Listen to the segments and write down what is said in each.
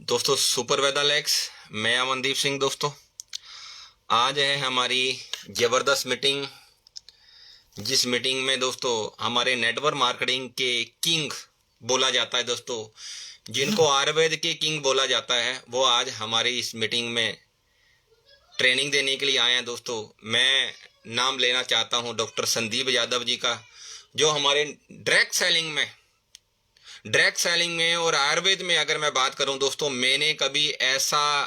दोस्तों सुपर वेदालेक्स, मैं अमनदीप सिंह। दोस्तों आज है हमारी ज़बरदस्त मीटिंग, जिस मीटिंग में दोस्तों हमारे नेटवर्क मार्केटिंग के किंग बोला जाता है, दोस्तों जिनको आयुर्वेद के किंग बोला जाता है, वो आज हमारी इस मीटिंग में ट्रेनिंग देने के लिए आए हैं। दोस्तों मैं नाम लेना चाहता हूं डॉक्टर संदीप यादव जी का, जो हमारे डायरेक्ट सेलिंग में और आयुर्वेद में अगर मैं बात करूं दोस्तों, मैंने कभी ऐसा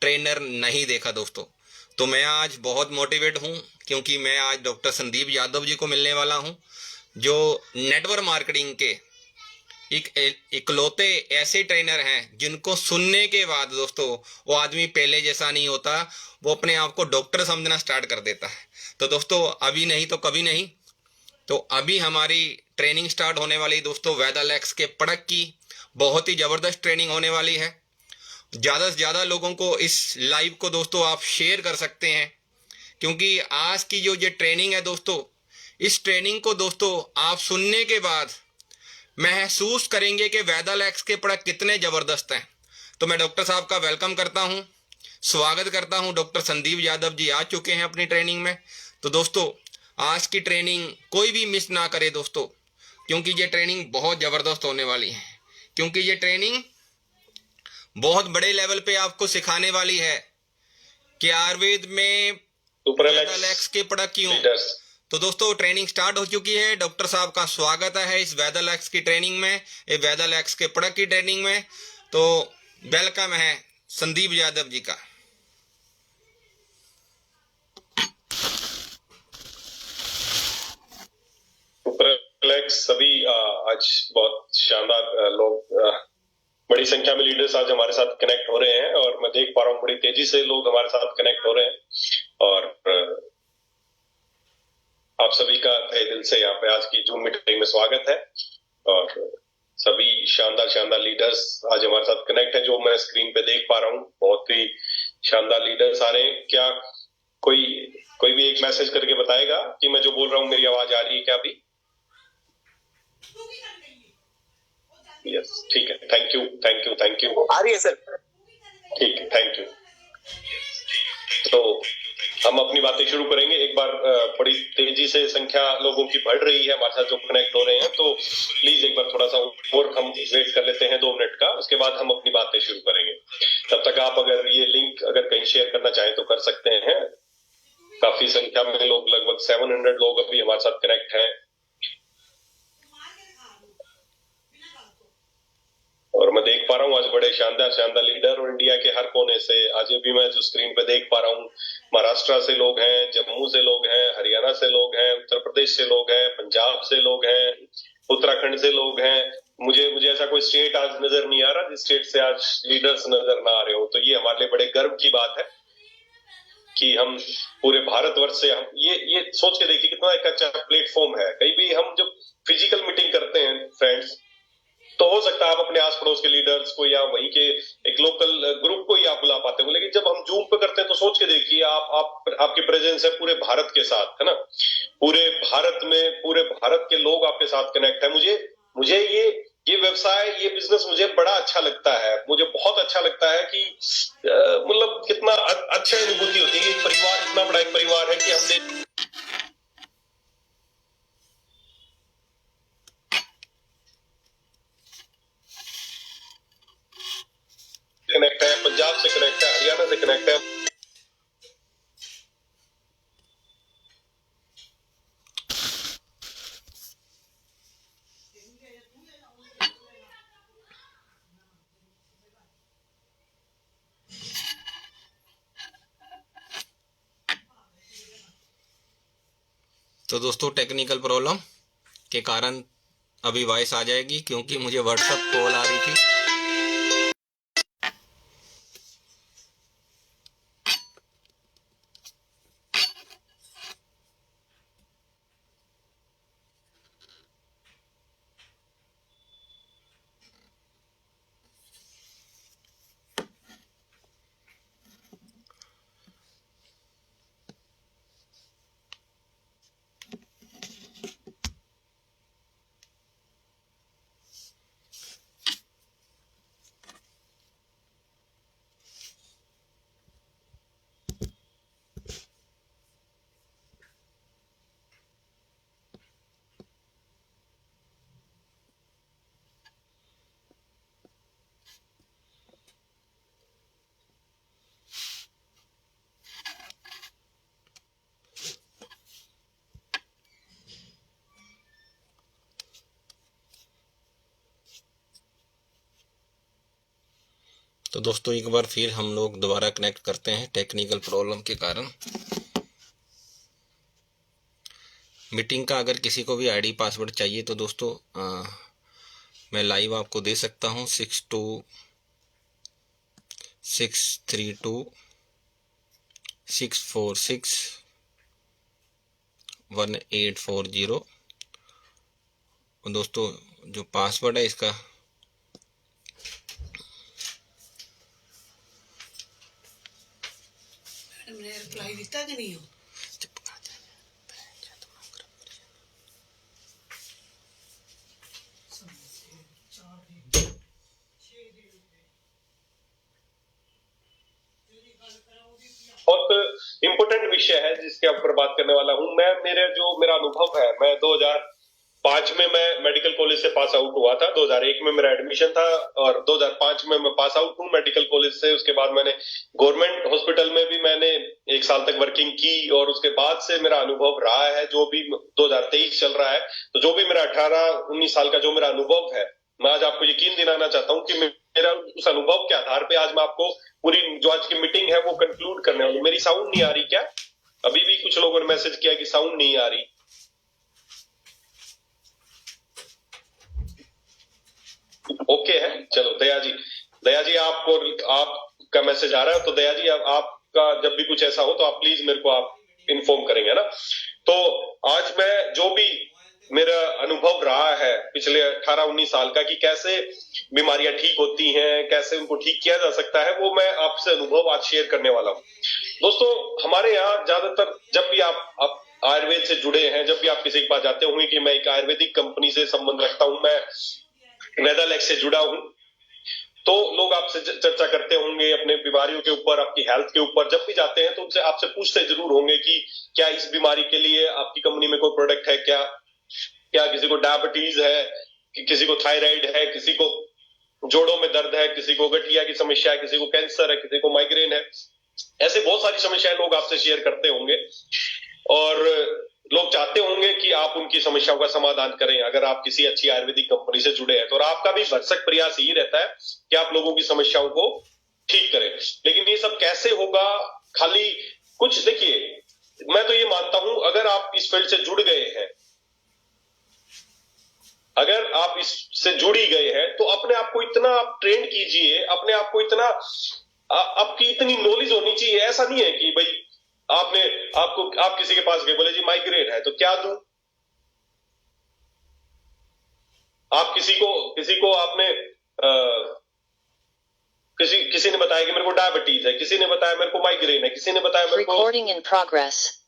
ट्रेनर नहीं देखा दोस्तों। तो मैं आज बहुत मोटिवेट हूं, क्योंकि मैं आज डॉक्टर संदीप यादव जी को मिलने वाला हूं, जो नेटवर्क मार्केटिंग के एक इकलौते ऐसे ट्रेनर हैं जिनको सुनने के बाद दोस्तों वो आदमी पहले जैसा नहीं होता, वो अपने आप को डॉक्टर समझना स्टार्ट कर देता है। तो दोस्तों अभी नहीं तो कभी नहीं। तो अभी हमारी ट्रेनिंग स्टार्ट होने वाली दोस्तों, वेदालेक्स के प्रोडक्ट की बहुत ही ज़बरदस्त ट्रेनिंग होने वाली है। ज़्यादा से ज़्यादा लोगों को इस लाइव को दोस्तों आप शेयर कर सकते हैं, क्योंकि आज की जो ये ट्रेनिंग है दोस्तों, इस ट्रेनिंग को दोस्तों आप सुनने के बाद महसूस करेंगे कि वेदालेक्स के प्रोडक्ट कितने ज़बरदस्त हैं। तो मैं डॉक्टर साहब का वेलकम करता हूं, स्वागत करता हूं। डॉक्टर संदीप यादव जी आ चुके हैं अपनी ट्रेनिंग में। तो दोस्तों आज की ट्रेनिंग कोई भी मिस ना करे दोस्तों, क्योंकि ये ट्रेनिंग बहुत ज़बरदस्त होने वाली है। क्योंकि ये ट्रेनिंग बहुत बड़े लेवल पे आपको सिखाने वाली है कि आयुर्वेद में वेदालेक्स के प्रोडक्ट क्यों। तो दोस्तों ट्रेनिंग स्टार्ट हो चुकी है। डॉक्टर साहब का स्वागत है इस वेदालेक्स की ट्रेनिंग में, इस वेदालेक्स के प्रोडक्ट की ट्रेनिंग में। तो वेलकम है संदीप यादव जी का। सभी आज बहुत शानदार लोग, बड़ी संख्या में लीडर्स आज हमारे साथ कनेक्ट हो रहे हैं और मैं देख पा रहा हूँ बड़ी तेजी से लोग हमारे साथ कनेक्ट हो रहे हैं। और आप सभी का तहे दिल से यहाँ पे आज की जूम मीटिंग में स्वागत है। और सभी शानदार शानदार लीडर्स आज हमारे साथ कनेक्ट है, जो मैं स्क्रीन पे देख पा रहा हूँ। बहुत ही शानदार लीडर्स आ रहे हैं। क्या कोई भी एक मैसेज करके बताएगा कि मैं जो बोल रहा हूँ मेरी आवाज आ रही है क्या? अभी यस, ठीक है। Thank you. आ रही है सर? ठीक है, थैंक यू। तो हम अपनी बातें शुरू करेंगे। एक बार बड़ी तेजी से संख्या लोगों की बढ़ रही है हमारे साथ जो कनेक्ट हो रहे हैं, तो प्लीज एक बार थोड़ा सा और हम वेट कर लेते हैं 2 मिनट का, उसके बाद हम अपनी बातें शुरू करेंगे। तब तक आप अगर ये लिंक अगर कहीं शेयर करना चाहें तो कर सकते हैं। काफी संख्या में लोग, लगभग 700 लोग अभी हमारे साथ कनेक्ट हैं। और मैं देख पा रहा हूँ आज बड़े शानदार शानदार लीडर, और इंडिया के हर कोने से आज भी मैं जो स्क्रीन पे देख पा रहा हूँ, महाराष्ट्र से लोग हैं, जम्मू से लोग हैं, हरियाणा से लोग हैं, उत्तर प्रदेश से लोग हैं, पंजाब से लोग हैं, उत्तराखंड से लोग हैं। मुझे ऐसा कोई स्टेट आज नजर नहीं आ रहा जिस स्टेट से आज लीडर्स नजर ना आ रहे हो। तो ये हमारे लिए बड़े गर्व की बात है कि हम पूरे भारतवर्ष से, हम ये सोच के देखिए कितना एक अच्छा प्लेटफॉर्म है। कहीं भी हम जब फिजिकल मीटिंग करते हैं फ्रेंड्स, तो हो सकता है आप अपने आस पड़ोस के लीडर्स को या वहीं के एक लोकल ग्रुप को ही आप बुला पाते हो, लेकिन जब हम जूम पे करते हैं तो सोच के देखिए आपकी प्रेजेंस है पूरे भारत के साथ, है ना। पूरे भारत में पूरे भारत के लोग आपके साथ कनेक्ट है। मुझे ये व्यवसाय, ये बिजनेस मुझे बड़ा अच्छा लगता है। मुझे बहुत अच्छा लगता है कि मतलब कितना अच्छा अनुभूति होती है। परिवार, इतना बड़ा एक परिवार है कि हमने कनेक्ट है, पंजाब से कनेक्ट है, हरियाणा से कनेक्ट है। तो दोस्तों टेक्निकल प्रॉब्लम के कारण अभी वॉइस आ जाएगी, क्योंकि मुझे व्हाट्सएप कॉल आ रही थी। तो दोस्तों एक बार फिर हम लोग दोबारा कनेक्ट करते हैं टेक्निकल प्रॉब्लम के कारण। मीटिंग का अगर किसी को भी आईडी पासवर्ड चाहिए तो दोस्तों मैं लाइव आपको दे सकता हूँ 626326461840। और दोस्तों जो पासवर्ड है इसका मैंने रिप्लाई दिता कि नहीं हो? बहुत इंपॉर्टेंट विषय है जिसके ऊपर बात करने वाला हूं मैं। मेरा अनुभव है, मैं 2005 में मैं मेडिकल कॉलेज से पास आउट हुआ था। 2001 में मेरा एडमिशन था और 2005 में मैं पास आउट हूं मेडिकल कॉलेज से। उसके बाद मैंने गवर्नमेंट हॉस्पिटल में भी मैंने 1 साल तक वर्किंग की और उसके बाद से मेरा अनुभव रहा है। जो भी 2023 चल रहा है, तो जो भी मेरा 18-19 साल का जो मेरा अनुभव है, मैं आज आपको यकीन दिलाना चाहता हूं कि मेरा उस अनुभव के आधार पे आज मैं आपको पूरी जो आज की मीटिंग है वो कंक्लूड करने वाली। मेरी साउंड नहीं आ रही क्या? अभी भी कुछ लोगों ने मैसेज किया कि साउंड नहीं आ रही। ओके है, चलो दया जी आपका मैसेज आ रहा है, तो दया जी आपका जब भी कुछ ऐसा हो तो आप प्लीज मेरे को आप इन्फॉर्म करेंगे ना। तो आज मैं जो भी मेरा अनुभव रहा है पिछले 18-19 साल का कि कैसे बीमारियां ठीक होती हैं, कैसे उनको ठीक किया जा सकता है, वो मैं आपसे अनुभव आज शेयर करने वाला हूं। दोस्तों हमारे यहाँ ज्यादातर जब भी आप आयुर्वेद से जुड़े हैं, जब भी आप किसी के पास जाते होंगे कि मैं एक आयुर्वेदिक कंपनी से संबंध रखता हूं, मैं वेदालेक्स से जुड़ा हूं, तो लोग आपसे चर्चा करते होंगे अपने बीमारियों के ऊपर, आपकी हेल्थ के ऊपर। जब भी जाते हैं तो उनसे आपसे पूछते जरूर होंगे कि क्या इस बीमारी के लिए आपकी कंपनी में कोई प्रोडक्ट है, क्या किसी को डायबिटीज है, कि किसी को थायराइड है, किसी को जोड़ों में दर्द है, किसी को गठिया की समस्या है, किसी को कैंसर है, किसी को माइग्रेन है। ऐसे बहुत सारी समस्याएं लोग आपसे शेयर करते होंगे और लोग चाहते होंगे कि आप उनकी समस्याओं का समाधान करें अगर आप किसी अच्छी आयुर्वेदिक कंपनी से जुड़े हैं तो। और आपका भी भरसक प्रयास यही रहता है कि आप लोगों की समस्याओं को ठीक करें। लेकिन ये सब कैसे होगा? खाली कुछ देखिए, मैं तो ये मानता हूं अगर आप इस फील्ड से जुड़ गए हैं, अगर आप इससे जुड़ी गए हैं, तो अपने आप को इतना आप ट्रेन कीजिए, अपने आप को इतना आपकी इतनी नॉलेज होनी चाहिए। ऐसा नहीं है कि भाई आप किसी के पास गए, बोले जी माइग्रेन है तो क्या दूं। आप किसी को आपने किसी ने बताया कि मेरे को डायबिटीज है, किसी ने बताया मेरे को माइग्रेन है, किसी ने बताया मेरे को Recording in progress.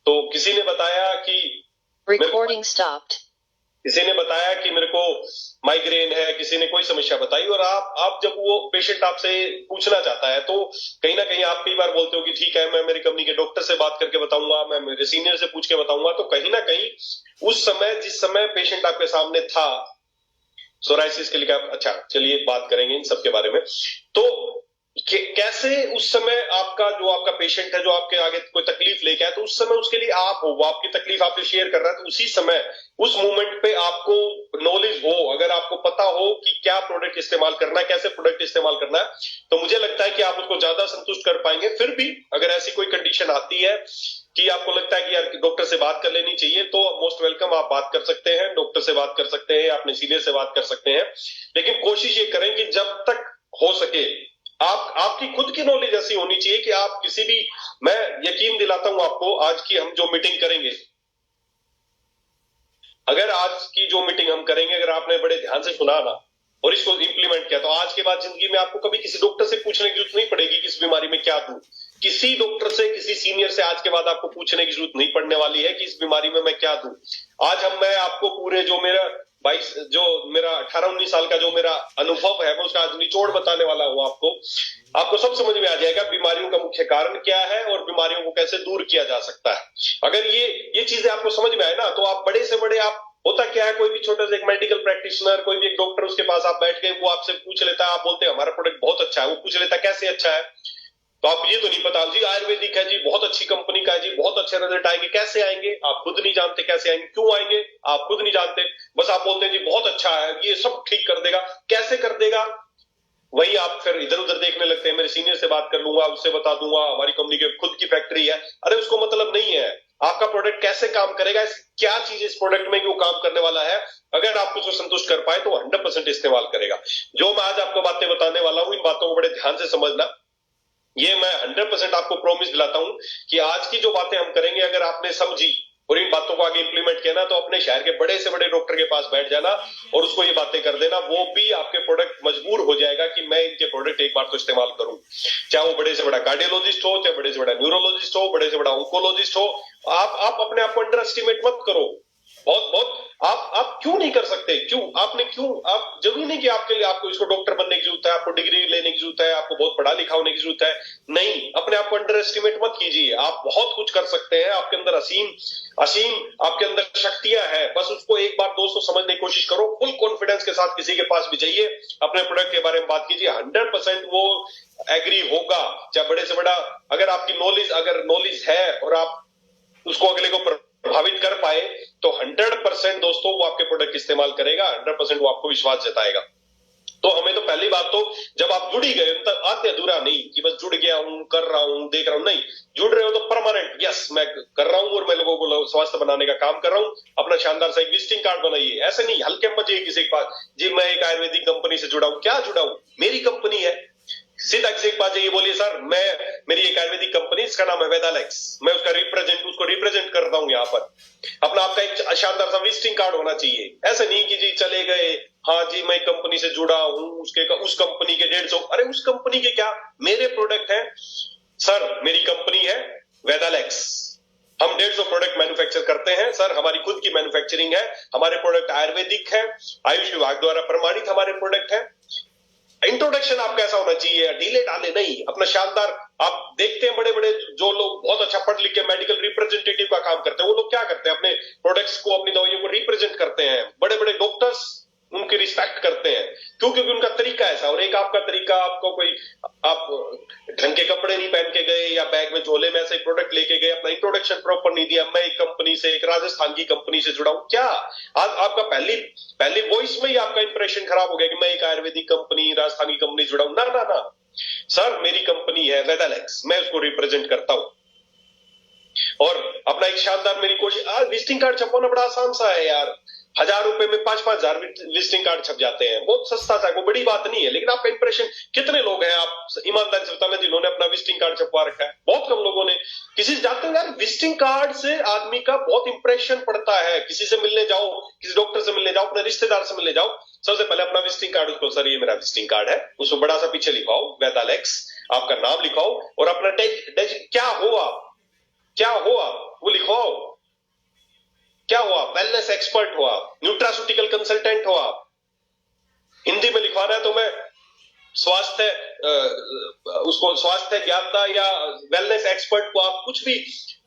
तो किसी ने बताया कि Recording stopped. किसी ने बताया कि मेरे को माइग्रेन है, किसी ने कोई समस्या बताई। और आप जब वो पेशेंट आपसे पूछना चाहता है तो कहीं ना कहीं आप कई बार बोलते हो कि ठीक है मैं मेरी कंपनी के डॉक्टर से बात करके बताऊंगा, मैं मेरे सीनियर से पूछ के बताऊंगा। तो कहीं ना कहीं उस समय जिस समय पेशेंट आपके सामने था सोराइसिस के लिए, अच्छा चलिए बात करेंगे इन सब के बारे में। तो कैसे उस समय आपका पेशेंट है जो आपके आगे कोई तकलीफ लेके आए, तो उस समय उसके लिए आप हो, वो आपकी तकलीफ आपसे शेयर कर रहा है, तो उसी समय उस मोमेंट पे आपको नॉलेज हो, अगर आपको पता हो कि क्या प्रोडक्ट इस्तेमाल करना है, कैसे प्रोडक्ट इस्तेमाल करना है, तो मुझे लगता है कि आप उसको ज्यादा संतुष्ट कर पाएंगे। फिर भी अगर ऐसी कोई कंडीशन आती है कि आपको लगता है कि यार डॉक्टर से बात कर लेनी चाहिए, तो मोस्ट वेलकम, आप बात कर सकते हैं, डॉक्टर से बात कर सकते हैं, अपने सीनियर से बात कर सकते हैं। लेकिन कोशिश ये करें कि जब तक हो सके आपकी खुद की नॉलेज ऐसी होनी चाहिए कि आप किसी भी, मैं यकीन दिलाता हूं आपको, आज की हम जो मीटिंग करेंगे, अगर आज की जो मीटिंग हम करेंगे, अगर आपने बड़े ध्यान से सुना ना और इसको इंप्लीमेंट किया, तो आज के बाद जिंदगी में आपको कभी किसी डॉक्टर से पूछने की जरूरत नहीं पड़ेगी कि इस बीमारी में क्या दूं। किसी डॉक्टर से, किसी सीनियर से आज के बाद आपको पूछने की जरूरत नहीं पड़ने वाली है कि इस बीमारी में मैं क्या दूं। आज मैं आपको पूरे जो मेरा 18-19 साल का जो मेरा अनुभव है, मैं उसका आज निचोड़ बताने वाला हूं। आपको सब समझ में आ जाएगा बीमारियों का मुख्य कारण क्या है और बीमारियों को कैसे दूर किया जा सकता है। अगर ये चीजें आपको समझ में आए ना, तो आप बड़े से बड़े, आप होता क्या है, कोई भी छोटा सा एक मेडिकल प्रैक्टिशनर, कोई भी एक डॉक्टर, उसके पास आप बैठ गए, वो आपसे पूछ लेता है, आप बोलते हैं हमारा प्रोडक्ट बहुत अच्छा है, वो पूछ लेता है कैसे अच्छा है, तो आप ये तो नहीं पता जी आयुर्वेदिक है जी, बहुत अच्छी कंपनी का है जी, बहुत अच्छे रिजल्ट आएंगे। कैसे आएंगे आप खुद नहीं जानते, कैसे आएंगे, क्यों आएंगे आप खुद नहीं जानते, बस आप बोलते हैं जी बहुत अच्छा है, ये सब ठीक कर देगा। कैसे कर देगा? वही आप फिर इधर उधर देखने लगते हैं, मेरे सीनियर से बात कर लूंगा, उससे बता दूंगा, हमारी कंपनी की खुद की फैक्ट्री है। अरे उसको मतलब नहीं है आपका प्रोडक्ट कैसे काम करेगा, क्या चीज इस प्रोडक्ट में कि वो काम करने वाला है। अगर आप उसको संतुष्ट कर पाए तो 100% इस्तेमाल करेगा। जो मैं आज आपको बातें बताने वाला हूं, इन बातों को बड़े ध्यान से समझना। ये मैं 100% आपको प्रॉमिस दिलाता हूं कि आज की जो बातें हम करेंगे, अगर आपने समझी और इन बातों को आगे इंप्लीमेंट किया ना, तो अपने शहर के बड़े से बड़े डॉक्टर के पास बैठ जाना और उसको ये बातें कर देना, वो भी आपके प्रोडक्ट मजबूर हो जाएगा कि मैं इनके प्रोडक्ट एक बार तो इस्तेमाल करूं। चाहे वो बड़े से बड़ा कार्डियोलॉजिस्ट हो, चाहे बड़े से बड़ा न्यूरोलॉजिस्ट हो, बड़े से बड़ा ऑन्कोलॉजिस्ट हो। आप अपने आप को अंडर एस्टिमेट मत करो। बहुत आप क्यों नहीं कर सकते? क्यों आपने क्यों आप जरूरी नहीं कि आपके लिए आपको इसको डॉक्टर बनने की जरूरत है, आपको डिग्री लेने की जरूरत है, आपको बहुत पढ़ा लिखा होने की जरूरत है। नहीं, अपने आप को अंडर एस्टिमेट मत कीजिए। आप बहुत कुछ कर सकते हैं, आपके अंदर असीम आपके अंदर शक्तियां हैं। बस उसको एक बार दोस्तों समझने की कोशिश करो। फुल कॉन्फिडेंस के साथ किसी के पास भी जाइए, अपने प्रोडक्ट के बारे में बात कीजिए, 100% वो एग्री होगा। चाहे बड़े से बड़ा, अगर आपकी नॉलेज है और आप उसको अगले को प्रभावित कर पाए तो 100% दोस्तों वो आपके प्रोडक्ट इस्तेमाल करेगा, 100% वो आपको विश्वास जताएगा। तो हमें तो पहली बात तो जब आप जुड़ ही गए तब आते अधूरा नहीं कि बस जुड़ गया हूं, कर रहा हूं, देख रहा हूं, नहीं, जुड़ रहे हो तो परमानेंट, यस मैं कर रहा हूं और मैं लोगों को स्वास्थ्य बनाने का काम कर रहा हूं। अपना शानदार सा एक विजिटिंग कार्ड बनाइए। ऐसे नहीं हल्के में जाइए किसी के पास जी मैं एक आयुर्वेदिक कंपनी से जुड़ा हूं। क्या जुड़ा हूं? मेरी कंपनी है। सीधा किसी के पास जाइए, बोलिए सर मेरी एक आयुर्वेदिक कंपनी, इसका नाम है वेदालेक्स, मैं उसको रिप्रेजेंट करता हूं यहाँ पर। अपना आपका एक शानदार सा विजिटिंग कार्ड होना चाहिए। ऐसे नहीं कि जी चले गए, हाँ जी मैं कंपनी से जुड़ा हूं, उस कंपनी के 150, अरे उस कंपनी के क्या, मेरे प्रोडक्ट है सर, मेरी कंपनी है वेदालेक्स, हम 150 प्रोडक्ट मैन्युफैक्चर करते हैं सर, हमारी खुद की मैन्युफैक्चरिंग है, हमारे प्रोडक्ट आयुर्वेदिक है, आयुष विभाग द्वारा प्रमाणित हमारे प्रोडक्ट है। इंट्रोडक्शन आपका ऐसा होना चाहिए, ढीले ढाले नहीं, अपना शानदार। आप देखते हैं बड़े बड़े जो लोग बहुत अच्छा पढ़ लिख के मेडिकल रिप्रेजेंटेटिव का काम करते हैं, वो लोग क्या करते हैं, अपने प्रोडक्ट्स को, अपनी दवाइयों को रिप्रेजेंट करते हैं। बड़े बड़े डॉक्टर्स उनकी रिस्पेक्ट करते हैं, क्योंकि उनका तरीका ऐसा। और एक आपका तरीका, आपको कोई आप ढंग के कपड़े नहीं पहन के गए या बैग में झोले में ऐसे प्रोडक्ट लेके गए, अपना इंट्रोडक्शन प्रॉपर नहीं दिया, मैं एक कंपनी से, एक राजस्थान की कंपनी से जुड़ा हूं, क्या आज आपका पहली वॉइस में ही आपका इंप्रेशन खराब हो गया कि मैं एक आयुर्वेदिक कंपनी, राजस्थान की कंपनी जुड़ा हूं। ना ना ना सर, मेरी कंपनी है वेदालेक्स, मैं उसको रिप्रेजेंट करता हूं। और अपना एक शानदार, मेरी कोशिश, विजिटिंग कार्ड छपवाना बड़ा आसान सा है यार, 1000 रुपए में 5-5 हजार विजिटिंग कार्ड छप जाते हैं, बहुत सस्ता सा, कोई बड़ी बात नहीं है। लेकिन आपका इंप्रेशन, कितने लोग हैं आप ईमानदारी से बताना जिन्होंने अपना विजिटिंग कार्ड छपवा रखा है? बहुत कम लोगों ने। किसी से जाते हैं यार, विजिटिंग कार्ड से आदमी का बहुत इंप्रेशन पड़ता है। किसी से मिलने जाओ, किसी डॉक्टर से मिलने जाओ, अपने रिश्तेदार से मिलने जाओ, सबसे पहले अपना विजिटिंग कार्ड उसको, सर ये मेरा विजिटिंग कार्ड है, उसको बड़ा सा पीछे लिखाओ वेदालेक्स, आपका नाम लिखाओ और अपना क्या हो आप वो लिखवाओ। क्या हो आप? वेलनेस एक्सपर्ट हो आप, न्यूट्रास्यूटिकल कंसल्टेंट हो आप। हिंदी में लिखवाना है तो मैं स्वास्थ्य ज्ञाता या वेलनेस एक्सपर्ट को आप कुछ भी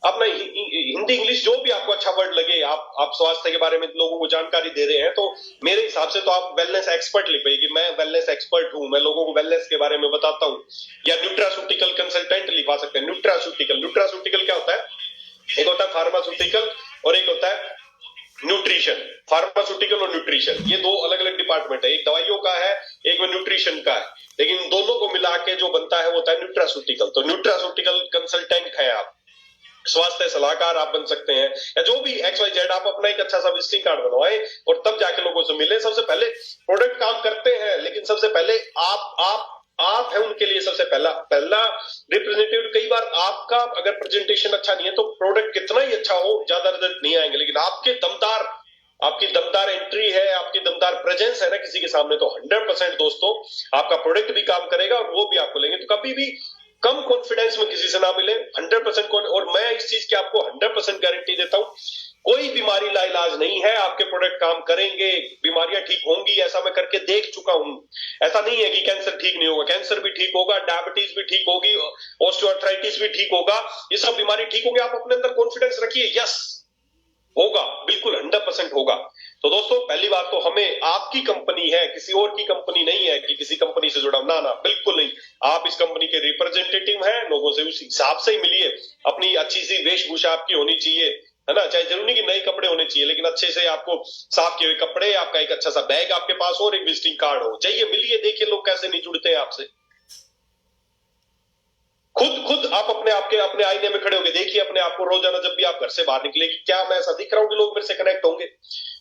अपना हिंदी इंग्लिश जो भी आपको अच्छा वर्ड लगे, आप स्वास्थ्य के बारे में लोगों को जानकारी दे रहे हैं, तो मेरे हिसाब से तो आप वेलनेस एक्सपर्ट लिख पाइए कि मैं वेलनेस एक्सपर्ट हूं, मैं लोगों को वेलनेस के बारे में बताता हूं। या न्यूट्रास्यूटिकल कंसल्टेंट लिखवा सकते हैं। न्यूट्रास्यूटिकल क्या होता है? एक होता है फार्मास्यूटिकल और एक होता है न्यूट्रिशन। फार्मास्यूटिकल और न्यूट्रिशन ये दो अलग अलग डिपार्टमेंट है, एक दवाइयों का है, एक में न्यूट्रिशन का है, लेकिन दोनों को मिला के जो बनता है वो होता है न्यूट्रास्यूटिकल। तो न्यूट्रास्यूटिकल कंसल्टेंट है आप, स्वास्थ्य सलाहकार आप बन सकते हैं, या जो भी XYZ। आप अपना एक अच्छा सा विजिटिंग कार्ड बनवाए और तब जाके लोगों से मिले। सबसे पहले प्रोडक्ट काम करते हैं, लेकिन सबसे पहले आप है उनके लिए सबसे पहला रिप्रेजेंटेटिव। कई बार आपका अगर प्रेजेंटेशन अच्छा नहीं है तो प्रोडक्ट कितना ही अच्छा हो, ज्यादा रिजल्ट नहीं आएंगे। लेकिन आपकी दमदार एंट्री है, आपकी दमदार प्रेजेंस है ना किसी के सामने, तो 100% दोस्तों आपका प्रोडक्ट भी काम करेगा और वो भी आपको लेंगे। तो कभी भी कम कॉन्फिडेंस में किसी से ना मिले, 100%। और मैं इस चीज की आपको 100% गारंटी देता हूं, कोई बीमारी लाइलाज नहीं है, आपके प्रोडक्ट काम करेंगे, बीमारियां ठीक होंगी, ऐसा मैं करके देख चुका हूं। ऐसा नहीं है कि कैंसर ठीक नहीं होगा, कैंसर भी ठीक होगा, डायबिटीज भी ठीक होगी, ऑस्टियोआर्थराइटिस भी ठीक होगा, ये सब बीमारी ठीक होगी। आप अपने अंदर कॉन्फिडेंस रखिए, यस होगा, बिल्कुल 100% होगा। तो दोस्तों पहली बात तो हमें आपकी कंपनी है, किसी और की कंपनी नहीं है कि किसी कंपनी से जुड़ा, ना ना बिल्कुल नहीं। आप इस कंपनी के रिप्रेजेंटेटिव हैं, लोगों से उस हिसाब से ही मिलिए। अपनी अच्छी सी वेशभूषा आपकी होनी चाहिए, है ना, चाहे जरूरी नहीं कि नए कपड़े होने चाहिए, लेकिन अच्छे से आपको साफ किए हुए कपड़े, आपका एक अच्छा सा बैग आपके पास और एक विजिटिंग कार्ड हो। जाइए मिलिए, देखिए लोग कैसे नहीं जुड़ते हैं आपसे। खुद आप अपने आईने में खड़े होकर देखिए अपने आप को रोजाना, जब भी आप घर से बाहर निकलेगी, क्या मैं ऐसा दिख रहा हूं कि लोग मेरे से कनेक्ट होंगे?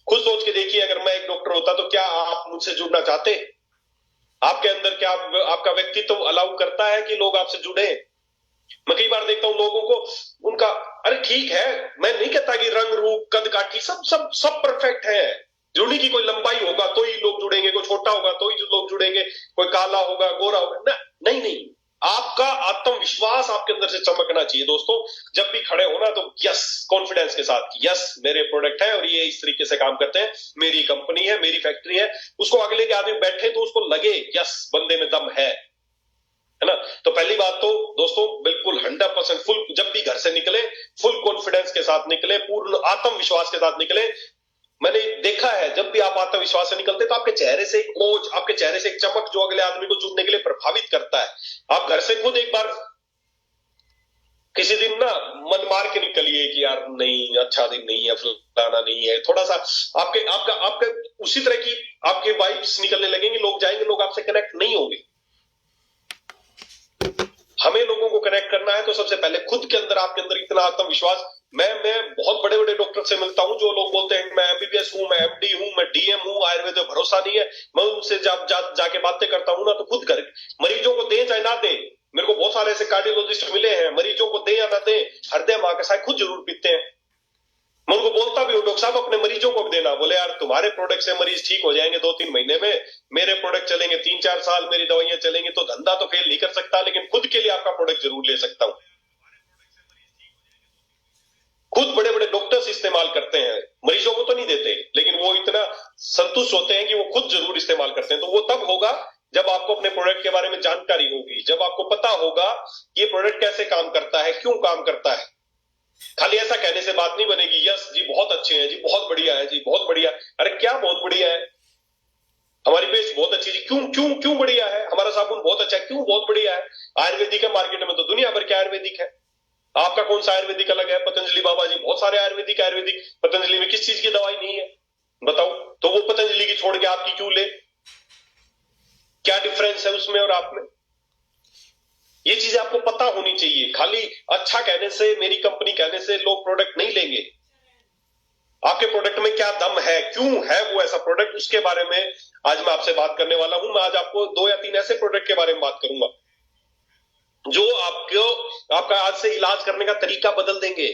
खुद सोच के देखिए, अगर मैं एक डॉक्टर होता तो क्या आप मुझसे जुड़ना चाहते? आपके अंदर क्या आपका व्यक्तित्व अलाउ करता है कि लोग आपसे जुड़े? मैं कई बार देखता हूं लोगों को, उनका, अरे ठीक है, मैं नहीं कहता कि रंग रूप कद काठी सब सब सब परफेक्ट है, जुड़ने की कोई लंबाई होगा तो ही लोग जुड़ेंगे, कोई छोटा होगा तो ही लोग जुड़ेंगे, कोई काला होगा गोरा होगा ना, नहीं, आपका आत्मविश्वास आपके अंदर से चमकना चाहिए दोस्तों। जब भी खड़े होना तो यस, कॉन्फिडेंस के साथ, यस मेरे प्रोडक्ट है और ये इस तरीके से काम करते हैं, मेरी कंपनी है, मेरी फैक्ट्री है। उसको अगले के आदमी बैठे तो उसको लगे यस बंदे में दम है ना। तो पहली बात तो दोस्तों बिल्कुल 100% फुल, जब भी घर से निकले फुल कॉन्फिडेंस के साथ निकले, पूर्ण आत्मविश्वास के साथ निकले। मैंने देखा है जब भी आप आत्मविश्वास से निकलते तो आपके चेहरे से एक ओज, आपके चेहरे से एक चमक जो अगले आदमी को जुड़ने के लिए प्रभावित करता है। आप घर से खुद एक बार किसी दिन ना मन मार के निकलिए कि यार नहीं, अच्छा दिन नहीं है, फलाना नहीं है, थोड़ा सा आपके उसी तरह की आपके वाइब्स निकलने लगेंगे, लोग जाएंगे, लोग आपसे कनेक्ट नहीं होंगे। हमें लोगों को कनेक्ट करना है तो सबसे पहले खुद के अंदर, आपके अंदर इतना आत्मविश्वास। मैं बहुत बड़े बड़े डॉक्टर से मिलता हूं जो लोग बोलते हैं मैं एमबीबीएस हूं, मैं एमडी हूं, मैं डीएम हूं, आयुर्वेद में भरोसा नहीं है। मैं उनसे जाके बातें करता हूं ना, तो खुद घर मरीजों को दे चाहे ना दे, मेरे को बहुत सारे ऐसे कार्डियोलॉजिस्ट मिले हैं, मरीजों को दे या ना दे, हृदय मां का साय खुद जरूर पीते हैं। मैं उनको बोलता भी हूँ डॉक्टर साहब अपने मरीजों को भी देना। बोले यार तुम्हारे प्रोडक्ट से मरीज ठीक हो जाएंगे 2-3 महीने में, मेरे प्रोडक्ट चलेंगे 3-4 साल, मेरी दवाइयां चलेंगी, तो धंधा तो फेल नहीं कर सकता, लेकिन खुद के लिए आपका प्रोडक्ट जरूर ले सकता हूं। खुद बड़े बड़े डॉक्टर्स इस्तेमाल करते हैं, मरीजों को तो नहीं देते, लेकिन वो इतना संतुष्ट होते हैं कि वो खुद जरूर इस्तेमाल करते हैं। तो वो तब होगा जब आपको अपने प्रोडक्ट के बारे में जानकारी होगी, जब आपको पता होगा ये प्रोडक्ट कैसे काम करता है, क्यों काम करता है। खाली ऐसा कहने से बात नहीं बनेगी, यस जी बहुत अच्छे हैं जी, बहुत बढ़िया है जी, बहुत बढ़िया। अरे क्या बहुत बढ़िया है? हमारी पेस्ट बहुत अच्छी जी, क्यों क्यों क्यों बढ़िया है? हमारा साबुन बहुत अच्छा है, क्यों बहुत बढ़िया है? आयुर्वेदिक है, मार्केट में तो दुनिया भर के आयुर्वेदिक है, आपका कौन सा आयुर्वेदिक अलग है? पतंजलि बाबा जी, बहुत सारे आयुर्वेदिक, पतंजलि में किस चीज की दवाई नहीं है बताओ? तो वो पतंजलि की छोड़ के आपकी क्यों ले? क्या डिफरेंस है उसमें और आप में? ये चीजें आपको पता होनी चाहिए। खाली अच्छा कहने से, मेरी कंपनी कहने से लोग प्रोडक्ट नहीं लेंगे। आपके प्रोडक्ट में क्या दम है, क्यों है वो ऐसा प्रोडक्ट, उसके बारे में आज मैं आपसे बात करने वाला हूं। मैं आज आपको 2 या 3 ऐसे प्रोडक्ट के बारे में बात करूंगा जो आपका आज से इलाज करने का तरीका बदल देंगे।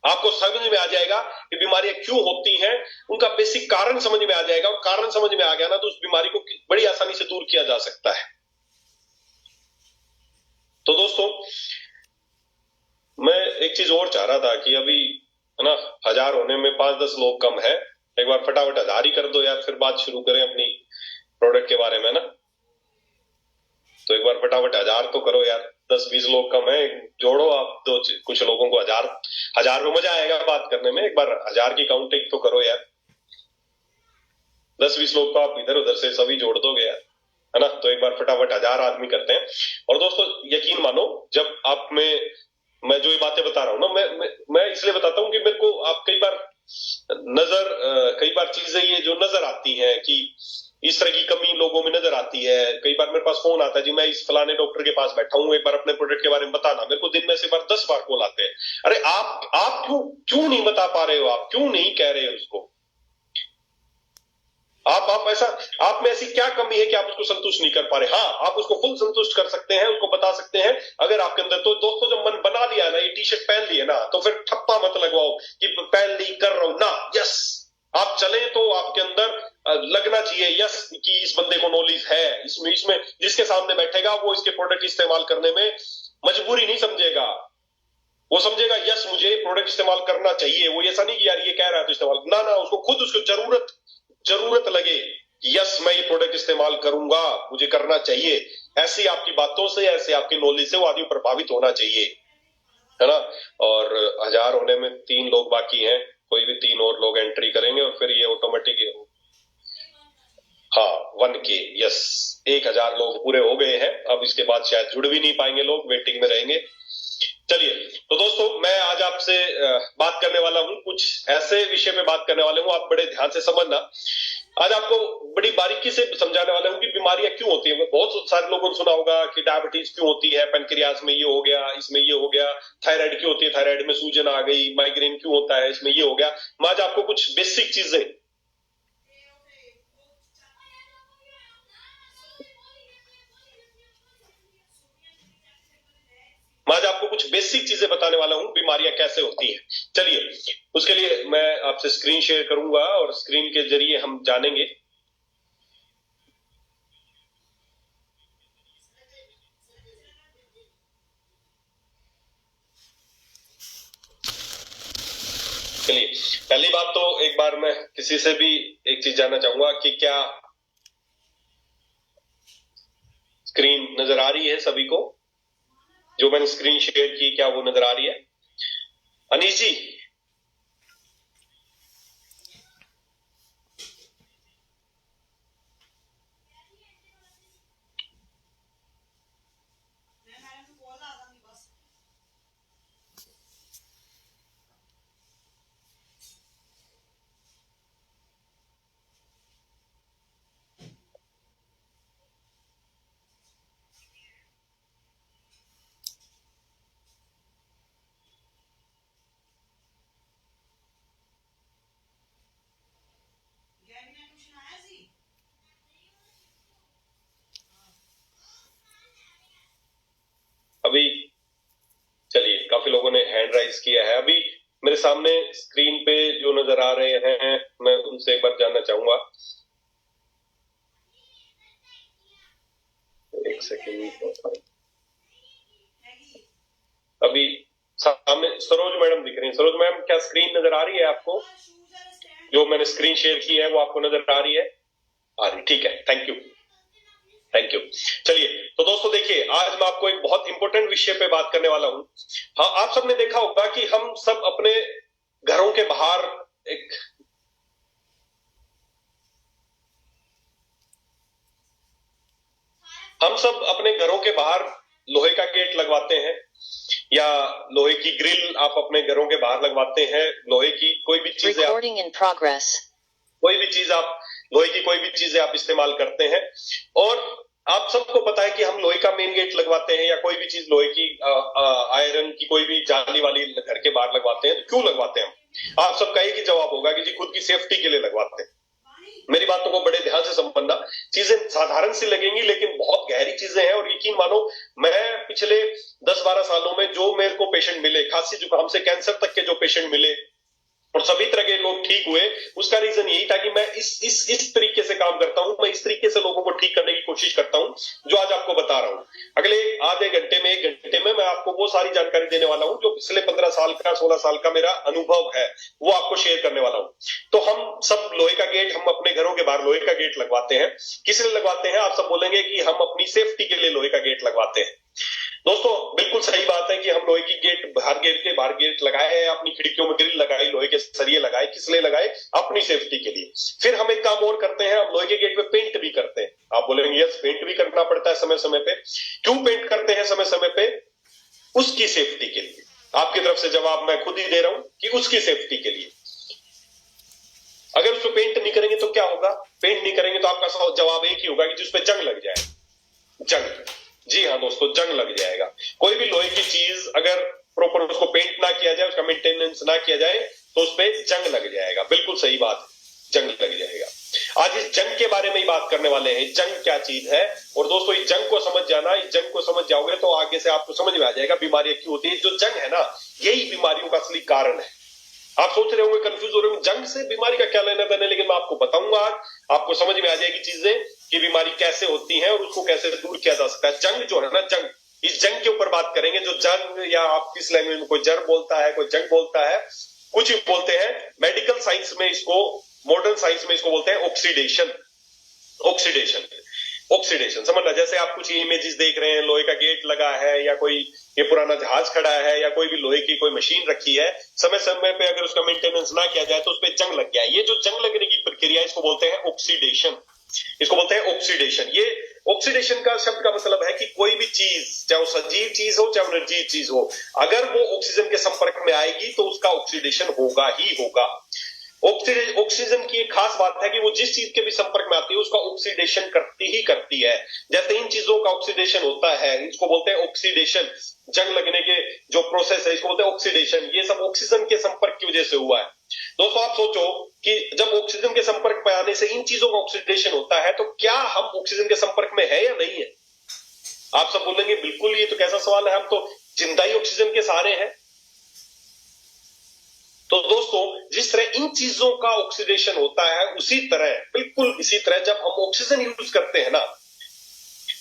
आपको समझ में आ जाएगा कि बीमारियां क्यों होती हैं, उनका बेसिक कारण समझ में आ जाएगा, और कारण समझ में आ गया ना तो उस बीमारी को बड़ी आसानी से दूर किया जा सकता है। तो दोस्तों मैं एक चीज और चाह रहा था कि अभी है ना 1000 होने में 5-10 लोग कम है, एक बार फटाफट 1000 ही कर दो यार, फिर बात शुरू करें अपनी प्रोडक्ट के बारे में ना। तो एक बार फटाफट 1000 तो करो यार, 10-20 लोग कम है, जोड़ो आप कुछ लोगों को, 1000 में मजा आएगा बात करने में। एक बार 1000 की काउंटिंग तो करो यार, 10-20 लोग को आप इधर उधर से सभी जोड़ दोगे यार, है ना। तो एक बार फटाफट 1000 आदमी करते हैं। और दोस्तों यकीन मानो, जब आप में मैं जो ये बातें बता रहा हूं ना, मैं इसलिए बताता हूं कि मेरे को आप कई बार चीजें ये जो नजर आती हैं कि इस तरह की कमी लोगों में नजर आती है। कई बार मेरे पास फोन आता है, जी मैं इस फलाने डॉक्टर के पास बैठा हूं, एक बार अपने प्रोडक्ट के बारे में बताना। मेरे को दिन में से बार 10 बार कॉल आते हैं, अरे आप क्यों नहीं बता पा रहे हो, आप क्यों नहीं कह रहे हो उसको, आप में ऐसी क्या कमी है कि आप उसको संतुष्ट नहीं कर पा रहे? हाँ, आप उसको फुल संतुष्ट कर सकते हैं, उसको बता सकते हैं अगर आपके अंदर। तो दोस्तों जब मन बना लिया ना, ये टी शर्ट पहन लिया ना, तो फिर ठप्पा मत लगवाओ कि पहन ली, कर रहा हूं ना। यस, आप चले तो आपके अंदर लगना चाहिए यस कि इस बंदे को नॉलेज है, इसमें जिसके सामने बैठेगा वो इसके प्रोडक्ट इस्तेमाल करने में मजबूरी नहीं समझेगा, वो समझेगा यस मुझे प्रोडक्ट इस्तेमाल करना चाहिए। वो ऐसा नहीं कि यार ये कह रहा है तो इस्तेमाल, ना, उसको खुद उसको जरूरत लगे, यस मैं ये प्रोडक्ट इस्तेमाल करूंगा, मुझे करना चाहिए। ऐसी आपकी बातों से, ऐसे आपकी नॉलेज से वो आदमी प्रभावित होना चाहिए, है ना। और 1000 होने में 3 लोग बाकी हैं, कोई भी 3 और लोग एंट्री करेंगे और फिर ये ऑटोमेटिक, हाँ 1K, यस 1000 लोग पूरे हो गए हैं। अब इसके बाद शायद जुड़ भी नहीं पाएंगे, लोग वेटिंग में रहेंगे। चलिए, तो दोस्तों मैं आज आपसे बात करने वाला हूं, कुछ ऐसे विषय पे बात करने वाले हूं, आप बड़े ध्यान से समझना। आज आपको बड़ी बारीकी से समझाने वाला हूं कि बीमारियां क्यों होती है। बहुत सारे लोगों ने सुना होगा कि डायबिटीज क्यों होती है, पेनक्रियाज में ये हो गया, इसमें ये हो गया, थायराइड क्यों होती है, थायराइड में सूजन आ गई, माइग्रेन क्यों होता है, इसमें ये हो गया। मैं आज आपको कुछ बेसिक चीजें चीजें बताने वाला हूं, बीमारियां कैसे होती हैं। चलिए, उसके लिए मैं आपसे स्क्रीन शेयर करूंगा और स्क्रीन के जरिए हम जानेंगे। चलिए, पहली बात तो एक बार मैं किसी से भी एक चीज जानना चाहूंगा कि क्या स्क्रीन नजर आ रही है सभी को? जो मैंने स्क्रीन शेयर की, क्या वो नजर आ रही है? अनीश जी, अभी चलिए, काफी लोगों ने हैंड राइज किया है। अभी मेरे सामने स्क्रीन पे जो नजर आ रहे हैं, मैं उनसे एक बार जानना चाहूंगा। एक सेकेंड, अभी सामने सरोज मैडम दिख रही है। सरोज मैडम, क्या स्क्रीन नजर आ रही है आपको? जो मैंने स्क्रीन शेयर की है वो आपको नजर आ रही है? आ रही, ठीक है, थैंक यू, थैंक यू। चलिए, तो दोस्तों देखिए, आज मैं आपको एक बहुत इंपॉर्टेंट विषय पे बात करने वाला हूं। हाँ, आप सबने देखा होगा कि हम सब अपने घरों के बाहर लोहे का गेट लगवाते हैं, या लोहे की ग्रिल आप अपने घरों के बाहर लगवाते हैं। लोहे की कोई भी चीजें कोई भी चीजें आप इस्तेमाल करते हैं। और आप सबको पता है कि हम लोहे का मेन गेट लगवाते हैं, या कोई भी चीज लोहे की आयरन की कोई भी जाली वाली घर के बाहर लगवाते हैं। क्यों लगवाते हैं हम? आप सबका एक ही जवाब होगा कि जी खुद की सेफ्टी के लिए लगवाते हैं। मेरी बातों को बड़े ध्यान से समझना। चीजें साधारण सी लगेंगी लेकिन बहुत गहरी चीजें हैं। और यकीन मानो, मैं पिछले 10-12 सालों में जो मेरे को पेशेंट मिले, खांसी जुकाम से कैंसर तक के जो पेशेंट मिले और सभी तरह के लोग ठीक हुए, उसका रीजन यही था कि मैं इस तरीके से काम करता हूं। मैं इस तरीके से लोगों को ठीक करने की कोशिश करता हूं, जो आज आपको बता रहा हूं। अगले आधे घंटे में, 1 घंटे में मैं आपको वो सारी जानकारी देने वाला हूं जो पिछले 15 साल का, 16 साल का मेरा अनुभव है, वो आपको शेयर करने वाला हूं। तो हम सब लोहे का गेट, हम अपने घरों के बाहर लोहे का गेट लगवाते हैं। किस लिए लगवाते हैं? आप सब बोलेंगे कि हम अपनी सेफ्टी के लिए लोहे का गेट लगवाते हैं। दोस्तों, बिल्कुल सही बात है कि हम लोहे की गेट, बाहर गेट लगाए हैं, अपनी खिड़कियों में ग्रिल लगाई, लोहे के सरिये लगाए। किस लिए लगाए? अपनी सेफ्टी के लिए। फिर हम एक काम और करते हैं, हम लोहे के गेट पे पेंट भी करते हैं। आप बोलेंगे यस, पेंट भी करना पड़ता है समय समय पे। क्यों पेंट करते हैं समय समय पे? उसकी सेफ्टी के लिए। आपकी तरफ से जवाब मैं खुद ही दे रहा हूं कि उसकी सेफ्टी के लिए। अगर उसको पेंट नहीं करेंगे तो क्या होगा? पेंट नहीं करेंगे तो आपका जवाब एक ही होगा कि जिस पे जंग लग जाए। जंग, जी हाँ दोस्तों, जंग लग जाएगा। कोई भी लोहे की चीज अगर प्रॉपर उसको पेंट ना किया जाए, उसका मेंटेनेंस ना किया जाए, तो उस पर जंग लग जाएगा। बिल्कुल सही बात, जंग लग जाएगा। आज इस जंग के बारे में ही बात करने वाले हैं। जंग क्या चीज है? और दोस्तों, इस जंग को समझ जाना, इस जंग को समझ जाओगे तो आगे से आपको समझ में आ जाएगा बीमारियां क्यों होती है। जो जंग है ना, यही बीमारियों का असली कारण है। आप सोच रहे होंगे, कंफ्यूज हो रहे होंगे, जंग से बीमारी का क्या लेना देना, लेकिन मैं आपको बताऊंगा आज, आपको समझ में आ जाएगी चीजें कि बीमारी कैसे होती है और उसको कैसे दूर किया जा सकता है। जंग जो है ना, जंग, इस जंग के ऊपर बात करेंगे। जो जंग, या आप किस लैंग्वेज में, कोई जर बोलता है, कोई जंग बोलता है, कुछ भी बोलते हैं। मेडिकल साइंस में इसको, मॉडर्न साइंस में इसको बोलते हैं ऑक्सीडेशन। ऑक्सीडेशन, ऑक्सीडेशन समझना, जैसे आप कुछ इमेजेस देख रहे हैं, लोहे का गेट लगा है या कोई ये पुराना जहाज खड़ा है या कोई भी लोहे की कोई मशीन रखी है, समय समय पे अगर उसका मेंटेनेंस ना किया जाए तो उस पर जंग लग गया। ये जो जंग लगने की प्रक्रिया इसको बोलते हैं ऑक्सीडेशन, इसको बोलते हैं ऑक्सीडेशन। ये ऑक्सीडेशन का शब्द का मतलब है कि कोई भी चीज, चाहे वो सजीव चीज हो चाहे वो निर्जीव चीज हो, अगर वो ऑक्सीजन के संपर्क में आएगी तो उसका ऑक्सीडेशन होगा ही होगा। ऑक्सीजन की एक खास बात है कि वो जिस चीज के भी संपर्क में आती है उसका ऑक्सीडेशन करती ही करती है। जैसे इन चीजों का ऑक्सीडेशन होता है, इसको बोलते हैं ऑक्सीडेशन। जंग लगने के जो प्रोसेस है इसको बोलते हैं ऑक्सीडेशन। ये सब ऑक्सीजन के संपर्क की वजह से हुआ है। दोस्तों आप सोचो कि जब ऑक्सीजन के संपर्क में आने से इन चीजों का ऑक्सीडेशन होता है तो क्या हम ऑक्सीजन के संपर्क में है या नहीं है? आप सब बोलेंगे बिल्कुल, ये तो कैसा सवाल है, हम तो जिंदा ही ऑक्सीजन के सहारे हैं। तो दोस्तों जिस तरह इन चीजों का ऑक्सीडेशन होता है उसी तरह, बिल्कुल इसी तरह जब हम ऑक्सीजन यूज करते हैं ना,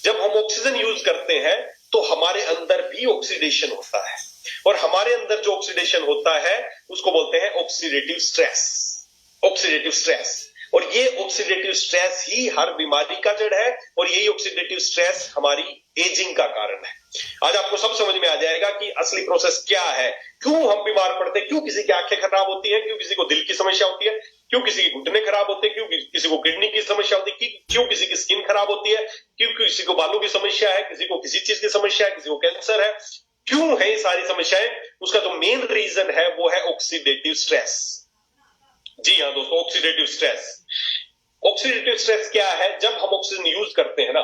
जब हम ऑक्सीजन यूज करते हैं तो हमारे अंदर भी ऑक्सीडेशन होता है, और हमारे अंदर जो ऑक्सीडेशन होता है उसको बोलते हैं ऑक्सीडेटिव स्ट्रेस। ऑक्सीडेटिव स्ट्रेस, और ये ऑक्सीडेटिव स्ट्रेस ही हर बीमारी का जड़ है, और यही ऑक्सीडेटिव स्ट्रेस हमारी एजिंग का कारण है। आज आपको सब समझ में आ जाएगा कि असली प्रोसेस क्या है, क्यों हम बीमार पड़ते हैं, क्यों किसी की आंखें खराब होती है, क्यों किसी को दिल की समस्या होती है, क्यों किसी की घुटने खराब होते हैं, क्यों किसी को किडनी की समस्या होती है, क्यों किसी की स्किन खराब होती है, क्यों किसी को बालों की समस्या है, किसी को किसी चीज की समस्या है, किसी को कैंसर है, क्यों है ये सारी समस्याएं? उसका जो मेन रीजन है वो है ऑक्सीडेटिव स्ट्रेस। जी हाँ दोस्तों, ऑक्सीडेटिव स्ट्रेस। ऑक्सीडेटिव स्ट्रेस क्या है? जब हम ऑक्सीजन यूज करते हैं ना,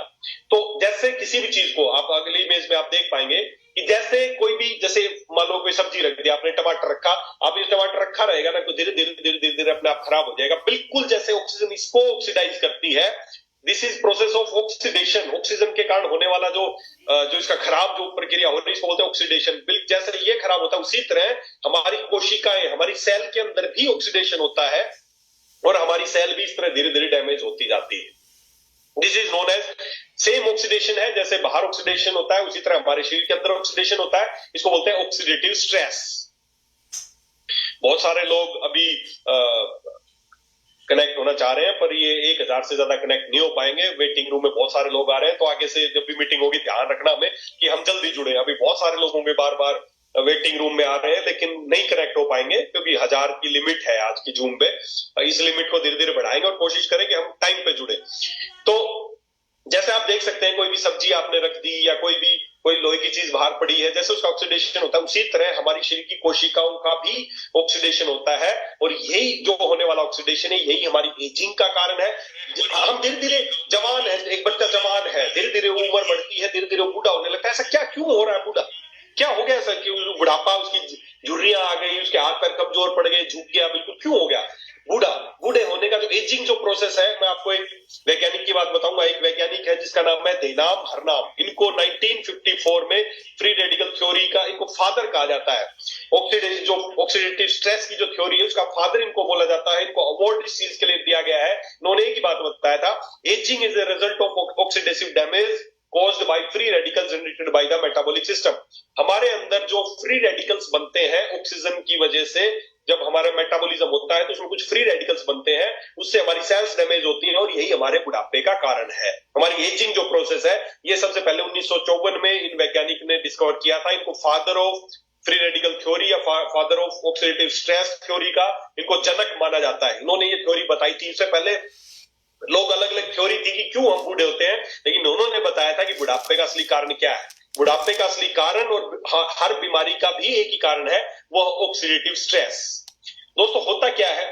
तो जैसे किसी भी चीज को आप अगली इमेज में आप देख पाएंगे कि जैसे कोई भी, जैसे मान लो कोई सब्जी रख दी आपने, टमाटर रखा, आप ये टमाटर रखा रहेगा ना तो धीरे धीरे धीरे धीरे धीरे अपने आप खराब हो जाएगा। बिल्कुल जैसे ऑक्सीजन इसको ऑक्सीडाइज करती है, this is process of oxidation. Oxygen के कारण होने वाला जो इसका खराब जो प्रक्रिया हो रही है इसको बोलते हैं ऑक्सीडेशन। बिल्कुल जैसे ये खराब होता है उसी तरह हमारी कोशिकाएं, हमारी सेल के अंदर भी ऑक्सीडेशन होता है, और हमारी सेल भी इस तरह धीरे धीरे डैमेज होती जाती है। This is known as, same oxidation है, जैसे बाहर ऑक्सीडेशन होता है उसी तरह हमारे शरीर के अंदर ऑक्सीडेशन होता है, इसको बोलते हैं ऑक्सीडेटिव स्ट्रेस। बहुत सारे लोग अभी कनेक्ट होना चाह रहे हैं, पर ये 1000 से ज्यादा कनेक्ट नहीं हो पाएंगे। वेटिंग रूम में बहुत सारे लोग आ रहे हैं, तो आगे से जब भी मीटिंग होगी ध्यान रखना हमें कि हम जल्दी जुड़े। अभी बहुत सारे लोग होंगे बार बार वेटिंग रूम में आ रहे हैं, लेकिन नहीं कनेक्ट हो पाएंगे क्योंकि 1000 की लिमिट है आज की जूम पे। इस लिमिट को धीरे धीरे बढ़ाएंगे और कोशिश करेंगे हम टाइम पे जुड़े। तो जैसे आप देख सकते हैं, कोई भी सब्जी आपने रख दी या कोई लोहे की चीज बाहर पड़ी है, जैसे उसका ऑक्सीडेशन होता है उसी तरह हमारी शरीर की कोशिकाओं का भी ऑक्सीडेशन होता है, और यही जो होने वाला ऑक्सीडेशन है यही हमारी एजिंग का कारण है। हम धीरे धीरे जवान है, एक बच्चा जवान है, धीरे धीरे उम्र बढ़ती है, धीरे धीरे बूढ़ा होने लगता है। ऐसा क्या क्यों हो रहा है? बूढ़ा क्या हो गया ऐसा कि बुढ़ापा, उसकी झुर्रियां आ गई, उसके हाथ पैर कमजोर पड़ गए, झुक गया, बिल्कुल क्यों हो गया? बूढ़े होने का जो एजिंग जो प्रोसेस है, मैं आपको एक वैज्ञानिक की बात बताऊंगा। एक वैज्ञानिक है जिसका नाम है देनाम हरनाम। इनको 1954 में फ्री रेडिकल थ्योरी का इनको फादर कहा जाता है। ऑक्सीडेटिव स्ट्रेस की जो थ्योरी है उसका फादर इनको बोला जाता है। इनको अवार्ड इस चीज के लिए दिया गया है। इन्होंने एक ही बात बताया था, ageing is the result of oxidative damage caused by free radicals generated by the metabolic system। हमारे अंदर जो फ्री रेडिकल्स बनते हैं ऑक्सीजन की वजह से, जब हमारा मेटाबॉलिज्म होता है तो उसमें कुछ फ्री रेडिकल्स बनते हैं, उससे हमारी सेल्स डैमेज होती हैं, और यही हमारे बुढ़ापे का कारण है। हमारी एजिंग जो प्रोसेस है ये सबसे पहले 1954 में इन वैज्ञानिक ने डिस्कवर किया था। इनको father of free radical theory या father of oxidative stress theory का इनको जनक माना जाता है। इन्होंने ये थ्योरी बताई थी। इससे पहले लोग अलग अलग थ्योरी थी कि क्यों हम बूढ़े होते हैं, लेकिन उन्होंने बताया था कि बुढ़ापे का असली कारण क्या है। बुढ़ापे का असली कारण और हर बीमारी का भी एक ही कारण है, वो ऑक्सीडेटिव स्ट्रेस। दोस्तों होता क्या है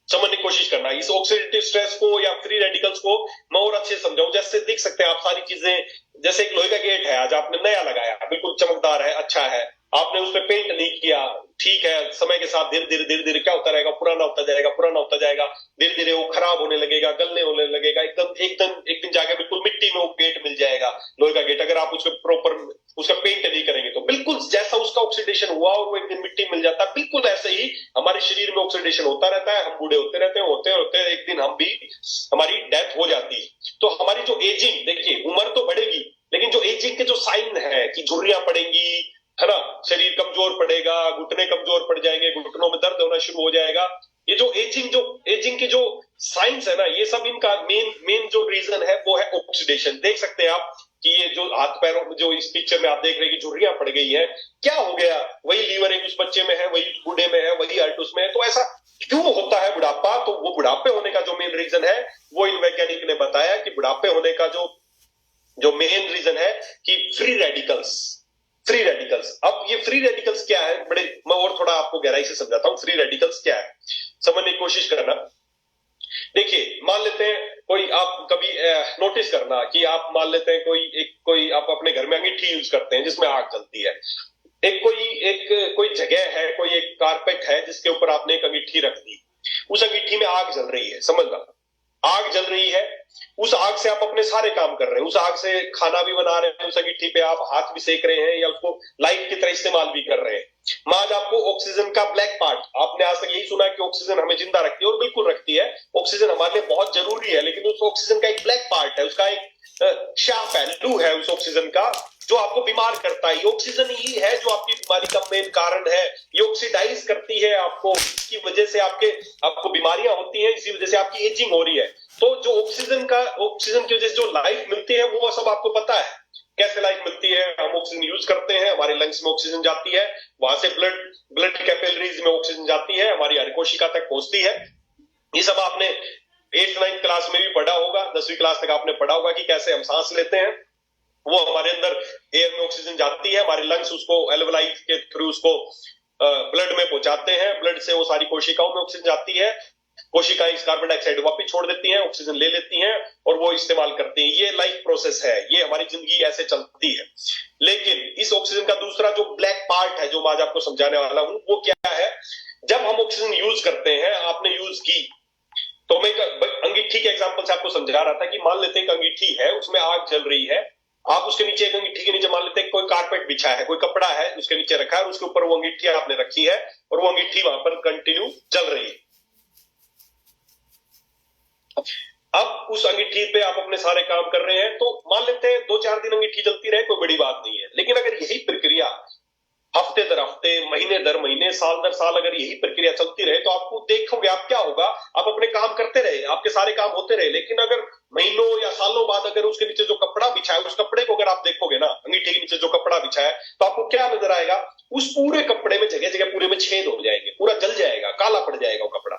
समझने की कोशिश करना। इस ऑक्सीडेटिव स्ट्रेस को या फ्री रेडिकल्स को मैं और अच्छे समझाऊं। जैसे देख सकते हैं आप सारी चीजें, जैसे एक लोहे का गेट है, आज आपने नया लगाया, बिल्कुल चमकदार है, अच्छा है, आपने उस पर पेंट नहीं किया, ठीक है, समय के साथ धीरे धीरे क्या होता रहेगा, पुराना होता जाएगा, धीरे धीरे वो खराब होने लगेगा, गलने होने लगेगा, एक दिन जाके बिल्कुल मिट्टी में वो गेट मिल जाएगा, लोहे का गेट। अगर आप उसको प्रॉपर उसका पेंट नहीं करेंगे तो बिल्कुल जैसा उसका ऑक्सीडेशन हुआ और वो एक दिन मिट्टी मिल जाता है, बिल्कुल ऐसे ही हमारे शरीर में ऑक्सीडेशन होता रहता है। हम बूढ़े होते रहते हैं, होते एक दिन हम भी, हमारी डेथ हो जाती है। तो हमारी जो एजिंग, देखिए उम्र तो बढ़ेगी, लेकिन जो एजिंग के जो साइन है कि झुर्रियां पड़ेंगी, है ना, शरीर कमजोर पड़ेगा, घुटने कमजोर पड़ जाएंगे, घुटनों में दर्द होना शुरू हो जाएगा, ये जो एजिंग के जो साइंस है ना, ये सब इनका मेन मेन जो रीजन है वो है ऑक्सीडेशन। देख सकते हैं आप कि ये जो हाथ पैरों में, जो इस पिक्चर में आप देख रहे हैं कि झुर्रियां पड़ गई है, क्या हो गया? वही लीवर एक उस बच्चे में है, वही बूढ़े में है, वही हार्ट उसमें है। तो ऐसा क्यों होता है बुढ़ापा? तो वो बुढ़ापे होने का जो मेन रीजन है वो इन वैज्ञानिक ने बताया कि बुढ़ापे होने का जो मेन रीजन है कि फ्री रेडिकल्स। अब ये फ्री रेडिकल्स क्या है, बड़े मैं और थोड़ा आपको गहराई से समझाता हूं। फ्री रेडिकल्स क्या है, समझने की कोशिश करना। देखिए, मान लेते हैं कोई, आप कभी नोटिस करना कि आप मान लेते हैं कोई आप अपने घर में अंगीठी यूज करते हैं जिसमें आग जलती है। कोई जगह है, कोई एक कारपेट है जिसके ऊपर आपने एक अंगीठी रख दी, उस अंगीठी में आग जल रही है, समझना, आग जल रही है। उस आग से आप अपने सारे काम कर रहे हैं, उस आग से खाना भी बना रहे हैं, उस अंगीठी पे आप हाथ भी सेक रहे हैं या उसको लाइट की तरह इस्तेमाल भी कर रहे हैं। आज आपको ऑक्सीजन का ब्लैक पार्ट, आपने आज तक यही सुना कि ऑक्सीजन हमें जिंदा रखती है, और बिल्कुल रखती है, ऑक्सीजन हमारे लिए बहुत जरूरी है। लेकिन उस ऑक्सीजन का एक ब्लैक पार्ट है, उसका एक शार्प पहलू है उस ऑक्सीजन का, जो आपको बीमार करता है। ये ऑक्सीजन ही है जो आपकी बीमारी का मेन कारण है। ये ऑक्सीडाइज करती है आपको, इसकी वजह से आपको बीमारियां होती हैं, इसी वजह से आपकी एजिंग हो रही है। तो जो ऑक्सीजन की वजह से जो लाइफ मिलती है वो सब आपको पता है। कैसे लाइफ मिलती है? हम ऑक्सीजन यूज करते हैं, हमारे लंग्स में ऑक्सीजन जाती है, वहां से ब्लड कैपिलरीज में ऑक्सीजन जाती है, हमारी हर कोशिका तक पहुंचती है। ये सब आपने 8th 9th क्लास में भी पढ़ा होगा, 10वीं क्लास तक आपने पढ़ा होगा कि कैसे हम सांस लेते हैं। वो हमारे अंदर एयर में ऑक्सीजन जाती है, हमारे लंग्स उसको एल्वेलाई के थ्रू उसको ब्लड में पहुंचाते हैं, ब्लड से वो सारी कोशिकाओं में ऑक्सीजन जाती है, कोशिकाएं इस कार्बन डाइऑक्साइड वापस छोड़ देती हैं, ऑक्सीजन ले लेती हैं और वो इस्तेमाल करती हैं। ये लाइफ प्रोसेस है, ये हमारी जिंदगी ऐसे चलती है। लेकिन इस ऑक्सीजन का दूसरा जो ब्लैक पार्ट है, जो मैं आज आपको समझाने वाला हूं, वो क्या है? जब हम ऑक्सीजन यूज करते हैं, आपने यूज की, तो मैं अंगीठी के एग्जांपल से आपको समझा रहा था कि मान लेते हैं एक अंगीठी है, उसमें आग जल रही है, आप उसके नीचे, एक अंगीठी के नीचे मान लेते हैं कोई कारपेट बिछा है, कोई कपड़ा है उसके नीचे रखा है, उसके ऊपर वो अंगीठी आपने रखी है और वो अंगीठी वहां पर कंटिन्यू जल रही है। अब उस अंगीठी पे आप अपने सारे काम कर रहे हैं, तो मान लेते हैं 2-4 दिन अंगीठी जलती रहे, कोई बड़ी बात नहीं है। लेकिन अगर यही प्रक्रिया हफ्ते दर हफ्ते, महीने दर महीने, साल दर साल अगर यही प्रक्रिया चलती रहे, तो आपको देखोगे आप क्या होगा, आप अपने काम करते रहे, आपके सारे काम होते रहे, लेकिन अगर महीनों या सालों बाद अगर उसके नीचे जो कपड़ा बिछा है, उस कपड़े को अगर आप देखोगे ना, अंगीठी के नीचे जो कपड़ा बिछा है, तो आपको क्या नजर आएगा? उस पूरे कपड़े में जगह जगह पूरे में छेद हो जाएंगे, पूरा जल जाएगा, काला पड़ जाएगा वो कपड़ा,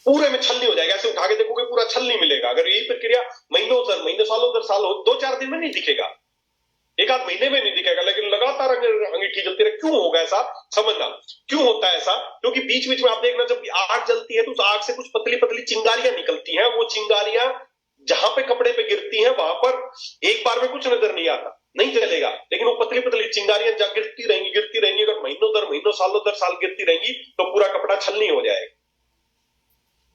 पूरे में छलनी हो जाएगा। ऐसे उठा के देखोगे पूरा छलनी मिलेगा। अगर यही प्रक्रिया महीने सालों दर साल हो, 2-4 दिन में नहीं दिखेगा, 1 आध महीने में नहीं दिखेगा, लेकिन लगातार अंगीठी जलती रहे। क्यों होगा ऐसा? समझना क्यों होता है ऐसा। क्योंकि बीच बीच में आप देखना, जब आग जलती है तो उस आग से कुछ पतली पतली चिंगारियां निकलती हैं। वो चिंगारियां जहां पे कपड़े पे गिरती हैं, वहां पर एक बार में कुछ नजर नहीं आता, नहीं जलेगा, लेकिन वो पतली पतली चिंगारियां जब गिरती रहेंगी, अगर महीनों सालों दर साल गिरती रहेंगी, तो पूरा कपड़ा छलनी हो जाएगा,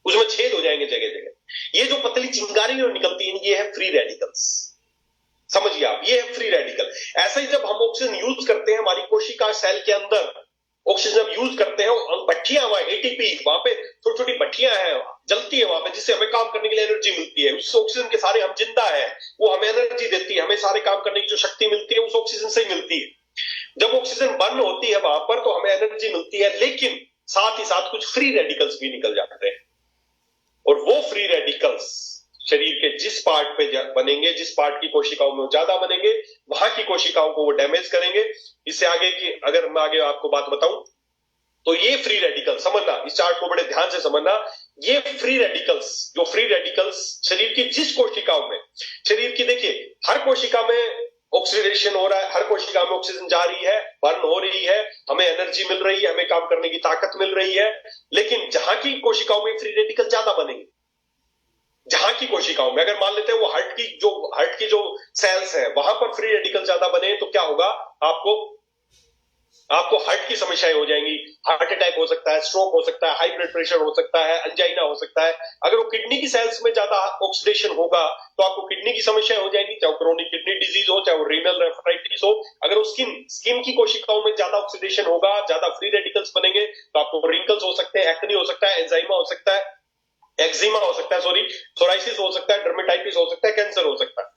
उसमें छेद हो जाएंगे जगह जगह। ये जो पतली चिंगारियां निकलती हैं, ये है फ्री रेडिकल्स। समझिए आप, ये है फ्री रेडिकल। ऐसे ही जब हम ऑक्सीजन यूज करते हैं, हमारी कोशिका सेल के अंदर ऑक्सीजन जब यूज करते हैं, भट्टियां, वहां एटीपी, वहां पे छोटी छोटी भट्टियां हैं, जलती है वहां पे, जिससे हमें काम करने के लिए एनर्जी मिलती है। उस ऑक्सीजन के सारे, हम जिंदा है, वो हमें एनर्जी देती है, हमें सारे काम करने की जो शक्ति मिलती है उस ऑक्सीजन से ही मिलती है। जब ऑक्सीजन बर्न होती है वहां पर, तो हमें एनर्जी मिलती है, लेकिन साथ ही साथ कुछ फ्री रेडिकल्स भी निकल जाते हैं। और वो फ्री रेडिकल्स शरीर के जिस पार्ट पे बनेंगे, जिस पार्ट की कोशिकाओं में ज्यादा बनेंगे, वहां की कोशिकाओं को वो डैमेज करेंगे। इससे आगे की अगर मैं आगे आपको बात बताऊं, तो ये फ्री रेडिकल, समझना, इस चार्ट को बड़े ध्यान से समझना। ये फ्री रेडिकल्स शरीर की जिस कोशिकाओं में, शरीर की, देखिए हर कोशिका में ऑक्सीडेशन हो रहा है, हर कोशिका में ऑक्सीजन जा रही है, बर्न हो रही है, हमें एनर्जी मिल रही है, हमें काम करने की ताकत मिल रही है। लेकिन जहां की कोशिकाओं में फ्री रेडिकल ज्यादा बनेंगे, जहां की कोशिकाओं में, अगर मान लेते हैं वो हार्ट की जो सेल्स हैं, वहां पर फ्री रेडिकल ज्यादा बने, तो क्या होगा? आपको हार्ट की समस्याएं हो जाएंगी, हार्ट अटैक हो सकता है, स्ट्रोक हो सकता है, हाई ब्लड प्रेशर हो सकता है, अंजाइना हो सकता है। अगर वो किडनी की सेल्स में ज्यादा ऑक्सीडेशन होगा, तो आपको किडनी की समस्याएं हो जाएंगी, चाहे क्रोनिक किडनी डिजीज हो, चाहे वो रीनल नेफ्राइटिस हो। अगर वो स्किन की कोशिकाओं में ज्यादा ऑक्सीडेशन होगा, ज्यादा फ्री रेडिकल्स बनेंगे, तो आपको रिंकल्स हो सकते हैं, एक्ने हो सकता है, एंजाइमा हो सकता है, एक्जिमा हो सकता है, सोराइसिस हो सकता है, डर्मेटाइटिस हो सकता है, कैंसर हो सकता है।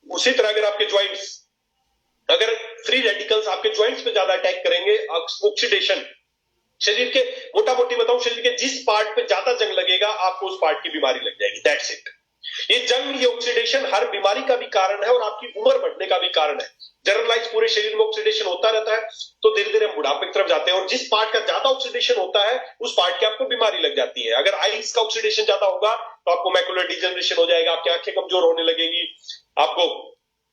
उसी तरह अगर आपके ज्वाइंट्स, अगर फ्री रेडिकल्स आपके ज्वाइंट्स पे ज्यादा अटैक करेंगे, ऑक्सीडेशन शरीर के, मोटा मोटी बताऊं, शरीर के जिस पार्ट पे ज्यादा जंग लगेगा आपको उस पार्ट की बीमारी लग जाएगी, दैट्स इट। ये जंग, ये ऑक्सीडेशन हर बीमारी का भी कारण है और आपकी उम्र बढ़ने का भी कारण है। जनरलाइज पूरे शरीर में ऑक्सीडेशन होता रहता है तो धीरे धीरे हम बुढ़ापे की तरफ जाते हैं, और जिस पार्ट का ज्यादा ऑक्सीडेशन होता है उस पार्ट की आपको बीमारी लग जाती है। अगर आईज का ऑक्सीडेशन ज्यादा होगा तो आपको मैकुलर डिजेनरेशन हो जाएगा, आपकी आंखें कमजोर होने लगेगी, आपको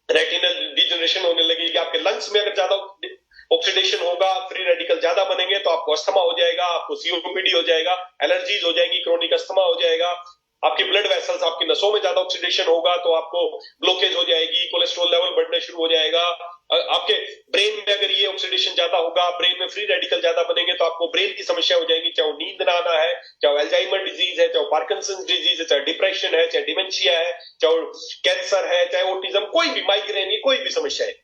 रेटिनल डिजेनरेशन होने लगेगी, आपके लंग्स में अगर ज्यादा ऑक्सीडेशन होगा, फ्री रेडिकल ज्यादा बनेंगे तो आपको अस्थमा हो जाएगा, आपको सीओपीडी हो जाएगा, एलर्जीज हो जाएंगी, क्रोनिक अस्थमा हो जाएगा, आपकी ब्लड वेसल्स, आपकी नसों में ज्यादा ऑक्सीडेशन होगा तो आपको ब्लॉकेज हो जाएगी, कोलेस्ट्रॉल लेवल बढ़ने शुरू हो जाएगा, आपके ब्रेन में अगर ये ऑक्सीडेशन ज्यादा होगा, ब्रेन में फ्री रेडिकल ज्यादा बनेंगे तो आपको ब्रेन की समस्या हो जाएगी, चाहे वो नींद ना आना है, चाहे वो अल्जाइमर डिजीज है, चाहे वो पार्किंसन डिजीज है, चाहे डिप्रेशन है, चाहे डिमेंशिया है, चाहे वो कैंसर है, चाहे ऑटिज्म, कोई भी माइग्रेन है, कोई भी समस्या है,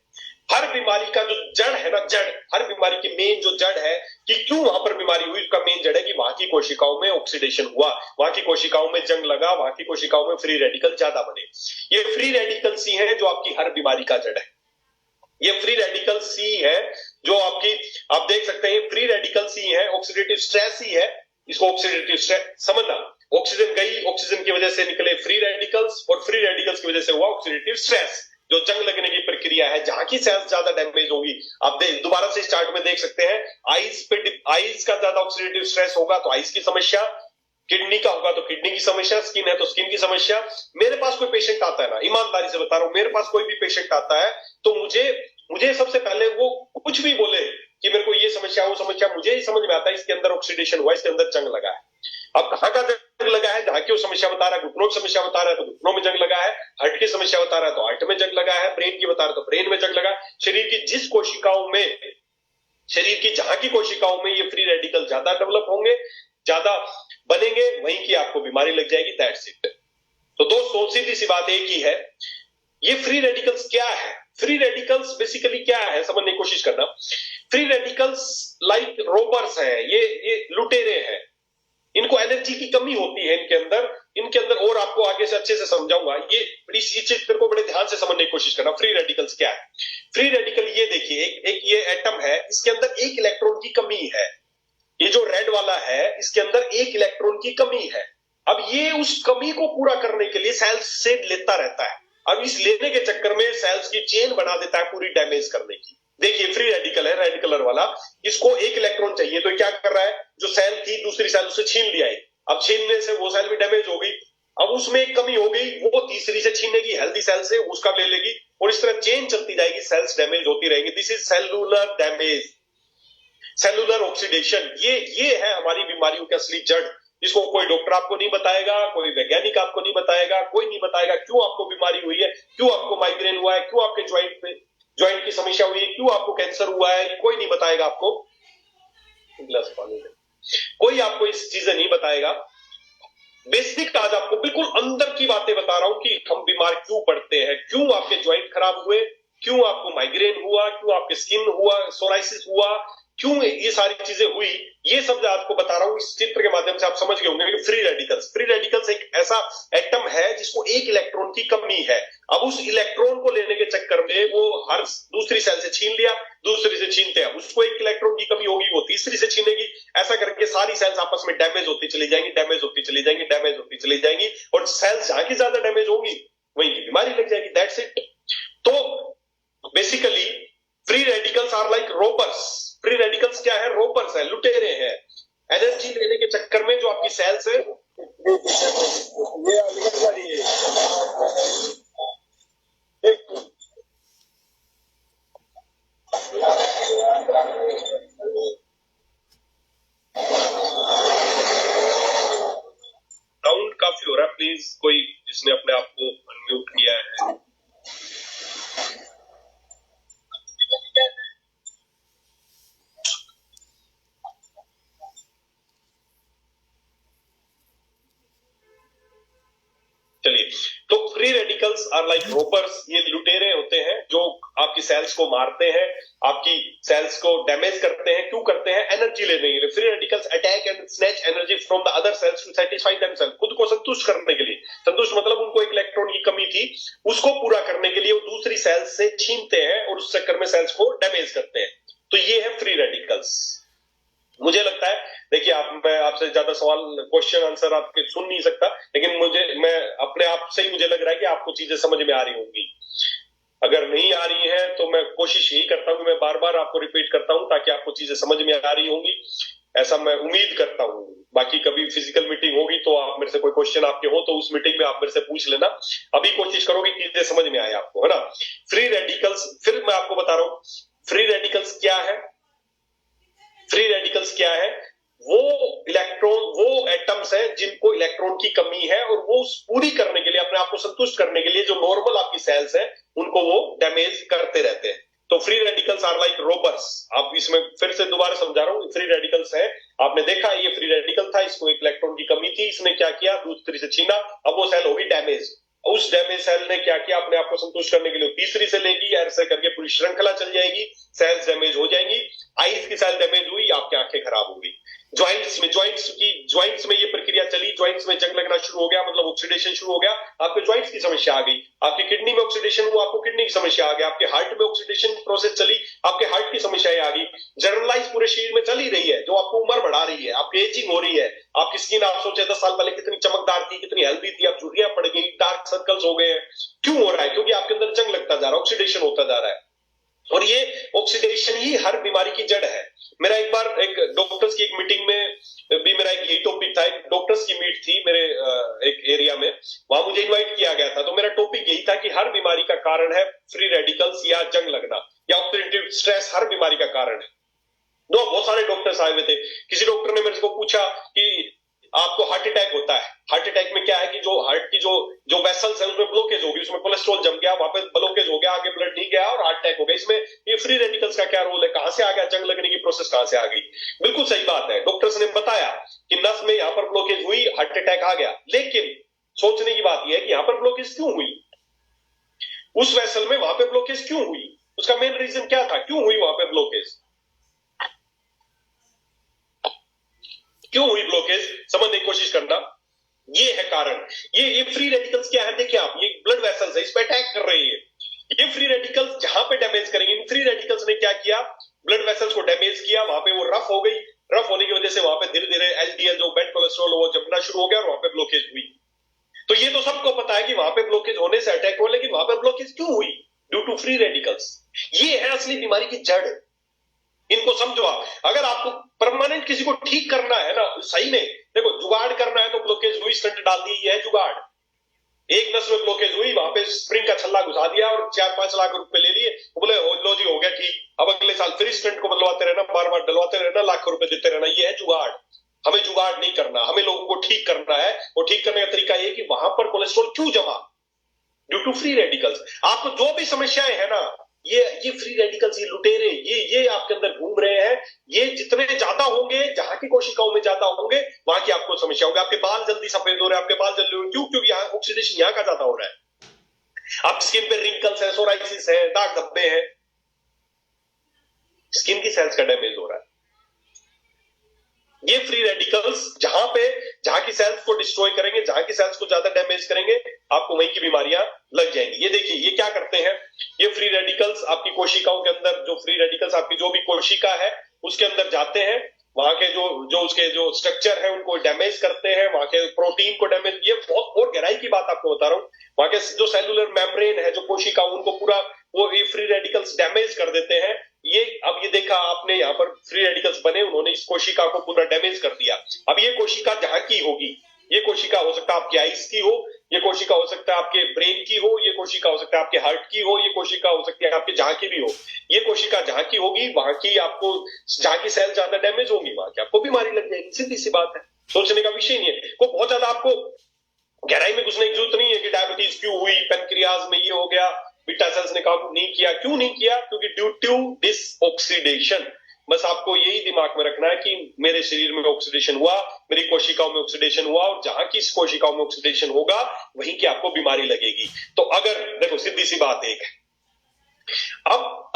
हर बीमारी का जो जड़ है ना, जड़, हर बीमारी की मेन जो जड़ है कि क्यों वहां पर बीमारी हुई, उसका मेन जड़ है कि वहां की कोशिकाओं में ऑक्सीडेशन हुआ, वहां की कोशिकाओं में जंग लगा, वहां की कोशिकाओं में फ्री रेडिकल ज्यादा बने। ये फ्री रेडिकल्स ही है जो आपकी हर बीमारी का जड़ है। ये फ्री रेडिकल्स ही है जो आपकी, आप देख सकते हैं फ्री रेडिकल्स ही है, ऑक्सीडेटिव स्ट्रेस ही है, इसको ऑक्सीडेटिव स्ट्रेस समझना। ऑक्सीजन गई, ऑक्सीजन की वजह से निकले फ्री रेडिकल्स और फ्री रेडिकल्स की वजह से हुआ ऑक्सीडेटिव स्ट्रेस, जो जंग लगने की प्रक्रिया है, जहां की सेल्स ज्यादा डैमेज होगी। आप दोबारा से इस चार्ट में देख सकते हैं, आईज का ज्यादा ऑक्सीडेटिव स्ट्रेस होगा तो आईज की समस्या, किडनी का होगा तो किडनी की समस्या, स्किन है तो स्किन की समस्या। मेरे पास कोई पेशेंट आता है ना, ईमानदारी से बता रहा हूं, मेरे पास कोई भी पेशेंट आता है तो मुझे सबसे पहले वो कुछ भी बोले कि मेरे को ये समस्या वो समस्या, मुझे ही समझ में आता है इसके अंदर ऑक्सीडेशन हुआ, इसके अंदर जंग लगा है। अब कहां का जंग लगा है, जहां की वो समस्या बता रहा है, घुटनों की समस्या बता रहा है तो घुटनों में जंग लगा है, हार्ट की समस्या बता रहा है तो हार्ट में जंग लगा है, ब्रेन की बता रहा है तो ब्रेन में जंग लगा है। शरीर की जिस कोशिकाओं में, शरीर की जहां की कोशिकाओं में ये फ्री रेडिकल ज्यादा डेवलप होंगे, ज्यादा बनेंगे, वहीं की आपको बीमारी लग जाएगी, दैट्स इट। तो दोस्तों सीधी सी बात एक ही है, ये फ्री रेडिकल्स क्या है? फ्री रेडिकल्स बेसिकली क्या है समझने की कोशिश करना। फ्री रेडिकल्स लाइक रोबर्स हैं, ये लुटेरे हैं, इनको एनर्जी की कमी होती है इनके अंदर और आपको आगे से अच्छे से समझाऊंगा। ये इस चित्र को बड़े ध्यान से समझने की कोशिश करना। फ्री रेडिकल्स क्या है? फ्री रेडिकल ये देखिए, एक ये एटम है, इसके अंदर एक इलेक्ट्रॉन की कमी है, ये जो रेड वाला है इसके अंदर एक इलेक्ट्रॉन की कमी है। अब ये उस कमी को पूरा करने के लिए सेल्स से लेता रहता है, अब इस लेने के चक्कर में सेल्स की चेन बना देता है पूरी डैमेज करने की। देखिए फ्री रेडिकल है, रेड कलर वाला, इसको एक इलेक्ट्रॉन चाहिए तो क्या कर रहा है, जो सेल थी दूसरी सेल उससे छीन लिया है, अब छीनने से वो सेल भी डैमेज हो गई, अब उसमें एक कमी हो गई, वो तीसरी से छीनेगी हेल्दी सेल से, उसका ले लेगी और इस तरह चेन चलती जाएगी, सेल्स डैमेज होती रहेंगी। This is cellular damage, cellular oxidation. ये है हमारी बीमारियों की असली जड़, जिसको कोई डॉक्टर आपको नहीं बताएगा, कोई वैज्ञानिक आपको नहीं बताएगा, कोई नहीं बताएगा क्यों आपको बीमारी हुई है, क्यों आपको माइग्रेन हुआ है, क्यों आपके ज्वाइंट की समस्या हुई है, क्यों आपको कैंसर हुआ है, कोई नहीं बताएगा आपको। गिलास पानी में कोई आपको इस चीजें नहीं बताएगा। बेसिक आज आपको बिल्कुल अंदर की बातें बता रहा हूं कि हम बीमार क्यों पड़ते हैं, क्यों आपके ज्वाइंट खराब हुए, क्यों आपको माइग्रेन हुआ, क्यों आपके स्किन हुआ, सोराइसिस हुआ, क्यों ये सारी चीजें हुई, ये सब आपको बता रहा हूं। इस चित्र के माध्यम से आप समझ गए होंगे कि फ्री रेडिकल्स एक ऐसा एटम है जिसको एक इलेक्ट्रॉन की कमी है। अब उस इलेक्ट्रॉन को लेने के चक्कर में वो हर दूसरी सेल से छीन लिया, दूसरी से छीनते हैं, उसको एक इलेक्ट्रॉन की कमी होगी, वो तीसरी से छीनेगी, ऐसा करके सारी सेल्स आपस में डैमेज होती चली जाएंगी, डैमेज होती चली जाएंगी, डैमेज होती चली जाएंगी, और सेल्स जहां की ज्यादा डैमेज होगी वहीं की बीमारी लग जाएगी, दैट्स इट। तो basically free radicals are like robbers. Free radicals क्या है? रोबर्स है, लुटेरे हैं, एनर्जी लेने के चक्कर में जो आपकी सेल्स है, साउंड काफी हो रहा है, प्लीज कोई जिसने अपने आप को अनम्यूट किया है। चलिए, तो free radicals are like robbers, ये लुटेरे होते हैं जो आपकी सेल्स को मारते हैं, आपकी सेल्स को डैमेज करते हैं। क्यों करते हैं? एनर्जी लेने के लिए। Free radicals attack and snatch energy from the other cells to satisfy themself, खुद को संतुष्ट करने के लिए। संतुष्ट मतलब उनको एक इलेक्ट्रॉन की कमी थी, उसको पूरा करने के लिए वो दूसरी सेल्स से छीनते हैं और उस चक्कर में सेल्स को डैमेज करते हैं। तो ये है फ्री रेडिकल्स। मुझे लगता है आपसे ज्यादा सवाल क्वेश्चन आंसर आपके सुन नहीं सकता, लेकिन मैं अपने आप से ही मुझे लग रहा है कि आपको चीजें समझ में आ रही होंगी। अगर नहीं आ रही है तो मैं कोशिश यही करता हूं कि मैं बार बार आपको रिपीट करता हूं ताकि आपको चीजें समझ में आ रही होंगी, ऐसा मैं उम्मीद करता हूं। बाकी कभी फिजिकल मीटिंग होगी तो आप मेरे से कोई क्वेश्चन आपके हो तो उस मीटिंग में आप मेरे से पूछ लेना। अभी कोशिश करोगे चीजें समझ में आए आपको, है ना। फ्री रेडिकल्स, फिर मैं आपको बता रहा हूं फ्री रेडिकल्स क्या है। फ्री रेडिकल्स क्या है? वो इलेक्ट्रॉन, वो एटम्स हैं जिनको इलेक्ट्रॉन की कमी है और वो पूरी करने के लिए, अपने आप को संतुष्ट करने के लिए जो नॉर्मल आपकी सेल्स हैं उनको वो डैमेज करते रहते हैं। तो free radicals are like robbers. आप इसमें फिर से दोबारा समझा रहा हूं, फ्री रेडिकल्स है, आपने देखा ये फ्री रेडिकल था, इसको एक इलेक्ट्रॉन की कमी थी, इसने क्या किया, दूसरी से छीना, अब वो सेल होगी डैमेज। उस डैमेज सेल ने क्या किया, अपने आप को संतुष्ट करने के लिए तीसरी से लेगी, ऐसे करके पूरी श्रृंखला चल जाएगी, सेल्स डैमेज हो जाएंगी। आईज की सेल डैमेज हुई, आपकी आंखें खराब हो गई। ज्वाइंट्स में ये प्रक्रिया चली, ज्वाइंट्स में जंग लगना शुरू हो गया, मतलब ऑक्सीडेशन शुरू हो गया, आपके ज्वाइंट्स की समस्या आ गई। आपकी किडनी में ऑक्सीडेशन हुआ, आपको किडनी की समस्या आ गई। आपके हार्ट में ऑक्सीडेशन प्रोसेस चली, आपके हार्ट की समस्याएं आ गई। जनरलाइज पूरे शरीर में चल ही रही है, जो आपको उम्र बढ़ा रही है, आपकी एजिंग हो रही है। आपकी स्किन, आप सोचे 10 साल पहले कितनी चमकदार थी, कितनी हेल्दी थी, अब झुर्रियां पड़ गई, डार्क सर्कल्स हो गए हैं। क्यों हो रहा है? क्योंकि आपके अंदर जंग लगता जा रहा है, ऑक्सीडेशन होता जा रहा है। और ये ऑक्सीडेशन ही हर बीमारी की जड़ है। मेरा एक बार एक डॉक्टर्स की एक मीटिंग में भी मेरा एक यही टॉपिक था, एक डॉक्टर्स की मीट थी मेरे एक एरिया में, वहां मुझे इनवाइट किया गया था। तो मेरा टॉपिक यही था कि हर बीमारी का कारण है फ्री रेडिकल्स या जंग लगना या ऑक्सीडेटिव स्ट्रेस, हर बीमारी का कारण है। बहुत सारे डॉक्टर्स आए हुए थे। किसी डॉक्टर ने मेरे को पूछा कि आपको हार्ट अटैक होता है, हार्ट अटैक में क्या है कि जो हार्ट की जो वेसल्स है उसमें ब्लॉकेज होगी, उसमें कोलेस्ट्रॉल जम गया, वहां पे ब्लॉकेज हो गया, आगे ब्लड नहीं गया और हार्ट अटैक हो गया। इसमें ये फ्री रेडिकल्स का क्या रोल है? कहां से आ गया? जंग लगने की प्रोसेस कहां से आ गई? बिल्कुल सही बात है, डॉक्टर्स ने बताया कि नस में यहां पर ब्लॉकेज हुई, हार्ट अटैक आ गया। लेकिन सोचने की बात यह है कि यहां पर ब्लॉकेज क्यों हुई, उस वेसल में वहां पे ब्लॉकेज क्यों हुई, उसका मेन रीजन क्या था, क्यों हुई वहां पे ब्लॉकेज, क्यों हुई ब्लॉकेज, समझने की कोशिश करना। ये है कारण। ये फ्री रेडिकल्स क्या है? देखिए आप, ये ब्लड वेसल्स है, इस पे अटैक कर रही है। ये फ्री रेडिकल्स जहां पे डैमेज करेंगे, इन फ्री रेडिकल्स ने क्या किया, ब्लड वेसल्स को डैमेज किया, वहां पे वो रफ हो गई। रफ होने की वजह से वहां पे धीरे धीरे एलडीएल जो बैड कोलेस्ट्रॉल वो जमना शुरू हो गया और वहां पे ब्लॉकेज हुई। तो ये तो सबको पता है कि वहां पे ब्लॉकेज होने से अटैक हुआ, लेकिन वहां पे ब्लॉकेज क्यों हुई? Due to free radicals. ये है असली बीमारी की जड़। इनको समझो आप। अगर आपको परमानेंट किसी को ठीक करना है ना, सही में देखो, जुगाड़ करना है तो ब्लॉकेज हुई, स्टंट डाल दी, ये है जुगाड़। एक नस में ब्लॉकेज हुई, वहां पे स्प्रिंग का छल्ला घुसा दिया और 4-5 लाख रुपए ले लिए, बोले लो जी हो गया ठीक, अब अगले साल फिर स्टंट को बदलवाते रहना, बार बार डलवाते रहना, लाखों रुपए देते रहना। ये है जुगाड़। हमें जुगाड़ नहीं करना, हमें लोगों को ठीक करना है। और ठीक करने का तरीका ये कि वहां पर कोलेस्ट्रॉल क्यों जमा, ड्यू टू फ्री रेडिकल्स। आपको जो भी समस्याएं है ना, ये फ्री रेडिकल्स, ये लुटेरे, ये आपके अंदर घूम रहे हैं। ये जितने ज्यादा होंगे, जहां की कोशिकाओं में ज्यादा होंगे, वहां की आपको समस्या होगी। आपके बाल जल्दी सफेद हो रहे हैं, आपके बाल जल्दी हो रहे हैं, क्यों? क्योंकि यहाँ ऑक्सीडेशन यहाँ का ज्यादा हो रहा है। आप स्किन पे रिंकल्स है, सोराइसिस है, दाग धब्बे हैं, स्किन की सेल्स का डैमेज हो रहा है। ये फ्री रेडिकल्स जहां की सेल्स को डिस्ट्रॉय करेंगे, जहां की सेल्स को ज्यादा डैमेज करेंगे, आपको वहीं की बीमारियां लग जाएंगी। ये देखिए, ये क्या करते हैं, ये फ्री रेडिकल्स आपकी कोशिकाओं के अंदर, जो फ्री रेडिकल्स आपकी जो भी कोशिका है उसके अंदर जाते हैं, वहां के उसके जो स्ट्रक्चर है उनको डैमेज करते हैं, वहां के प्रोटीन को डैमेज। ये बहुत और गहराई की बात आपको बता रहा हूं। वहां के जो सेलुलर मेम्ब्रेन है, जो कोशिका, उनको पूरा वो फ्री रेडिकल्स डैमेज कर देते हैं। अब ये देखा आपने, यहाँ पर फ्री रेडिकल्स बने, उन्होंने इस कोशिका को पूरा डैमेज कर दिया। अब ये कोशिका जहां की होगी, ये कोशिका हो सकता है आपकी आईज की हो, ये कोशिका हो सकता है आपके ब्रेन की हो, ये कोशिका हो सकता है आपके हार्ट की हो, ये कोशिका हो सकती है आपके जहां की भी हो। ये कोशिका जहां की होगी, वहां की आपको, जहां की सेल ज्यादा डैमेज होंगी, वहां की आपको बीमारी लग जाएगी। सीधी सी बात है, सोचने का विषय नहीं है। कोई बहुत ज्यादा आपको गहराई में घुसने की जरूरत नहीं है कि डायबिटीज क्यों हुई, पेनक्रियाज में ये हो गया, बीटा सेल्स ने काबू नहीं किया। क्यों नहीं किया? क्योंकि ड्यू टू दिस ऑक्सीडेशन। बस आपको यही दिमाग में रखना है कि मेरे शरीर में ऑक्सीडेशन हुआ, मेरी कोशिकाओं में ऑक्सीडेशन हुआ, और जहां की कोशिकाओं में ऑक्सीडेशन होगा वहीं की आपको बीमारी लगेगी। तो अगर देखो, सीधी सी बात एक है।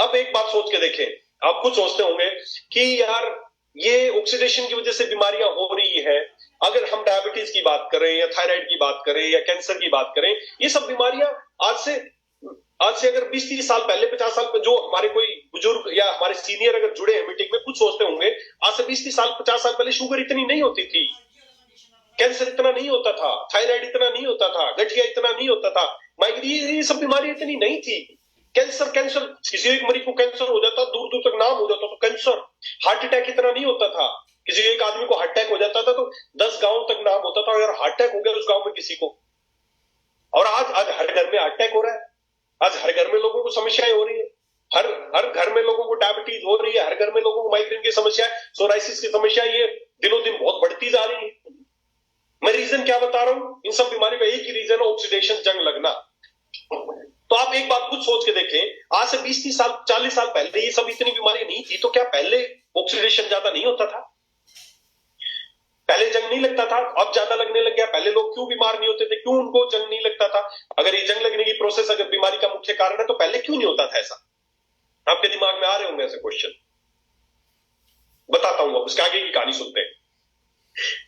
अब एक बात सोच के देखें, आप खुद सोचते होंगे कि यार ये ऑक्सीडेशन की वजह से बीमारियां हो रही है। अगर हम डायबिटीज की बात करें या थायराइड की बात करें या कैंसर की बात करें, ये सब बीमारियां आज से आज से अगर 20-30 साल पहले, 50 साल पे जो हमारे कोई बुजुर्ग या हमारे सीनियर अगर जुड़े हैं मीटिंग में, कुछ सोचते होंगे आज से 20-30 साल 50 साल पहले शुगर इतनी नहीं होती थी, कैंसर इतना नहीं होता था, थायराइड इतना नहीं होता था, गठिया इतना नहीं होता था, माइग्रेन, ये सब बीमारी इतनी नहीं थी। कैंसर किसी एक मरीज को कैंसर हो जाता, दूर दूर तक नाम हो जाता, तो कैंसर। हार्ट अटैक इतना नहीं होता था, किसी एक आदमी को हार्ट अटैक हो जाता था तो 10 गांव तक नाम होता था, यार हार्ट अटैक हो गया उस गांव में किसी को। और आज हर घर में हार्ट अटैक हो रहा है, आज हर घर में लोगों को समस्याएं हो रही है, हर घर में लोगों को डायबिटीज हो रही है, हर घर में लोगों को माइग्रेन की समस्या, सोराइसिस की समस्या, ये दिनों दिन बहुत बढ़ती जा रही है। मैं रीजन क्या बता रहा हूं, इन सब बीमारी का एक ही रीजन है, ऑक्सीडेशन, जंग लगना। तो आप एक बात खुद सोच के देखें, आज से 20-30 साल 40 साल पहले ये सब इतनी बीमारी नहीं थी, तो क्या पहले ऑक्सीडेशन ज्यादा नहीं होता था? पहले जंग नहीं लगता था, अब ज्यादा लगने लग गया। पहले लोग क्यों बीमार नहीं होते थे, क्यों उनको जंग नहीं लगता था? अगर ये जंग लगने की प्रोसेस अगर बीमारी का मुख्य कारण है, तो पहले क्यों नहीं होता था ऐसा? आपके दिमाग में आ रहे होंगे ऐसे क्वेश्चन, बताता हूं, अब उसके आगे की कहानी सुनते हैं।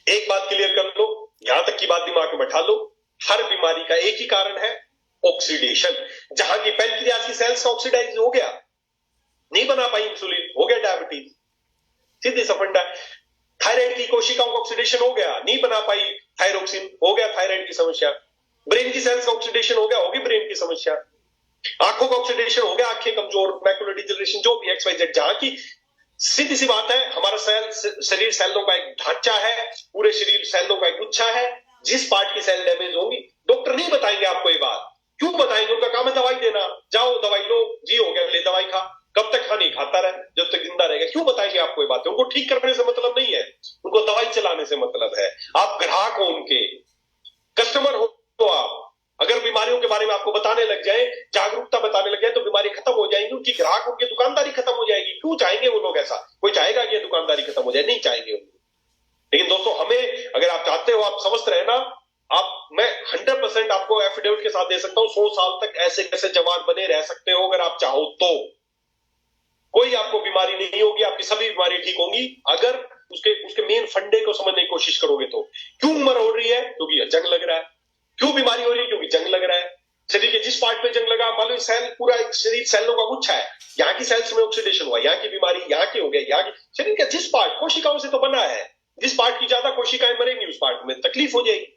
एक बात क्लियर कर लो, यहां तक की बात दिमाग में बैठा लो, हर बीमारी का एक ही कारण है, ऑक्सीडेशन। जहां की पैंक्रियाज की सेल्स का ऑक्सीडाइज हो गया, नहीं बना पाई इंसुलिन, हो गया डायबिटीज, सीधी सफंडा। थायराइड की कोशिकाओं का ऑक्सीडेशन हो गया, नहीं बना पाई थायरोक्सिन, हो गया थायराइड की समस्या। ब्रेन की सेल्स का ऑक्सीडेशन हो गया, होगी ब्रेन की समस्या। आंखों का ऑक्सीडेशन हो गया, आंखें कमजोर, मैकुलर डिजनरेशन, जो भी XYZ। जहां की सीधी सी बात है, हमारा शरीर सेलों का एक ढांचा है, पूरे शरीर सेलों का एक गुच्छा है। जिस पार्ट की सेल डैमेज होगी, डॉक्टर नहीं बताएंगे आपको ये बात। क्यों बताएंगे? उनका काम है दवाई देना, जाओ दवाई लो, जी हो गया, ले दवाई खा। कब तक खानी? खाता रहे जब तक जिंदा रहेगा। क्यों बताएंगे आपको ये बातें? उनको ठीक करने से मतलब नहीं है, उनको दवाई चलाने से मतलब है। आप ग्राहक हो, उनके कस्टमर हो। तो आप अगर बीमारियों के बारे में आपको बताने लग जाए, जागरूकता बताने लग जाए, तो बीमारी खत्म हो जाएगी, उनकी ग्राहक, उनकी दुकानदारी खत्म हो जाएगी। क्यों चाहेंगे वो लोग ऐसा? कोई चाहेगा कि दुकानदारी खत्म हो जाए? नहीं चाहेंगे। लेकिन दोस्तों, हमें, अगर आप चाहते हो, आप समझ रहे हैं ना, मैं 100% आपको एफिडेविट के साथ दे सकता हूं, 100 साल तक ऐसे कैसे जवान बने रह सकते हो अगर आप चाहो तो। कोई आपको बीमारी नहीं होगी, आपकी सभी बीमारी ठीक होंगी अगर उसके मेन फंडे को समझने की कोशिश करोगे तो। क्यों उम्र हो रही है? क्योंकि जंग लग रहा है। क्यों बीमारी हो रही है? क्योंकि जंग लग रहा है। शरीर के जिस पार्ट पे जंग लगा, मान लो सेल, पूरा एक शरीर सेलों का गुच्छा है, यहाँ की सेल्स में ऑक्सीडेशन हुआ, यहाँ की बीमारी यहाँ की हो गया, यहाँ की, शरीर का जिस पार्ट, कोशिकाओं से तो बना है, जिस पार्ट की ज्यादा कोशिकाएं मरेंगी उस पार्ट में तकलीफ हो जाएगी।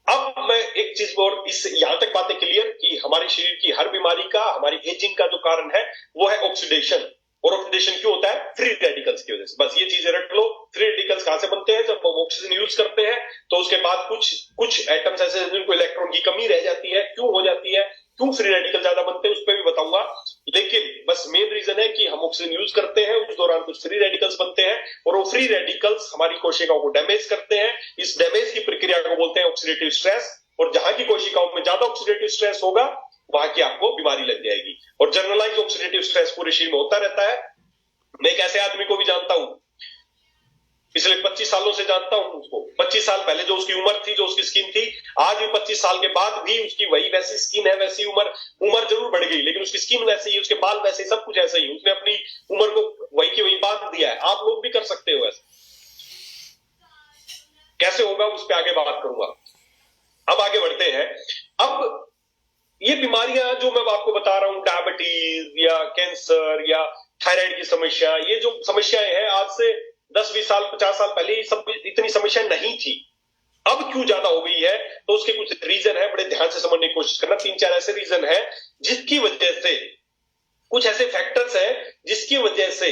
अब मैं एक चीज और, इस यहां तक बातें क्लियर कि हमारे शरीर की हर बीमारी का, हमारी एजिंग का जो कारण है वो है ऑक्सीडेशन। और ऑक्सीडेशन क्यों होता है? फ्री रेडिकल्स की वजह से। बस ये चीजें रट लो। फ्री रेडिकल्स कहां से बनते हैं? जब हम ऑक्सीजन यूज करते हैं तो उसके बाद कुछ एटम्स ऐसे हैं जिनको इलेक्ट्रॉन की कमी रह जाती है। क्यों हो जाती है, क्यों फ्री रेडिकल ज्यादा बनते हैं, उस पर भी बताऊंगा। लेकिन बस मेन रीजन है कि हम ऑक्सीजन यूज करते हैं, उस दौरान कुछ फ्री रेडिकल्स बनते हैं और वो फ्री रेडिकल्स हमारी कोशिकाओं को डैमेज करते हैं। इस डैमेज की प्रक्रिया को बोलते हैं ऑक्सीडेटिव स्ट्रेस। और जहां की कोशिकाओं में ज्यादा ऑक्सीडेटिव स्ट्रेस होगा, वहां की आपको बीमारी लग जाएगी। और जनरलाइज ऑक्सीडेटिव स्ट्रेस पूरे शरीर में होता रहता है। मैं एक ऐसे आदमी को भी जानता हूं, पिछले 25 सालों से जानता हूं उसको। 25 साल पहले जो उसकी उम्र थी, जो उसकी स्किन थी, आज भी 25 साल के बाद भी उसकी वही वैसी स्किन है, वैसी उम्र जरूर बढ़ गई, लेकिन उसकी स्किन वैसी ही, उसके बाल वैसे ही, सब कुछ ऐसा ही। उसने अपनी उम्र को वही की वही बांध दिया है। आप लोग भी कर सकते हो ऐसा। कैसे होगा उस पर आगे बात करूंगा। अब आगे बढ़ते हैं। अब ये बीमारियां जो मैं आपको बता रहा हूं, डायबिटीज या कैंसर या थायराइड की समस्या, ये जो समस्याएं हैं, आज से 10-20 साल 50 साल पहले ये सब इतनी समस्या नहीं थी। अब क्यों ज्यादा हो गई है? तो उसके कुछ रीजन है, बड़े ध्यान से समझने की कोशिश करना। 3-4 ऐसे रीजन है जिसकी वजह से, कुछ ऐसे फैक्टर्स है जिसकी वजह से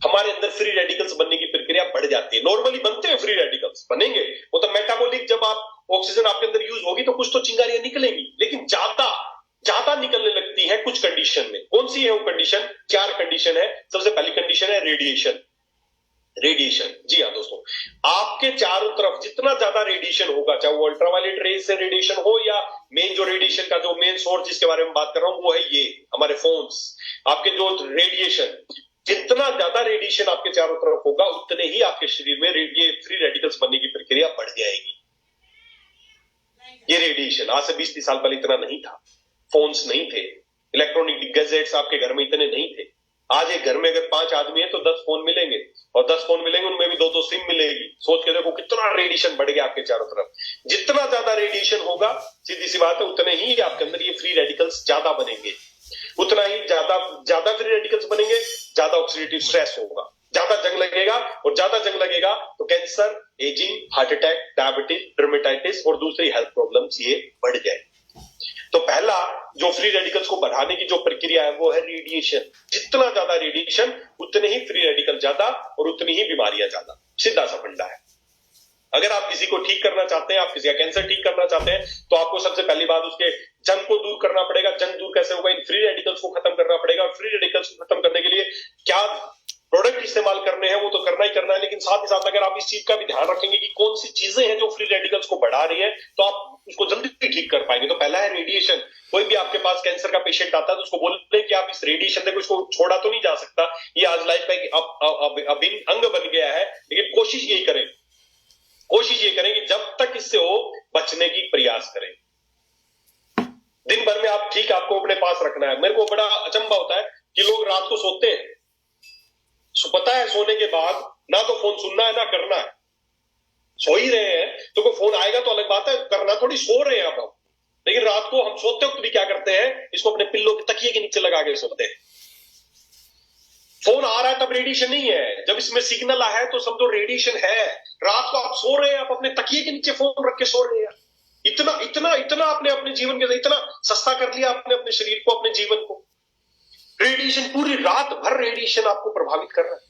हमारे अंदर फ्री रेडिकल्स बनने की प्रक्रिया बढ़ जाती है। नॉर्मली बनते हैं फ्री रेडिकल्स, बनेंगे वो तो मेटाबॉलिक, जब आप ऑक्सीजन आपके अंदर यूज होगी तो कुछ तो चिंगारियां निकलेंगी, लेकिन ज्यादा निकलने लगती है कुछ कंडीशन में। कौन सी है वो कंडीशन? 4 कंडीशन है। सबसे पहली कंडीशन है रेडिएशन। जी हाँ दोस्तों, आपके चारों तरफ जितना ज्यादा रेडिएशन होगा, चाहे वो अल्ट्रावायलेट रेज से रेडिएशन हो या मेन जो रेडिएशन का जो मेन सोर्स जिसके बारे में बात कर रहा हूं वो है ये हमारे फोन्स। आपके जो रेडिएशन, जितना ज्यादा रेडिएशन आपके चारों तरफ होगा, उतने ही आपके शरीर में ये फ्री रेडिकल्स बनने की प्रक्रिया बढ़ जाएगी। ये रेडिएशन आज से 20-30 साल पहले इतना नहीं था। फोन्स नहीं थे, इलेक्ट्रॉनिक गैजेट्स आपके घर में इतने नहीं थे। आज एक घर में अगर 5 आदमी है तो 10 फोन मिलेंगे, और 10 फोन मिलेंगे उनमें भी 2-2 सिम मिलेगी। सोच के देखो कितना रेडिएशन बढ़ गया आपके चारों तरफ। जितना ज्यादा रेडिएशन होगा, सीधी सी बात है, उतने ही आपके अंदर ये फ्री रेडिकल्स ज्यादा बनेंगे, उतना ही ज्यादा फ्री रेडिकल्स बनेंगे, ज्यादा ऑक्सीडेटिव स्ट्रेस होगा, ज्यादा जंग लगेगा, और ज्यादा जंग लगेगा तो cancer, ageing, heart attack, diabetes, dermatitis और दूसरी हेल्थ प्रॉब्लम्स ये बढ़ जाए। तो पहला जो फ्री रेडिकल्स को बढ़ाने की जो प्रक्रिया है वो है रेडिएशन। जितना ज्यादा रेडिएशन उतने ही फ्री रेडिकल ज्यादा और उतनी ही बीमारियां ज्यादा। सीधा सा फंडा है। अगर आप किसी को ठीक करना चाहते हैं, आप किसी का कैंसर ठीक करना चाहते हैं, तो आपको सबसे पहली बात उसके जंग को दूर करना पड़ेगा। जंग दूर कैसे होगा? इन फ्री रेडिकल्स को खत्म करना पड़ेगा। फ्री रेडिकल्स को खत्म करने के लिए क्या प्रोडक्ट इस्तेमाल करने हैं वो तो करना ही करना है, लेकिन साथ ही साथ अगर आप इस चीज का भी ध्यान रखेंगे कि कौन सी चीजें हैं जो फ्री रेडिकल्स को बढ़ा रही है, तो आप उसको जल्दी ठीक कर पाएंगे। तो पहला है रेडिएशन। कोई भी आपके पास कैंसर का पेशेंट आता है तो उसको बोलते हैं कि आप इस रेडिएशन देखो, इसको छोड़ा तो नहीं जा सकता, ये आज लाइफ का एक अभिन्न अंग बन गया है, लेकिन कोशिश ये करें कि जब तक इससे हो बचने की प्रयास करें। दिन भर में आप ठीक आपको अपने पास रखना है। मेरे को बड़ा अचंभा होता है कि लोग रात को सोते हैं, पता है सोने के बाद ना तो फोन सुनना है ना करना है, सो ही रहे हैं, तो कोई फोन आएगा तो अलग बात है, करना थोड़ी, सो रहे हैं अब। लेकिन रात को हम सोते वक्त भी क्या करते हैं, इसको अपने पिल्लो के तकिए के नीचे लगा के सोते हैं। फोन आ रहा है तब रेडिएशन नहीं है, जब इसमें सिग्नल आया है तो समझो रेडिएशन है। रात को आप सो रहे हैं, आप अपने तकिए के नीचे फोन रख के सो रहे हैं। इतना इतना इतना आपने अपने जीवन के इतना सस्ता कर लिया आपने अपने शरीर को, अपने जीवन को। रेडिएशन पूरी रात भर रेडिएशन आपको प्रभावित कर रहा है।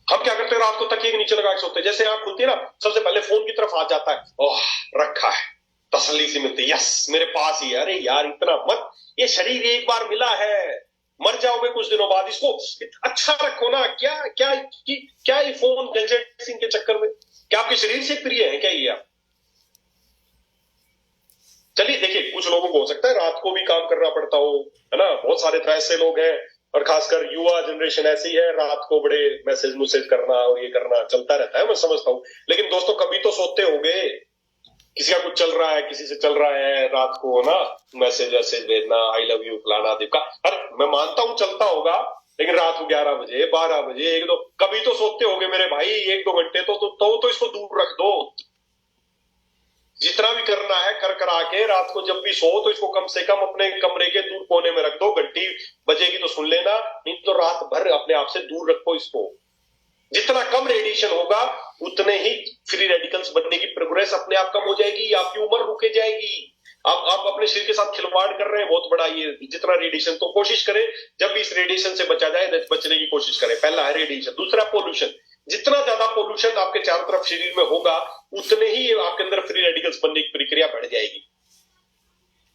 हम क्या करते हैं, रात को तकिए के नीचे लगा के सोते हैं। जैसे आंख खुलती है ना, सबसे पहले फोन की तरफ हाथ जाता है, ओह रखा है, तसल्ली से मिलती है, यस मेरे पास ही है। अरे यार इतना मत, ये शरीर एक बार मिला है, मर जाओगे कुछ दिनों बाद, इसको अच्छा रखो ना। क्या ये फोन गैजेट्स के चक्कर में क्या आपके शरीर से प्रिय है क्या ये? आप चलिए देखिए, कुछ लोगों को हो सकता है रात को भी काम करना पड़ता हो, है ना, बहुत सारे तरह ऐसे लोग हैं, और खासकर युवा जनरेशन ऐसी है, रात को बड़े मैसेज करना और ये करना चलता रहता है, मैं समझता हूं। लेकिन दोस्तों कभी तो सोते होंगे, किसी का कुछ चल रहा है, किसी से चल रहा है रात को ना, मैसेज भेजना, आई लव यू फलाना दिपका, अरे मैं मानता हूं चलता होगा, लेकिन रात को 11 बजे 12 बजे 1-2 कभी तो सोते होंगे मेरे भाई, 1-2 घंटे तो इसको दूर रख दो। जितना भी करना है कर करा के रात को जब भी सो तो इसको कम से कम अपने कमरे के दूर कोने में रख दो। घंटी बजेगी तो सुन लेना, नहीं तो रात भर अपने आप से दूर रखो इसको। जितना कम रेडिएशन होगा उतने ही फ्री रेडिकल्स बनने की प्रोग्रेस अपने आप कम हो जाएगी, आपकी उम्र रुके जाएगी। आप अपने शरीर के साथ खिलवाड़ कर रहे हैं बहुत बड़ा, ये जितना रेडिएशन। तो कोशिश करें जब भी इस रेडिएशन से बचा जाए, बचने की कोशिश करें। पहला है रेडिएशन। दूसरा पोल्यूशन। जितना ज्यादा पोल्यूशन आपके चारों तरफ शरीर में होगा उतने ही आपके अंदर फ्री रेडिकल्स बनने की प्रक्रिया बढ़ जाएगी,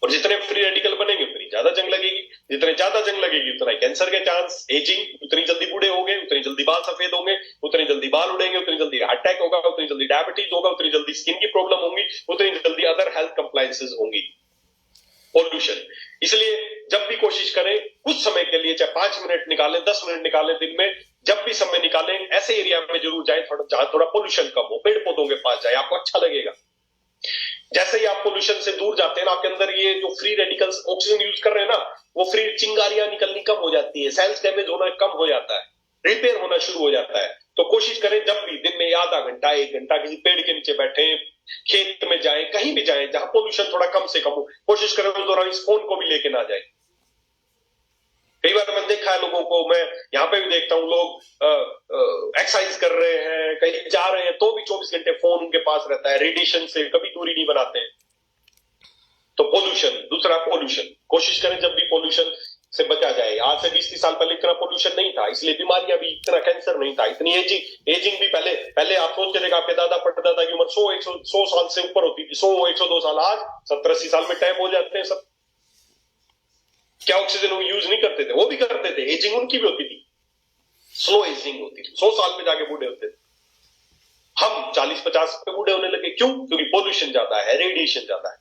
और जितने फ्री रेडिकल बनेंगे उतनी ज्यादा जंग लगेगी। जितने ज्यादा जंग लगेगी उतना कैंसर के चांस, एजिंग, उतनी जल्दी बूढ़े होंगे, उतनी जल्दी बाल सफेद होंगे, उतनी जल्दी बाल उड़ेंगे, उतनी जल्दी हार्ट अटैक होगा, उतनी जल्दी डायबिटीज होगा, उतनी जल्दी स्किन की प्रॉब्लम होंगी, उतनी जल्दी अदर हेल्थ कंप्लायंसेस होंगी। पोल्यूशन। इसलिए जब भी कोशिश करें कुछ समय के लिए, चाहे 5 मिनट निकालें, 10 मिनट निकालें दिन में, जब भी समय निकालें ऐसे एरिया में जरूर जाएं जहां थोड़ा पोल्यूशन कम हो, पेड़ पौधों के पास जाए, आपको अच्छा लगेगा। जैसे ही आप पोल्यूशन से दूर जाते हैं ना, आपके अंदर ये जो फ्री रेडिकल्स ऑक्सीजन यूज कर रहे हैं ना, वो फ्री चिंगारियां निकलनी कम हो जाती है, सेल्स डैमेज होना कम हो जाता है, रिपेयर होना शुरू हो जाता है। तो कोशिश करें जब भी दिन में आधा घंटा 1 घंटा किसी पेड़ के नीचे बैठे, खेत में जाएं, कहीं भी जाएं जहां पोल्यूशन थोड़ा कम से कम हो, कोशिश करें उस दौरान इस फोन को भी लेके ना जाए। कई बार मैंने देखा है लोगों को, मैं यहाँ पे भी देखता हूँ, लोग एक्सरसाइज कर रहे हैं, कहीं जा रहे हैं, तो भी 24 घंटे फोन उनके पास रहता है। रेडिएशन से कभी दूरी नहीं बनाते हैं। तो पोल्यूशन। दूसरा पोल्यूशन। कोशिश करें जब भी पोल्यूशन से बचा जाए। आज से 20-30 साल पहले इतना पोल्यूशन नहीं था, इसलिए बीमारियां भी, इतना कैंसर नहीं था, इतनी एजिंग भी पहले आप सोचते थे आपके दादा परदादा की उम्र 100 साल से ऊपर होती थी, 100-102 साल। आज 70-80 साल में टैप हो जाते हैं सब। क्या ऑक्सीजन वो यूज नहीं करते थे? वो भी करते थे, एजिंग उनकी भी होती थी, स्लो एजिंग होती थी, 100 साल में जाके बूढ़े होते थे। हम 40-50 पे बूढ़े होने लगे। क्यों? क्योंकि पोल्यूशन ज्यादा है, रेडिएशन ज्यादा है।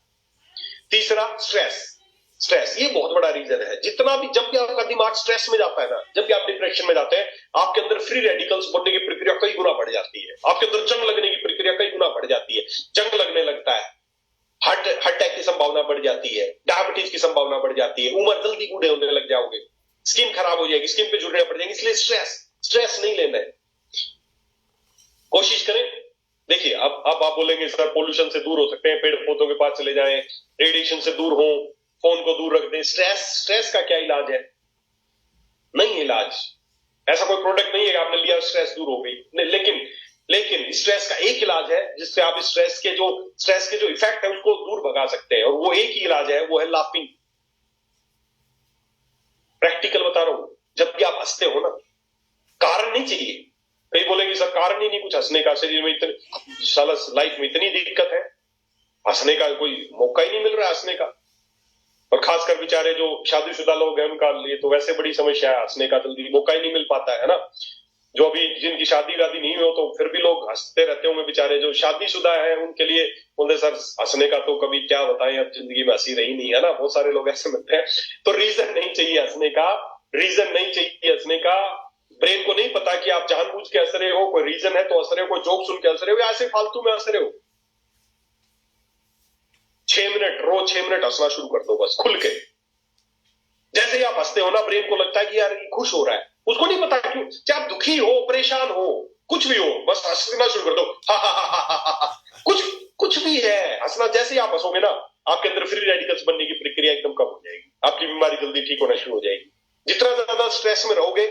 तीसरा स्ट्रेस। ये बहुत बड़ा रीजन है। जितना भी, जब भी आपका दिमाग स्ट्रेस में जाता है ना, जब भी आप डिप्रेशन में जाते हैं, आपके अंदर फ्री रेडिकल्स बनने की प्रक्रिया कई गुना बढ़ जाती है, आपके अंदर जंग लगने की प्रक्रिया कई गुना बढ़ जाती है, जंग लगने लगता है, हार्ट अटैक की संभावना बढ़ जाती है, डायबिटीज की संभावना बढ़ जाती है, उम्र जल्दी बूढ़े होने लग जाओगे। स्किन खराब हो जाएगी, स्किन पे झुर्रियां पड़ जाएंगी। इसलिए स्ट्रेस नहीं लेना है। कोशिश करें। देखिए अब आप बोलेंगे सर पोल्यूशन से दूर हो सकते हैं, पेड़ पौधों के पास चले जाएं, रेडिएशन से दूर हो, फोन को दूर रख दें। स्ट्रेस का क्या इलाज है? नहीं इलाज, ऐसा कोई प्रोडक्ट नहीं है आपने लिया स्ट्रेस दूर हो गई। लेकिन स्ट्रेस का एक इलाज है जिससे आप स्ट्रेस के जो इफेक्ट है उसको दूर भगा सकते हैं, और वो एक ही इलाज है, वो है लाफिंग। प्रैक्टिकल बता रहा हूं। जब भी आप हंसते हो ना, कारण नहीं चाहिए। कई बोलेंगे सर कारण ही नहीं कुछ हंसने का, शरीर में इतनी साला लाइफ में इतनी दिक्कत है, हंसने का कोई मौका ही नहीं मिल रहा है हंसने का। और खासकर बेचारे जो शादीशुदा लोग हैं उनका लिए तो वैसे बड़ी समस्या है, हंसने का जल्दी मौका ही नहीं मिल पाता है ना। जो अभी जिनकी शादी वादी नहीं हो तो फिर भी लोग हंसते रहते होंगे बेचारे। जो शादीशुदा है उनके लिए बोलते सर हंसने का तो कभी क्या बताएं, अब जिंदगी में हंसी रही नहीं है ना। बहुत सारे लोग ऐसे मिलते हैं। तो रीजन नहीं चाहिए हंसने का, रीजन नहीं चाहिए हंसने का। ब्रेन को नहीं पता कि आप जानबूझ के हंस रहे हो, कोई रीजन है तो हंस रहे हो, कोई जोक सुन के हंस रहे हो या ऐसे फालतू में हंस रहे हो। 6 मिनट रोज 6 मिनट हंसना शुरू कर दो बस खुल के। जैसे ही आप हंसते हो ना, ब्रेन को लगता है कि यार ये खुश हो रहा है। उसको नहीं पता क्यों, चाहे आप दुखी हो, परेशान हो, कुछ भी हो, बस हंसना शुरू कर दो। हा हा हा हा हा हा। कुछ भी है, हंसना। जैसे ही आप हंसोगे ना, आपके अंदर फ्री रेडिकल्स बनने की प्रक्रिया एकदम कम हो जाएगी, आपकी बीमारी जल्दी ठीक होना शुरू हो जाएगी। जितना ज्यादा स्ट्रेस में रहोगे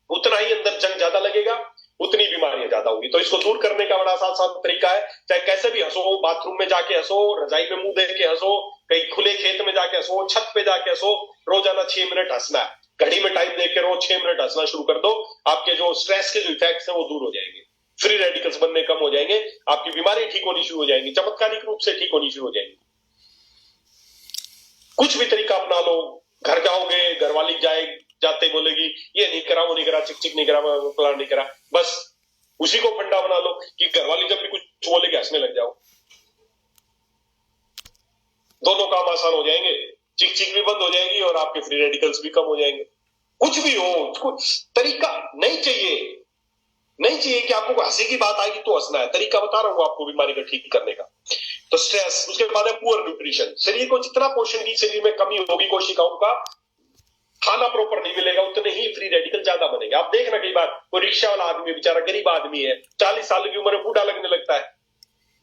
उतना ही अंदर जंग ज्यादा लगेगा, उतनी बीमारियां ज्यादा होगी। तो इसको दूर करने का बड़ा आसान तरीका है। चाहे कैसे भी हंसो, बाथरूम में जाके हंसो, रजाई में मुंह दे के हंसो, कहीं खुले खेत में जाके हंसो, छत पे जाके हंसो, रोजाना 6 मिनट हंसना है। घड़ी में टाइम देके रोज 6 मिनट हंसना शुरू कर दो। आपके जो स्ट्रेस के जो इफेक्ट्स हैं वो दूर हो जाएंगे, फ्री रेडिकल्स बनने कम हो जाएंगे, आपकी बीमारी ठीक होनी शुरू हो जाएंगी, चमत्कारिक रूप से ठीक होनी शुरू हो जाएंगी। कुछ भी तरीका अपना लो। घर जाओगे, घरवाली जाते बोलेगी ये नहीं करा, वो नहीं करा, चिक चिक नहीं करा, प्लान नहीं करा, बस उसी को फंडा बना लो कि घरवाली जब भी कुछ बोलेगी हंसने लग जाओ। दोनों काम आसान हो जाएंगे, चिक चिक भी बंद हो जाएगी और आपके फ्री रेडिकल्स भी कम हो जाएंगे। कुछ भी हो, कुछ तरीका नहीं चाहिए कि आपको हंसी की बात आएगी तो हंसना है। तरीका बता रहा हूं आपको बीमारी को ठीक करने का। तो स्ट्रेस, उसके बाद है पुअर न्यूट्रिशन। शरीर को जितना पोषण की शरीर में कमी होगी, कोशिकाओं का खाना प्रॉपर नहीं मिलेगा, उतने ही फ्री रेडिकल ज्यादा बनेंगे। आप देखना कई बार कोई रिक्शा वाला आदमी, बेचारा गरीब आदमी है, 40 साल की उम्र में बूढ़ा लगने लगता है।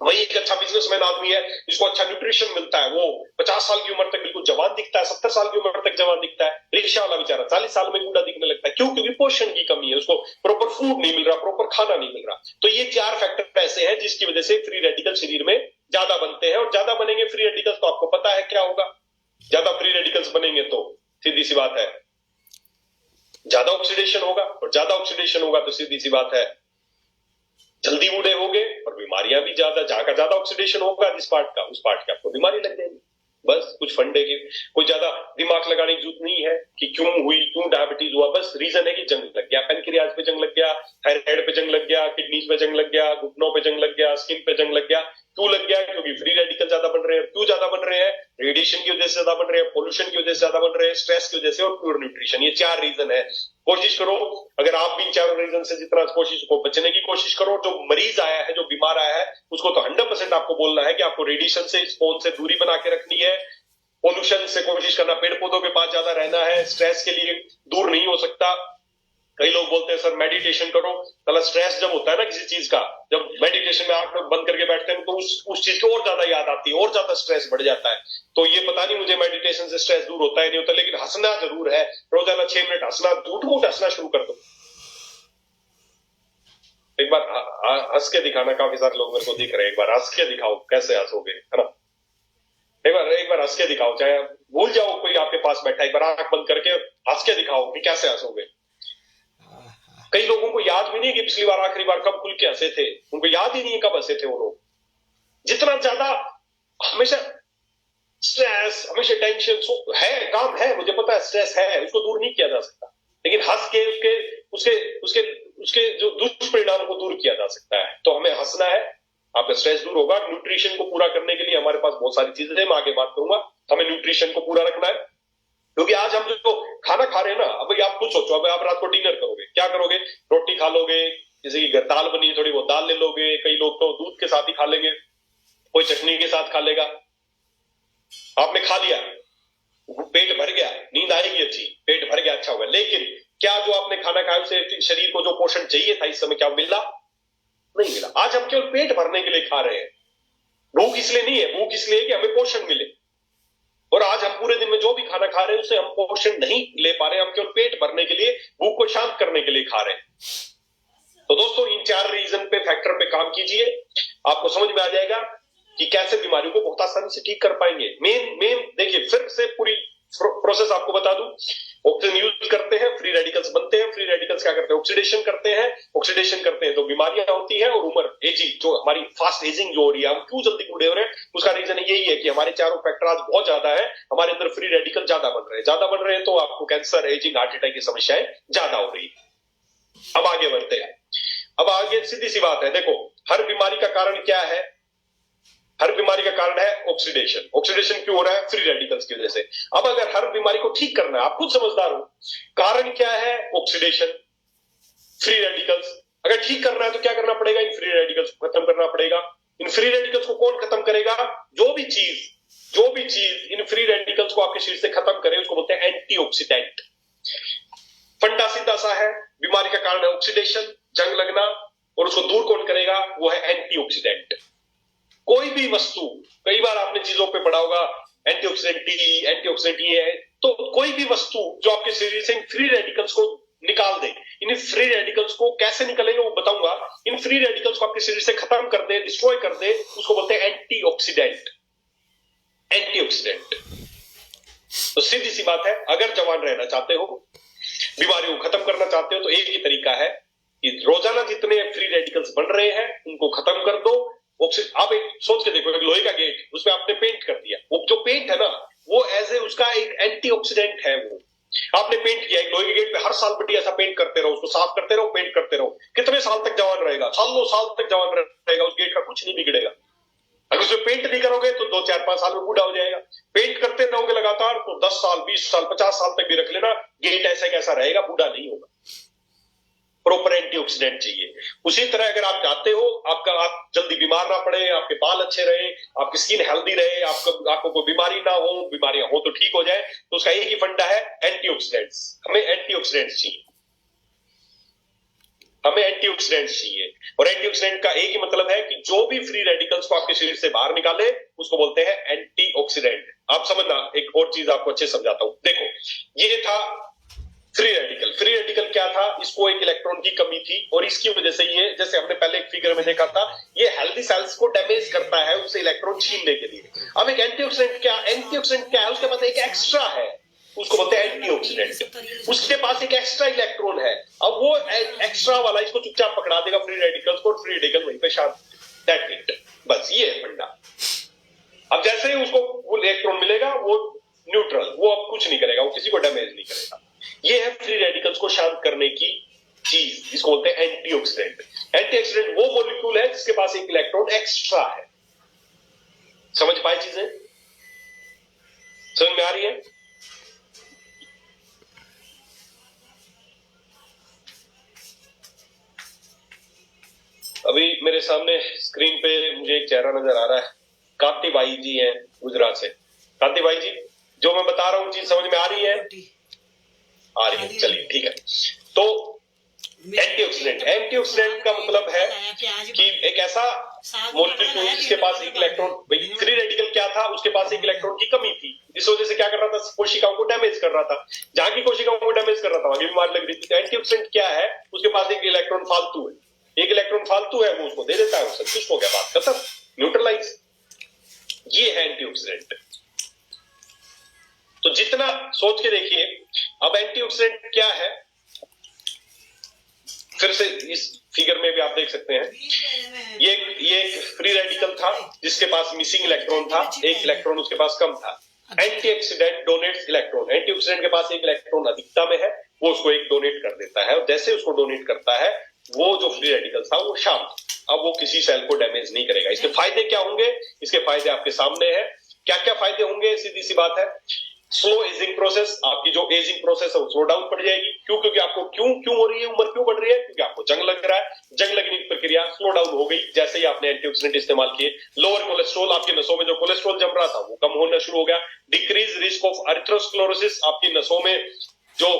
वही एक अच्छा बिजनेसमैन आदमी है जिसको अच्छा न्यूट्रिशन मिलता है, वो 50 साल की उम्र तक बिल्कुल जवान दिखता है, 70 साल की उम्र तक जवान दिखता है। रिक्शा वाला बेचारा 40 साल में बूढ़ा दिखने लगता है। क्यों? क्योंकि पोषण की कमी है, उसको प्रॉपर फूड नहीं मिल रहा, प्रॉपर खाना नहीं मिल रहा। तो ये 4 फैक्टर ऐसे हैं जिसकी वजह से फ्री रेडिकल शरीर में ज्यादा बनते हैं। और ज्यादा बनेंगे फ्री रेडिकल्स तो आपको पता है क्या होगा। ज्यादा फ्री रेडिकल्स बनेंगे तो सीधी सी बात है ज्यादा ऑक्सीडेशन होगा, और ज्यादा ऑक्सीडेशन होगा तो सीधी सी बात है जल्दी बूढ़े होगे और बीमारियां भी ज्यादा। जहां का ज्यादा ऑक्सीडेशन होगा जिस पार्ट का, उस पार्ट की आपको बीमारी लग जाएगी। बस कुछ फंडे की, कोई ज्यादा दिमाग लगाने की जरूरत नहीं है कि क्यों हुई, क्यों डायबिटीज हुआ। बस रीजन है कि जंग लग गया, पैनक्रियाज पे जंग लग गया, थायराइड पे जंग लग गया, किडनीज पे जंग लग गया, घुटनों पे जंग लग गया, स्किन पे जंग लग गया। क्यों लग गया? क्योंकि फ्री रेडिकल ज्यादा बन रहे हैं। क्यों ज्यादा बन रहे हैं? रेडिएशन की वजह से ज्यादा बन रहे हैं, पोल्यूशन की वजह से ज्यादा बन रहे हैं, स्ट्रेस की वजह से, और प्योर न्यूट्रिशन। ये 4 रीजन है। कोशिश करो, अगर आप भी इन 4 रीजन से जितना कोशिश को बचने की कोशिश करो। जो मरीज आया है, जो बीमार आया है, उसको तो 100% आपको बोलना है कि आपको रेडिएशन से, इस फोन से दूरी बना के रखनी है, पोल्यूशन से कोशिश करना, पेड़ पौधों के पास ज्यादा रहना है, स्ट्रेस के लिए दूर नहीं हो सकता। कई लोग बोलते हैं सर मेडिटेशन करो। मतलब स्ट्रेस जब होता है ना किसी चीज का, जब मेडिटेशन में आंख बंद करके बैठते हैं तो उस चीज की और ज्यादा याद आती है, और ज्यादा स्ट्रेस बढ़ जाता है। तो ये पता नहीं मुझे मेडिटेशन से स्ट्रेस दूर होता है नहीं होता, लेकिन हंसना जरूर है। रोजाना 6 मिनट हंसना, झूठ मूठ हंसना शुरू कर दो। एक बार हंस के दिखाना, काफी सारे लोग मेरे को दिख रहे हैं, एक बार हंस के दिखाओ कैसे हंसोगे, है ना। एक बार हंस के दिखाओ, चाहे भूल जाओ कोई आपके पास बैठा, एक बार आंख बंद करके हंस के दिखाओ कि कैसे हंसोगे। कई लोगों को याद भी नहीं कि पिछली बार आखिरी बार कब खुल के हंसे थे, उनको याद ही नहीं है कब हंसे थे वो लोग। जितना ज्यादा हमेशा स्ट्रेस, हमेशा टेंशन है, काम है, मुझे पता है स्ट्रेस है, उसको दूर नहीं किया जा सकता, लेकिन हंस के उसके जो दुष्परिणाम को दूर किया जा सकता है। तो हमें हंसना है, आपका स्ट्रेस दूर होगा। न्यूट्रिशन को पूरा करने के लिए हमारे पास बहुत सारी चीजें हैं, मैं आगे बात करूंगा। हमें न्यूट्रिशन को पूरा रखना है, क्योंकि आज हम जो खाना खा रहे हैं ना, अब आप कुछ सोचो, अब आप रात को डिनर करोगे, क्या करोगे? रोटी खा लोगे, जैसे कि दाल बनी है थोड़ी, वो दाल ले लोगे, कई लोग तो दूध के साथ ही खा लेंगे, कोई चटनी के साथ खा लेगा। आपने खा लिया, पेट भर गया, नींद आएगी अच्छी, पेट भर गया अच्छा होगा, लेकिन क्या जो आपने खाना खाया उसे शरीर को जो पोषण चाहिए था इस समय क्या मिला? नहीं मिला। आज हम केवल पेट भरने के लिए खा रहे हैं, भूख इसलिए नहीं है, भूख इसलिए कि हमें पोषण मिले। और आज हम पूरे दिन में जो भी खाना खा रहे हैं उससे हम पोषण नहीं ले पा रहे हैं, हम केवल पेट भरने के लिए, भूख को शांत करने के लिए खा रहे हैं। तो दोस्तों इन 4 रीजन पे, फैक्टर पे काम कीजिए, आपको समझ में आ जाएगा कि कैसे बीमारियों को बहुत आसानी से ठीक कर पाएंगे। मेन देखिए, फिर से पूरी प्रोसेस आपको बता दूं। ऑक्सीजन यूज करते हैं, फ्री रेडिकल्स बनते हैं, फ्री रेडिकल्स क्या करते हैं? ऑक्सीडेशन करते हैं, ऑक्सीडेशन करते हैं तो बीमारियां होती है। और उम्र, एजिंग, जो हमारी फास्ट एजिंग जो हो रही है, हम क्यों जल्दी बूढ़े हो रहे हैं, उसका रीजन यही है कि हमारे चारों फैक्टर आज बहुत ज्यादा है, हमारे अंदर फ्री रेडिकल ज्यादा बन रहे हैं, तो आपको कैंसर, एजिंग, हार्ट अटैक की समस्याएं ज्यादा हो रही है। अब आगे बढ़ते हैं। अब आगे सीधी सी बात है, देखो हर बीमारी का कारण क्या है? हर बीमारी का कारण है ऑक्सीडेशन। ऑक्सीडेशन क्यों हो रहा है? फ्री रेडिकल्स की वजह से। अब अगर हर बीमारी को ठीक करना है, आप खुद समझदार हो, कारण क्या है? Oxidation, free radicals. अगर ठीक करना है तो क्या करना पड़ेगा? इन फ्री रेडिकल्स को खत्म करना पड़ेगा। इन फ्री रेडिकल्स को कौन खत्म करेगा? जो भी चीज इन फ्री रेडिकल्स को आपके शरीर से खत्म करे उसको बोलते हैं एंटीऑक्सीडेंट। फंडा सीधा सा है, बीमारी का कारण है ऑक्सीडेशन, जंग लगना, और उसको दूर कौन करेगा? वो है एंटीऑक्सीडेंट। कोई भी वस्तु, कई बार आपने चीजों पे पढ़ा होगा एंटीऑक्सीडेंट ये है, तो कोई भी वस्तु जो आपके शरीर से फ्री रेडिकल्स को निकाल दे, इन फ्री रेडिकल्स को कैसे निकलेंगे वो बताऊंगा। इन फ्री रेडिकल्स को आपके शरीर से खत्म कर दे, डिस्ट्रॉय कर दे, उसको बोलते हैं एंटीऑक्सीडेंट। तो सीधी सी बात है, अगर जवान रहना चाहते हो, बीमारियों को खत्म करना चाहते हो, तो एक ही तरीका है कि रोजाना जितने फ्री रेडिकल्स बन रहे हैं उनको खत्म कर दो। आप एक सोच के देखो, एक लोहे का गेट, उसमें आपने पेंट कर दिया, वो जो पेंट है ना, वो एज ए उसका एक एंटीऑक्सीडेंट है। वो आपने पेंट किया एक लोहे के गेट पे, हर साल बढ़िया ऐसा पेंट करते रहो, उसको साफ करते रहो, पेंट करते रहो, कितने साल तक जवान रहेगा? सालों साल तक जवान रहेगा, उस गेट का कुछ नहीं बिगड़ेगा। अगर उसमें पेंट नहीं करोगे तो 2, 4, 5 साल में बूढ़ा हो जाएगा। पेंट करते रहोगे लगातार तो 10 साल, 20 साल, 50 साल तक भी रख लेना, गेट ऐसा कैसा रहेगा, बूढ़ा नहीं होगा। प्रॉपर एंटीऑक्सीडेंट चाहिए। उसी तरह अगर आप चाहते हो आप जल्दी बीमार ना पड़े, आपके बाल अच्छे रहे, आपकी स्किन हेल्दी रहे, आपको कोई बीमारी ना हो, बीमारियां हो तो ठीक हो जाए, तो उसका एक ही फंडा है एंटीऑक्सीडेंट्स। हमें एंटीऑक्सीडेंट्स चाहिए, हमें एंटीऑक्सीडेंट्स चाहिए। और एंटीऑक्सीडेंट का एक ही मतलब है कि जो भी फ्री रेडिकल्स को आपके शरीर से बाहर निकाले उसको बोलते हैं एंटीऑक्सीडेंट। आप समझना, एक और चीज आपको अच्छे समझाता हूं। देखो, ये था फ्री रेडिकल। फ्री रेडिकल क्या था? इसको एक इलेक्ट्रॉन की कमी थी और इसकी वजह से ये, जैसे हमने पहले एक फिगर में देखा था, ये हेल्दी सेल्स को डैमेज करता है उनसे इलेक्ट्रॉन छीनने के लिए। अब एक एंटीऑक्सीडेंट क्या है? उसके पास एक एक्स्ट्रा है, उसको बोलते हैं एंटीऑक्सीडेंट। उसके पास एक एक्स्ट्रा इलेक्ट्रॉन है, अब वो एक्स्ट्रा वाला इसको चुपचाप पकड़ा देगा फ्री रेडिकल्स को, फ्री रेडिकल वहीं पे शांत। दैट इट, बस ये है फंडा। अब जैसे ही उसको वो इलेक्ट्रॉन मिलेगा, वो न्यूट्रल, वो अब कुछ नहीं करेगा, वो किसी को डैमेज नहीं करेगा। ये है फ्री रेडिकल्स को शांत करने की चीज, इसको बोलते हैं एंटीऑक्सीडेंट। एंटीऑक्सीडेंट वो मॉलिक्यूल है जिसके पास एक इलेक्ट्रॉन एक्स्ट्रा है। समझ पाए चीजें? समझ में आ रही है? अभी मेरे सामने स्क्रीन पे मुझे एक चेहरा नजर आ रहा है, कांति बाई जी हैं गुजरात से। कांति बाई जी, जो मैं बता रहा हूं चीज समझ में आ रही है? आ रही है, चलिए ठीक है। तो एंटीऑक्सीडेंट का मतलब है कि एक ऐसा मॉलिक्यूल जिसके पास एक इलेक्ट्रॉन, फ्री रेडिकल क्या था? उसके पास एक इलेक्ट्रॉन की कमी थी, इस वजह से क्या कर रहा था? कोशिकाओं को डैमेज कर रहा था। जहां की कोशिकाओं को डैमेज कर रहा था वहां बीमारी लग रही थी। एंटीऑक्सीडेंट क्या है? उसके पास एक इलेक्ट्रॉन फालतू है, एक इलेक्ट्रॉन फालतू है, वो उसको दे देता है, संतुष्ट हो गया, बात खत्म, न्यूट्रलाइज। ये है एंटीऑक्सीडेंट। तो जितना सोच के देखिए, अब एंटीऑक्सीडेंट क्या है, फिर से इस फिगर में भी आप देख सकते हैं। ये एक फ्री रेडिकल था जिसके पास मिसिंग इलेक्ट्रॉन था, एक इलेक्ट्रॉन उसके पास कम था। Antioxidant donates electron. एंटीऑक्सीडेंट के पास एक इलेक्ट्रॉन अधिकता में है, वो उसको एक डोनेट कर देता है, और जैसे उसको डोनेट करता है, वो जो फ्री रेडिकल था वो शांत, अब वो किसी सेल को डैमेज नहीं करेगा। इसके फायदे क्या होंगे? इसके फायदे आपके सामने हैं। क्या क्या फायदे होंगे? सीधी सी बात है, स्लो एजिंग प्रोसेस, आपकी जो एजिंग प्रोसेस है वो स्लो डाउन पड़ जाएगी। क्यों? क्योंकि आपको क्यों हो रही है, उम्र क्यों बढ़ रही है? क्योंकि आपको जंग लग रहा है। जंग लगने की प्रक्रिया प्रक्रिया स्लो डाउन हो गई जैसे ही आपने एंटीऑक्सीडेंट इस्तेमाल किए। लोअर कोलेस्ट्रॉल, आपकी नसों में जो कोलेस्ट्रॉल जम रहा था वो कम होना शुरू हो गया। डिक्रीज रिस्क ऑफ एरिथ्रोस्क्लेरोसिस, आपकी नसों में जो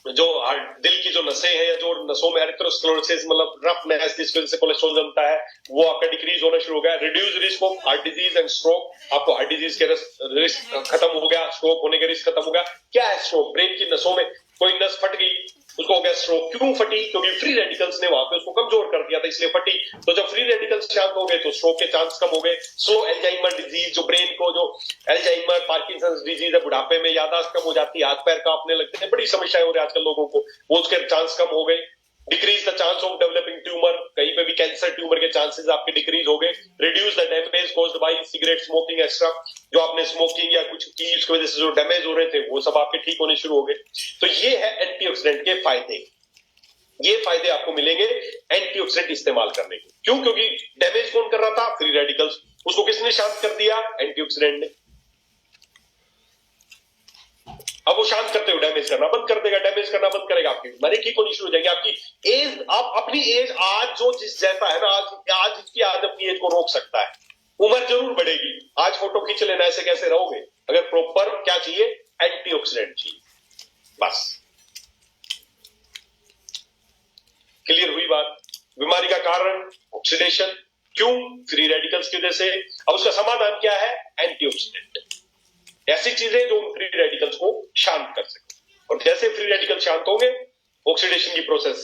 दिल की जो नसें हैं या जो नसों में एरिथ्रोस्क्लेरोसिस मतलब रफनेस जिसकी वजह से कोलेस्ट्रॉल जमता है वो आपका डिक्रीज होना शुरू हो गया। Reduce risk of heart disease and stroke, आपको हार्ट डिजीज के रिस्क खत्म हो गया, स्ट्रोक होने के रिस्क खत्म हो गया। क्या है स्ट्रोक? ब्रेन की नसों में कोई नस फट गई, उसको हो गया स्ट्रोक। क्यों फटी? क्योंकि फ्री रेडिकल्स ने वहां पे उसको कमजोर कर दिया था, इसलिए फटी। तो जब फ्री रेडिकल्स शांत हो गए तो स्ट्रोक के चांस कम हो गए। स्लो एल्जाइमर डिजीज, जो ब्रेन को जो एल्जाइमर पार्किंसंस डिजीज है, बुढ़ापे में याददाश्त कम हो जाती है, हाथ पैर कांपने लगते हैं, बड़ी समस्याएं हो रही है आजकल लोगों को, वो उसके चांस कम हो गए। Decrease the chance of developing tumour, कहीं पे भी कैंसर ट्यूमर के चांसेस आपके डिक्रीज हो गए। Reduce the damage caused by cigarette smoking extra, जो आपने स्मोकिंग या कुछ की उसकी वजह से जो डैमेज हो रहे थे वो सब आपके ठीक होने शुरू हो गए। तो ये है एंटीऑक्सीडेंट के फायदे। ये फायदे आपको मिलेंगे एंटीऑक्सीडेंट इस्तेमाल करने के। क्यों? क्योंकि डैमेज कौन कर रहा था? Free radicals. उसको किसने शांत कर दिया? एंटीऑक्सीडेंट ने। अब वो शांत करते हो डैमेज करना बंद कर देगा, डैमेज करना बंद करेगा, आपकी बीमारी ठीक होनी शुरू हो जाएगी। आपकी एज, आप अपनी एज आज जो जिस जैसा है ना, आज इसकी आज अपनी एज को रोक सकता है। उम्र जरूर बढ़ेगी, आज फोटो खींच लेना, ऐसे कैसे रहोगे? अगर प्रॉपर क्या चाहिए? एंटीऑक्सीडेंट चाहिए, बस। क्लियर हुई बात? बीमारी का कारण ऑक्सीडेशन, क्यों? फ्री रेडिकल्स की वजह से। अब उसका समाधान क्या है? एंटीऑक्सीडेंट, ऐसी चीजें जो फ्री रेडिकल्स को शांत कर सके। और जैसे फ्री रेडिकल शांत होंगे, ऑक्सीडेशन की प्रोसेस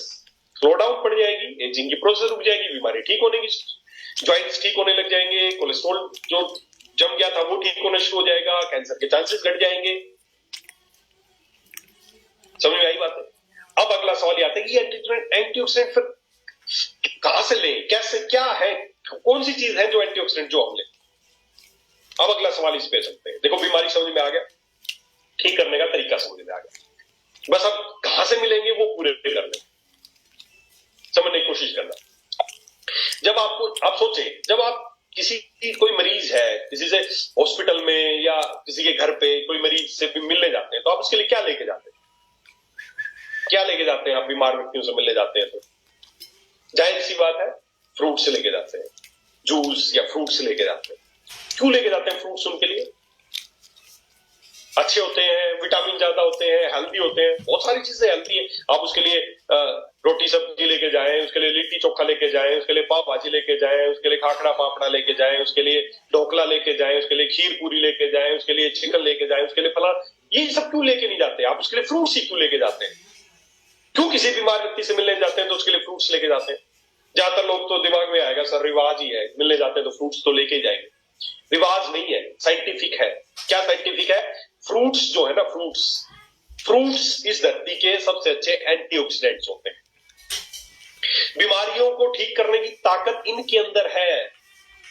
स्लो डाउन पड़ जाएगी, एजिंग की प्रोसेस रुक जाएगी, बीमारी ठीक होने की, ज्वाइंट्स ठीक होने लग जाएंगे, कोलेस्ट्रॉल जो जम गया था वो ठीक होना शुरू हो जाएगा, कैंसर के चांसेस घट जाएंगे। समझ में आई बात है? अब अगला सवाल ये आता है कि एंटीऑक्सीडेंट फिर कहां से लें, कैसे, क्या है, कौन सी चीज है जो एंटीऑक्सीडेंट जो हम लें? अब अगला सवाल इस पे चलते हैं। देखो, बीमारी समझ में आ गया, ठीक करने का तरीका समझ में आ गया, बस अब कहां से मिलेंगे वो पूरे करने, समझने की कोशिश करना। जब आप सोचे, जब आप किसी की कोई मरीज है, किसी से हॉस्पिटल में या किसी के घर पे कोई मरीज से भी मिलने जाते हैं, तो आप उसके लिए क्या लेके जाते हैं? क्या लेके जाते हैं? आप बीमार व्यक्तियों से मिलने जाते हैं तो जाहिर सी बात है, फ्रूट से लेके जाते हैं, जूस या फ्रूट से लेके जाते हैं। क्यों लेके जाते हैं फ्रूट्स? उनके लिए अच्छे होते हैं, विटामिन ज्यादा होते हैं, हेल्दी होते हैं, बहुत सारी चीजें हेल्दी है। आप उसके लिए रोटी सब्जी लेके जाएं, उसके लिए लिट्टी चोखा लेके जाएं, उसके लिए पाव भाजी लेके जाएं, उसके लिए खाखड़ा पापड़ा लेके जाएं, उसके लिए ढोकला लेके जाएं, उसके लिए खीर पूरी लेके जाएं, उसके लिए चिकन लेके जाएं, उसके लिए फला, ये सब क्यों लेके नहीं जाते? आप उसके लिए फ्रूट्स ही क्यों लेके जाते हैं? क्यों किसी बीमार व्यक्ति से मिलने जाते हैं तो उसके लिए फ्रूट्स लेके जाते हैं? ज्यादातर लोग तो दिमाग में आएगा सर रिवाज ही है, मिलने जाते हैं तो फ्रूट्स तो लेके ही जाएंगे। रिवाज नहीं है, साइंटिफिक है। क्या साइंटिफिक है? फ्रूट्स जो है ना, फ्रूट्स इस धरती के सबसे अच्छे एंटीऑक्सीडेंट्स होते हैं। बीमारियों को ठीक करने की ताकत इनके अंदर है।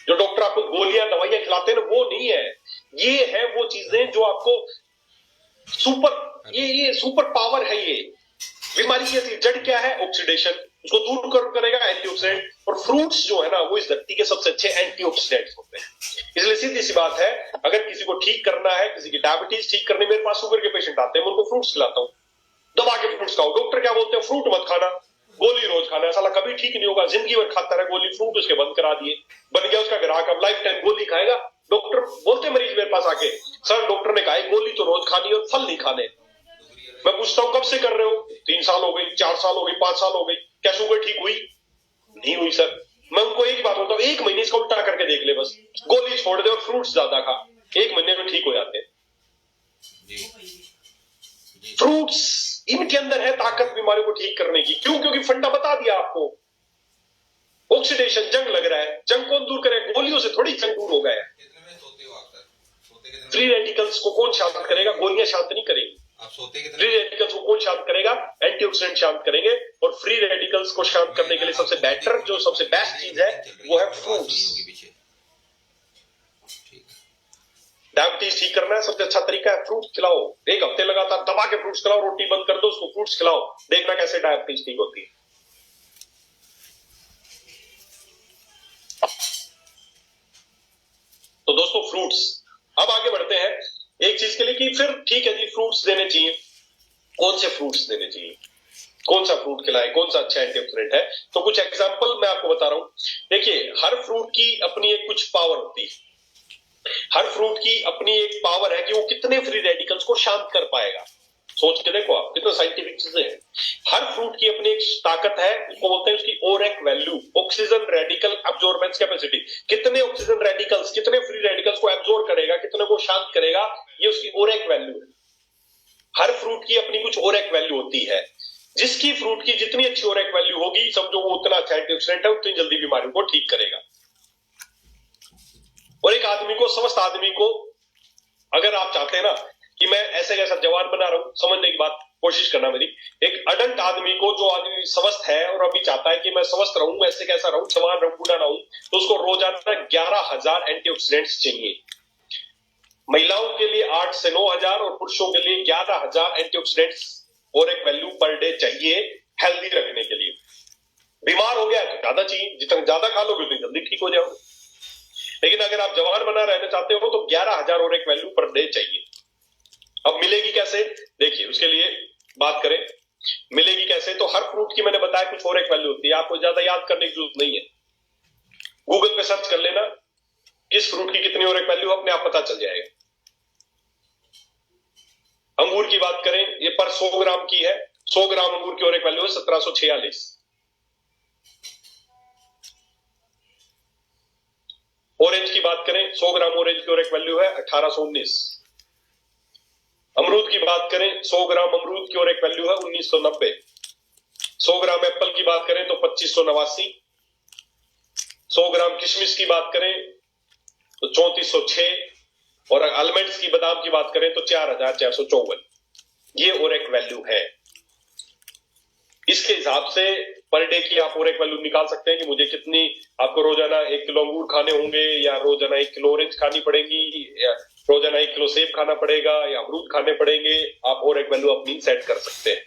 जो डॉक्टर आपको गोलियां दवाइयां खिलाते हैं ना, वो नहीं है, ये है वो चीजें जो आपको ये सुपर पावर है। ये बीमारी की असली जड़ क्या है? ऑक्सीडेशन, उसको दूर करेगा एंटीऑक्सीडेंट। और फ्रूट्स जो है ना, वो इस धरती के सबसे अच्छे एंटीऑक्सीडेंट्स होते हैं। इसलिए सीधी सी बात है, अगर किसी को ठीक करना है, किसी की डायबिटीज ठीक करने, मेरे पास शुगर के पेशेंट आते हैं, मैं उनको फ्रूट्स खिलाता हूं, दबा के फ्रूट्स खाओ। डॉक्टर क्या बोलते हैं? फ्रूट मत खाना, गोली रोज खाना। साला कभी ठीक नहीं होगा, जिंदगी भर खाता रहा गोली, फ्रूट उसके बंद करा दिए, बन गया उसका ग्राहक, अब लाइफ टाइम गोली खाएगा। डॉक्टर बोलते मरीज मेरे पास आके, सर डॉक्टर ने कहा गोली तो रोज खानी और फल नहीं खाने। मैं पूछता हूं कब से कर रहे हो? 3 साल हो गई, 4 साल हो गई, 5 साल हो गई, क्या शुगर ठीक हुई? नहीं हुई सर। मैं उनको एक बात बोलता हूं, 1 महीने इसका उल्टा करके देख ले, बस गोली छोड़ दे और फ्रूट्स ज्यादा खा, 1 महीने में ठीक हो जाते हैं। फ्रूट्स, इनके अंदर है ताकत बीमारियों को ठीक करने की। क्यों? क्योंकि फंडा बता दिया आपको, ऑक्सीडेशन, जंग लग रहा है, जंग कौन दूर करे? गोलियों से थोड़ी जंग दूर हो गया है। फ्री रेडिकल्स को कौन शांत करेगा? गोलियां शांत नहीं करेंगी। फ्री रेडिकल्स को कौन शांत करेगा? एंटीऑक्सीडेंट शांत करेंगे। और फ्री रेडिकल्स को शांत करने के लिए सबसे बेटर, जो सबसे बेस्ट चीज है, वो है फ्रूट्स। डायबिटीज ठीक करना है, सबसे अच्छा तरीका है फ्रूट्स खिलाओ। 1 हफ्ते लगातार दबा के फ्रूट्स खिलाओ, रोटी बंद कर दो, उसको फ्रूट्स खिलाओ, देखना कैसे डायबिटीज ठीक होती है। तो दोस्तों फ्रूट्स, अब आगे बढ़ते हैं एक चीज के लिए कि फिर ठीक है जी फ्रूट्स देने चाहिए। कौन से फ्रूट्स देने चाहिए? कौन सा फ्रूट खिलाएं, कौन सा अच्छा एंटीऑक्सीडेंट है। तो कुछ एग्जांपल मैं आपको बता रहा हूं। देखिए, हर फ्रूट की अपनी एक कुछ पावर होती है। हर फ्रूट की अपनी एक पावर है कि वो कितने फ्री रेडिकल्स को शांत कर पाएगा। सोच के देखो आप, कितना साइंटिफिक चीजें हैं। हर फ्रूट की अपनी एक ताकत है, उसको बोलते हैं उसकी ORAC value, oxygen radical absorbance capacity. कितने ऑक्सीजन रेडिकल्स, कितने फ्री रेडिकल्स को एब्जॉर्ब करेगा, कितने को शांत करेगा, ये उसकी ओरेक वैल्यू है। हर फ्रूट की अपनी कुछ ओरेक वैल्यू होती है। जिसकी फ्रूट की जितनी अच्छी ओरेक वैल्यू होगी, समझो वो उतना अच्छा एंटीऑक्सीडेंट है, उतनी जल्दी बीमारियों को ठीक करेगा। और एक आदमी को, स्वस्थ आदमी को, अगर आप चाहते हैं ना कि मैं ऐसे कैसा जवान बना रहा हूं, समझने की बात कोशिश करना मेरी। एक अडल्ट आदमी को, जो आदमी स्वस्थ है और अभी चाहता है कि मैं स्वस्थ रहूं, ऐसे कैसा रहूं, जवान रहूं, बूढ़ा ना हूं, तो उसको रोजाना 11,000 एंटीऑक्सीडेंट्स चाहिए। महिलाओं के लिए 8 से 9,000 और पुरुषों के लिए 11,000 एंटीऑक्सीडेंट्स और एक वैल्यू पर डे चाहिए हेल्दी रखने के लिए। बीमार हो गया तो ज्यादा चाहिए, जितना ज्यादा खा लोगे उतनी जल्दी ठीक हो जाओगे। लेकिन अगर आप जवान बना रहना चाहते हो तो 11,000 और एक वैल्यू पर डे चाहिए। अब मिलेगी कैसे, देखिए उसके लिए बात करें। मिलेगी कैसे, तो हर फ्रूट की मैंने बताया कुछ और एक वैल्यू होती है, आपको ज्यादा याद करने की जरूरत नहीं है। गूगल पे सर्च कर लेना किस फ्रूट की कितनी और एक वैल्यू, अपने आप पता चल जाएगा। अंगूर की बात करें, ये पर 100 ग्राम की है। 100 ग्राम अंगूर की और एक वैल्यू है 1746। ऑरेंज की बात करें, 100 ग्राम ऑरेंज की और एक वैल्यू है 1819। अमरूद की बात करें, 100 ग्राम अमरूद की और एक वैल्यू है 1990। 100 ग्राम एप्पल की बात करें तो 2589। 100 ग्राम किशमिश की बात करें तो 3406 और आलमंड्स की, बादाम की बात करें तो 4454। ये और एक वैल्यू है। इसके हिसाब से पर डे की आप और एक वैल्यू निकाल सकते हैं कि मुझे कितनी, आपको रोजाना 1 किलो अंगूर खाने होंगे, या रोजाना 1 किलो ऑरेंज खानी पड़ेगी, या रोजाना 1 किलो सेब खाना पड़ेगा, या अमरूद खाने पड़ेंगे। आप और एक वैल्यू अपनी सेट कर सकते हैं।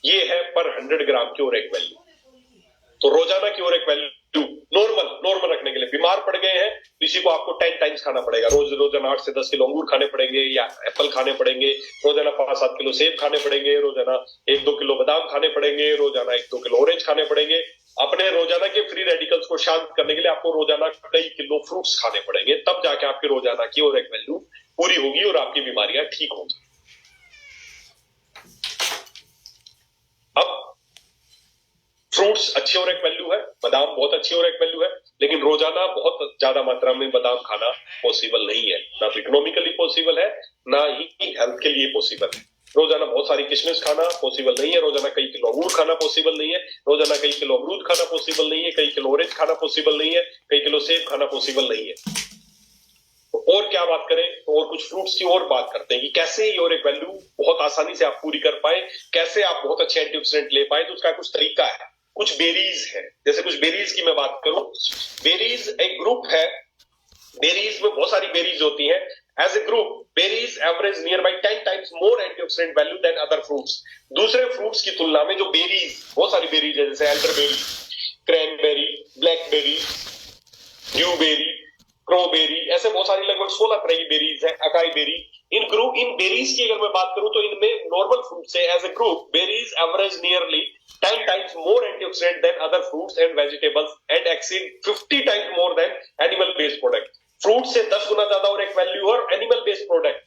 ये है पर 100 ग्राम की और एक वैल्यू। तो रोजाना की और एक वैल्यू नॉर्मल रखने के लिए, बीमार पड़ गए हैं किसी को, आपको 10 टाइम्स खाना पड़ेगा। रोजाना 8 से 10 किलो अंगूर खाने पड़ेंगे, या एप्पल खाने पड़ेंगे। रोजाना 5-7 किलो सेब खाने पड़ेंगे। रोजाना 1-2 किलो बादाम खाने पड़ेंगे। रोजाना 1-2 किलो ऑरेंज खाने पड़ेंगे। अपने रोजाना के फ्री रेडिकल्स को शांत करने के लिए आपको रोजाना कई किलो फ्रूट्स खाने पड़ेंगे। तब जाके आपकी रोजाना की और एक वैल्यू पूरी होगी और आपकी बीमारियां ठीक होंगी। अब फ्रूट्स अच्छी और एक वैल्यू है, बादाम बहुत अच्छी और एक वैल्यू है, लेकिन रोजाना बहुत ज्यादा मात्रा में बादाम खाना पॉसिबल नहीं है। ना इकोनॉमिकली पॉसिबल है, ना ही हेल्थ के लिए पॉसिबल है। रोजाना बहुत सारी किशमिश खाना पॉसिबल नहीं है। रोजाना कई किलो अंगूर खाना पॉसिबल नहीं है। रोजाना कई किलो अमरूद खाना पॉसिबल नहीं है। कई किलो ऑरेंज खाना पॉसिबल नहीं है। कई किलो सेब खाना पॉसिबल नहीं है। तो और क्या बात करें, तो और कुछ फ्रूट्स की और बात करते हैं कि कैसे ये और एक वैल्यू बहुत आसानी से आप पूरी कर पाए, कैसे आप बहुत अच्छे एंटीऑक्सीडेंट ले पाए। तो उसका कुछ तरीका है। कुछ बेरीज है, जैसे कुछ बेरीज की मैं बात करूं। बेरीज एक ग्रुप है। बेरीज में बहुत सारी बेरीज होती हैं। As a group, berries average near by 10 times more antioxidant value than other fruits. दूसरे फ्रूट्स की तुलना में जो बेरीज, बहुत सारी बेरीज है, जैसे elderberry, cranberry, blackberry, blueberry, crowberry, ऐसे बहुत सारी लगभग 16 तरह की बेरीज है। अकाई बेरी, इन बेरीज की अगर मैं बात करूं तो इनमें नॉर्मल फ्रूट से as a group berries average nearly 10 times more antioxidant than other fruits and vegetables and exceed 50 times more than animal based product। Fruit से 10 गुना ज्यादा और एक वैल्यू और एनिमल बेस्ड प्रोडक्ट,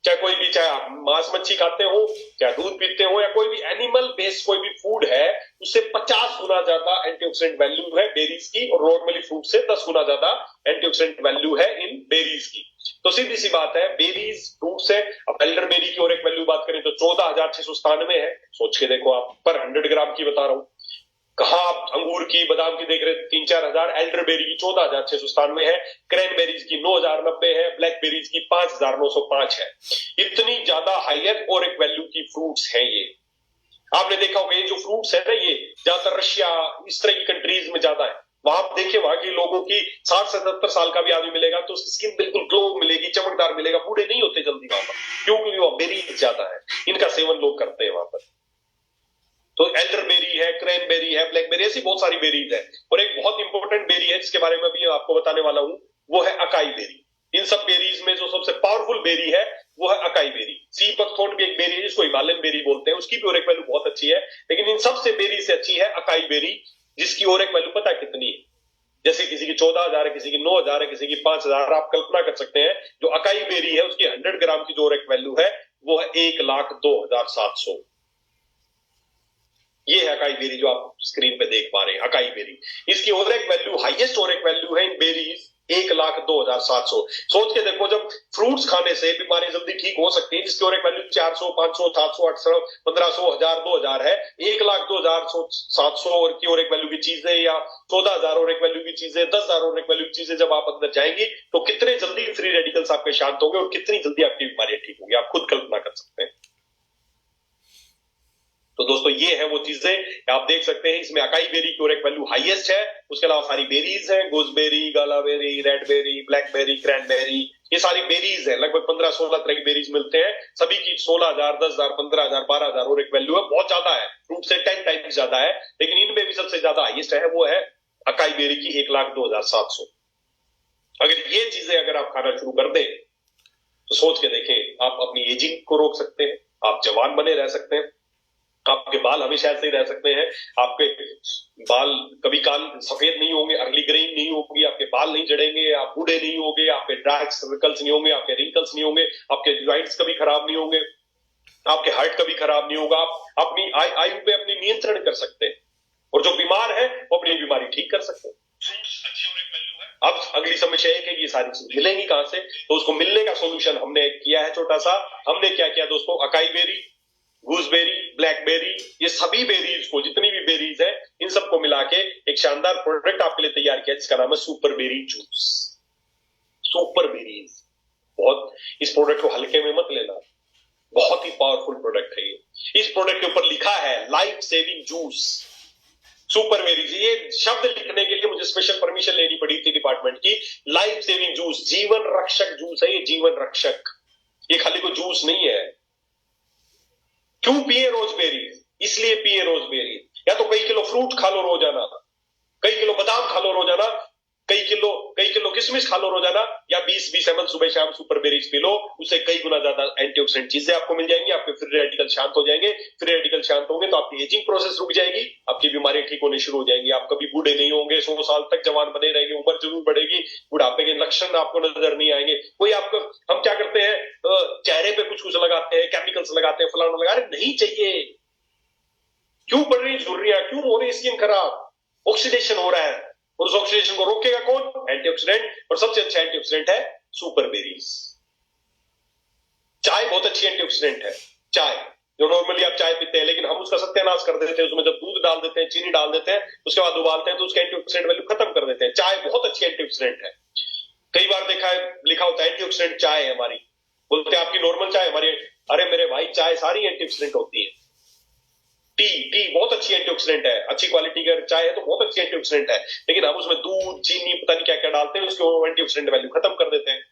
चाहे कोई भी, चाहे आप मांस मच्छी खाते हो, चाहे दूध पीते हो, या कोई भी एनिमल बेस्ड कोई भी फूड है, उससे 50 गुना ज्यादा एंटीऑक्सीडेंट वैल्यू है बेरीज की, और नॉर्मली फ्रूट से 10 गुना ज्यादा एंटीऑक्सीडेंट वैल्यू है इन बेरीज की। तो सीधी सी बात है, बेरीज फ्रूट से। अब एल्डरबेरी की और एक वैल्यू बात करें तो 14,697 है। सोच के देखो आप, पर 100 ग्राम की बता रहा हूं। कहां आप अंगूर की, बादाम की देख रहे 3-4 हजार, एल्डरबेरी की 14,697 है, क्रैनबेरीज की 9,090 है, ब्लैकबेरीज की 5,905 है। इतनी ज्यादा हायर और एक वैल्यू की फ्रूट्स हैं ये। आपने देखा होगा ये जो फ्रूट्स है ना, ये ज्यादातर रशिया, इस तरह की कंट्रीज में ज्यादा है। वहां आप देखिए, वहां के लोगों की 60 से 70 साल का भी आदमी मिलेगा तो उसकी स्किन बिल्कुल ग्लो मिलेगी, चमकदार मिलेगा, बूढ़े नहीं होते जल्दी वहां पर, क्योंकि वहां बेरीज ज्यादा है, इनका सेवन लोग करते हैं वहां पर। तो एल्डरबेरी है, क्रैनबेरी है, ब्लैकबेरी, ऐसी बहुत सारी बेरीज है। और एक बहुत इंपॉर्टेंट बेरी है जिसके बारे में भी आपको बताने वाला हूं, वो है अकाई बेरी। इन सब बेरीज में जो सबसे पावरफुल बेरी है वो है अकाई बेरी। सी बकथोर्न भी एक बेरी है जिसको हिमालयन बेरी बोलते हैं, उसकी भी ओरेक वैल्यू बहुत अच्छी है, लेकिन इन सबसे बेरी से अच्छी है अकाई बेरी, जिसकी ओरेक वैल्यू पता कितनी है? जैसे किसी की 14,000 है, किसी की 9,000 है, किसी की 5,000। आप कल्पना कर सकते हैं जो अकाई बेरी है उसकी 100 ग्राम की जो ओरेक वैल्यू है वो है 1,02,700। ये है अकाई बेरी जो आप स्क्रीन पे देख पा रहे हैं, अकाई बेरी। इसकी ओरेक वैल्यू, हाईएस्ट ओरेक वैल्यू है इन बेरीज 1,02,700। सोच के देखो, जब फ्रूट्स खाने से बीमारी जल्दी ठीक हो सकती है, जिसकी ओरेक वैल्यू 400, 500, 700, 800, 1500, 1000, 2000 है, 1,02,700 और की ओरेक वैल्यू की चीजें या 14,000 ओरेक वैल्यू की चीजें, 10,000 ओरेक वैल्यू की चीजें जब आप अंदर जाएंगी तो कितने जल्दी फ्री रेडिकल्स आपके शांत होंगे और कितनी जल्दी आपकी बीमारियां ठीक होंगी, आप खुद कल्पना कर सकते हैं। तो दोस्तों ये है वो चीजें आप देख सकते हैं। इसमें अकाई बेरी की ओरेक वैल्यू हाईएस्ट है, उसके अलावा सारी बेरीज हैं, गूसबेरी, गालाबेरी, रेडबेरी, ब्लैकबेरी, क्रैनबेरी, ये सारी बेरीज है। लगभग 15-16 तरह की बेरीज मिलते हैं, सभी की 16,000, 10,000, 15,000, 12,000 ओरेक वैल्यू है, बहुत ज्यादा है, फ्रूट से 10 टाइम्स ज्यादा है, लेकिन इनमें भी सबसे ज्यादा हाईएस्ट है वो है अकाई बेरी की 1,02,700। अगर ये चीजें अगर आप खाना शुरू कर दें तो सोच के देखें, आप अपनी एजिंग को रोक सकते हैं, आप जवान बने रह सकते हैं, आपके बाल हमेशा ऐसे ही रह सकते हैं, आपके बाल कभी काल सफेद नहीं होंगे, अर्ली ग्रेइंग नहीं होगी, आपके बाल नहीं झड़ेंगे, आप बूढ़े नहीं होंगे, आपके डार्क सर्कल्स नहीं होंगे, आपके रिंकल्स नहीं होंगे, आपके जॉइंट्स कभी खराब नहीं होंगे, आपके हार्ट कभी खराब नहीं होगा, आप अपनी आयु पे अपनी नियंत्रण कर सकते हैं, और जो बीमार है वो अपनी बीमारी ठीक कर सकते हैं। अब अगली समस्या है कि ये सारी चीज मिलेंगी कहां से, तो उसको मिलने का सोल्यूशन हमने किया है छोटा सा। हमने क्या किया दोस्तों, अकाई बेरी, गूसबेरी, ब्लैकबेरी, ये सभी बेरीज को, जितनी भी बेरीज है, इन सबको मिला के एक शानदार प्रोडक्ट आपके लिए तैयार किया जिसका नाम है super berry juice. Super berries, बहुत, इस प्रोडक्ट को हल्के में मत लेना, बहुत ही पावरफुल प्रोडक्ट है ये। इस प्रोडक्ट के ऊपर लिखा है life saving juice, super berries. ये शब्द लिखने के लिए मुझे स्पेशल परमिशन लेनी पड़ी थी डिपार्टमेंट की। लाइफ सेविंग जूस, जीवन रक्षक जूस है ये, जीवन रक्षक, ये खाली कोई जूस नहीं है। क्यों पिए रोजबेरी? इसलिए पिए रोजबेरी, या तो कई किलो फ्रूट खा लो रोजाना, कई किलो बादाम खा लो रोजाना, कई किलो किशमिश खा लो रोजाना, या 20 ml सुबह शाम सुपर बेरीज पी लो, उससे कई गुना ज्यादा एंटीऑक्सीडेंट चीजें आपको मिल जाएंगी, आपके फ्री रेडिकल शांत हो जाएंगे। फ्री रेडिकल शांत होंगे तो आपकी एजिंग प्रोसेस रुक जाएगी, आपकी बीमारियां ठीक होने शुरू हो जाएंगी, आप कभी बूढ़े नहीं होंगे, 100 साल तक जवान बने रहेंगे, उम्र जरूर बढ़ेगी, बुढ़ापे के लक्षण आपको नजर नहीं आएंगे। कोई आपको, हम क्या करते हैं, चेहरे पे कुछ लगाते हैं, केमिकल्स लगाते हैं, फलाना लगा रहे, नहीं चाहिए। क्यों बढ़ रही झुर्रियां, क्यों हो रही स्किन खराब? ऑक्सीडेशन हो रहा है, और उस ऑक्सीडेशन को रोकेगा कौन? एंटीऑक्सीडेंट, और सबसे अच्छा एंटीऑक्सीडेंट है सुपर बेरीज। चाय बहुत अच्छी एंटीऑक्सीडेंट है, चाय जो नॉर्मली आप चाय पीते हैं, लेकिन हम उसका सत्यानाश कर देते हैं, उसमें जब दूध डाल देते हैं, चीनी डाल देते हैं, उसके बाद उबालते हैं तो उसका एंटीऑक्सीडेंट वैल्यू खत्म कर देते हैं। चाय बहुत अच्छी एंटीऑक्सीडेंट है, कई बार देखा है लिखा होता है एंटीऑक्सीडेंट चाय है हमारी, बोलते हैं आपकी नॉर्मल चाय हमारी, अरे मेरे भाई चाय सारी एंटीऑक्सीडेंट होती है। टी बहुत अच्छी एंटीऑक्सीडेंट है, अच्छी क्वालिटी का चाय है तो बहुत अच्छी एंटीऑक्सीडेंट है, लेकिन हम उसमें दूध, चीनी, पता नहीं क्या क्या डालते हैं, उसके एंटीऑक्सीडेंट वैल्यू खत्म कर देते हैं।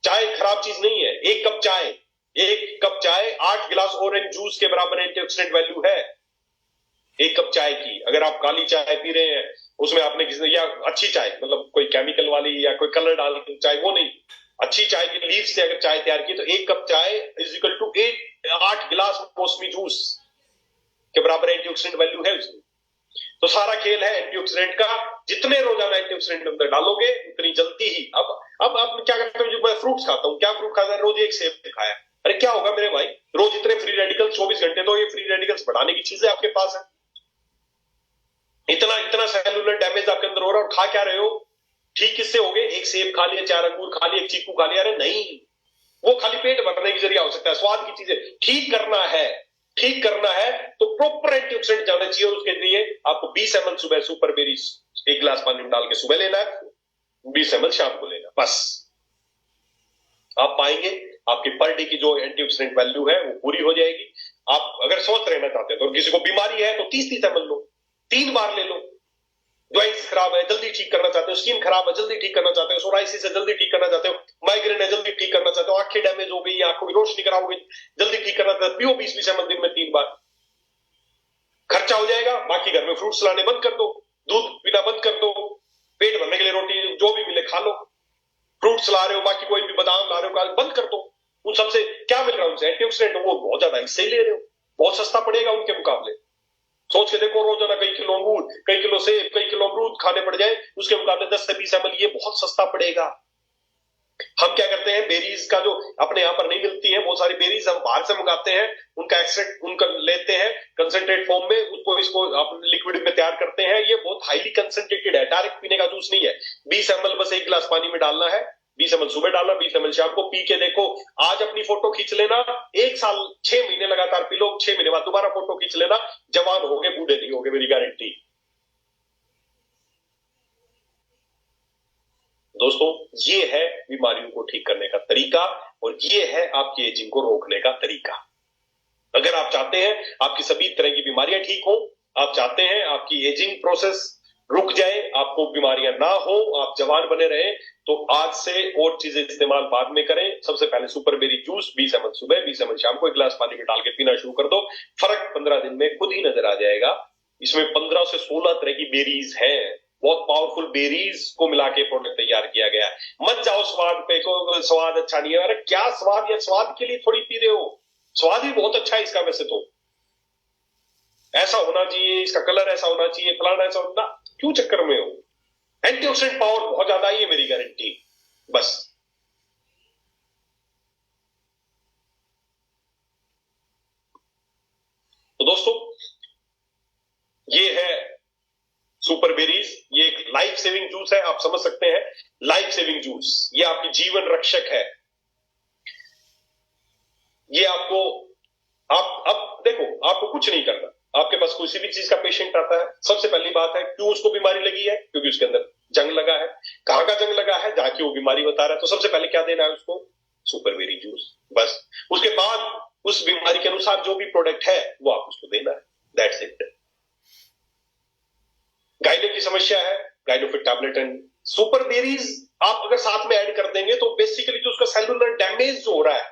चाय खराब चीज नहीं है। एक कप चाय 8 गिलास ऑरेंज जूस के बराबर एंटीऑक्सीडेंट वैल्यू है एक कप चाय की। अगर आप काली चाय पी रहे हैं, उसमें आपने किसी, या अच्छी चाय मतलब कोई केमिकल वाली या कोई कलर डाल चाय, वो नहीं, अच्छी चाय की लीफ से अगर चाय तैयार की तो एक कप चाय इज इक्वल टू 8 गिलास मौसमी जूस के बराबर एंटीऑक्सीडेंट वैल्यू है उसकी। तो सारा खेल है एंटीऑक्सीडेंट का, जितने रोजाना एंटीऑक्सीडेंट अंदर डालोगे उतनी जल्दी ही। अब आप क्या करते हो, जो मैं फ्रूट्स खाता हूं, क्या फ्रूट खाता है, रोज एक सेब खाया, अरे क्या होगा मेरे भाई, रोज इतने फ्री रेडिकल 24 घंटे, तो ये फ्री रेडिकल्स बढ़ाने की चीजें आपके पास है। इतना सेलुलर डैमेज आपके अंदर हो रहा है, और खा क्या रहे हो? ठीक किससे हो गए? एक सेब खा लिया, 4 अंगूर खा लिए, एक चीकू खा लिया, अरे नहीं, वो खाली पेट भरने की जरिया हो सकता है। स्वाद की चीजें ठीक करना है तो प्रॉपर एंटीऑक्सीडेंट जाना चाहिए, और उसके लिए आपको 20 ml सुबह सुपर बेरीज 1 गिलास पानी में डाल के सुबह लेना है, 20 ml शाम को लेना, बस। आप पाएंगे आपकी पर डे की जो एंटीऑक्सीडेंट वैल्यू है वो पूरी हो जाएगी। आप अगर स्वस्थ रहना चाहते हैं तो, किसी को बीमारी है तो 30 ml लो, 3 बार ले लो। ज्वाइंट्स खराब है जल्दी ठीक करना चाहते हो, स्किन खराब है जल्दी ठीक करना चाहते हो, सोराइसिस है जल्दी ठीक करना चाहते हो, माइग्रेन है जल्दी ठीक करना चाहते हो, आंखें डैमेज हो गई, आंखों की रोशनी खराब हो गई, जल्दी ठीक करना चाहते हो, पियो 20 ml दिन में 3 बार। खर्चा हो जाएगा, बाकी घर में फ्रूट्स लाने बंद कर दो, दूध पीना बंद कर दो, पेट भरने के लिए रोटी जो भी मिले खा लो, फ्रूट्स ला रहे हो, बाकी कोई भी बादाम ला रहे हो बंद कर दो। उन सबसे क्या मिल रहा है उनसे? एंटीऑक्सीडेंट, वो बहुत ज्यादा इससे ले रहे हो, बहुत सस्ता पड़ेगा उनके मुकाबले। सोच के देखो, रोजाना कई किलो अंगूर, कई किलो सेब, कई किलो अमरूद खाने पड़ जाए, उसके मुकाबले 10 से 20 ml ये बहुत सस्ता पड़ेगा। हम क्या करते हैं, बेरीज का जो अपने यहाँ पर नहीं मिलती है, बहुत सारी बेरीज हम बाहर से मंगाते हैं, उनका एक्सट्रैक्ट उनका लेते हैं कंसंट्रेट फॉर्म में, उसको इसको अपने लिक्विड में तैयार करते हैं। ये बहुत हाईली कंसंट्रेटेड है, डायरेक्ट पीने का जूस नहीं है। 20 ml बस एक गिलास पानी में डालना है, 20 ml सुबह डालना, 20 ml शाम को, पी के देखो। आज अपनी फोटो खींच लेना, 1 साल 6 महीने लगातार पी लो, 6 महीने बाद दोबारा फोटो खींच लेना, जवान होगे, बूढ़े नहीं होगे, मेरी गारंटी। दोस्तों, ये है बीमारियों को ठीक करने का तरीका, और ये है आपकी एजिंग को रोकने का तरीका। अगर आप चाहते हैं आपकी सभी तरह की बीमारियां ठीक हो, आप चाहते हैं आपकी एजिंग प्रोसेस रुक जाए, आपको बीमारियां ना हो, आप जवान बने रहे, तो आज से और चीजें इस्तेमाल बाद में करें। सबसे पहले सुपर बेरी जूस 20 ml सुबह, 20 ml शाम को, एक गिलास पानी में डाल के पीना शुरू कर दो। फर्क 15 दिन में खुद ही नजर आ जाएगा। इसमें 15 से 16 तरह की बेरीज हैं, बहुत पावरफुल बेरीज को मिला के प्रोडक्ट तैयार किया गया है। मत जाओ स्वाद पे, को स्वाद अच्छा नहीं है, अरे क्या स्वाद, या स्वाद के लिए थोड़ी पी रहे हो, स्वाद ही बहुत अच्छा है इसका। वैसे तो ऐसा होना चाहिए, इसका कलर ऐसा होना चाहिए, फलाना ऐसा होना, क्यों चक्कर में हो? एंटीऑक्सीडेंट पावर बहुत ज्यादा ही है, मेरी गारंटी। बस तो दोस्तों, ये है सुपर बेरीज, ये एक लाइफ सेविंग जूस है, आप समझ सकते हैं, लाइफ सेविंग जूस, ये आपकी जीवन रक्षक है। ये आपको, आप अब देखो, आपको कुछ नहीं करना, आपके पास किसी भी चीज का पेशेंट आता है, सबसे पहली बात है, क्यों उसको बीमारी लगी है? क्योंकि उसके अंदर जंग लगा है। कहां का जंग लगा है? जहां की वो बीमारी बता रहा है। तो सबसे पहले क्या देना है उसको? Super berry juice. बस उसके बाद उस बीमारी के अनुसार जो भी प्रोडक्ट है वो आप उसको देना है, दैट्स इट। गाइनो की समस्या है, गाइनोफिट टैबलेट एंड सुपर बेरीज आप अगर साथ में ऐड कर देंगे तो बेसिकली जो उसका सेलुलर डैमेज जो हो रहा है,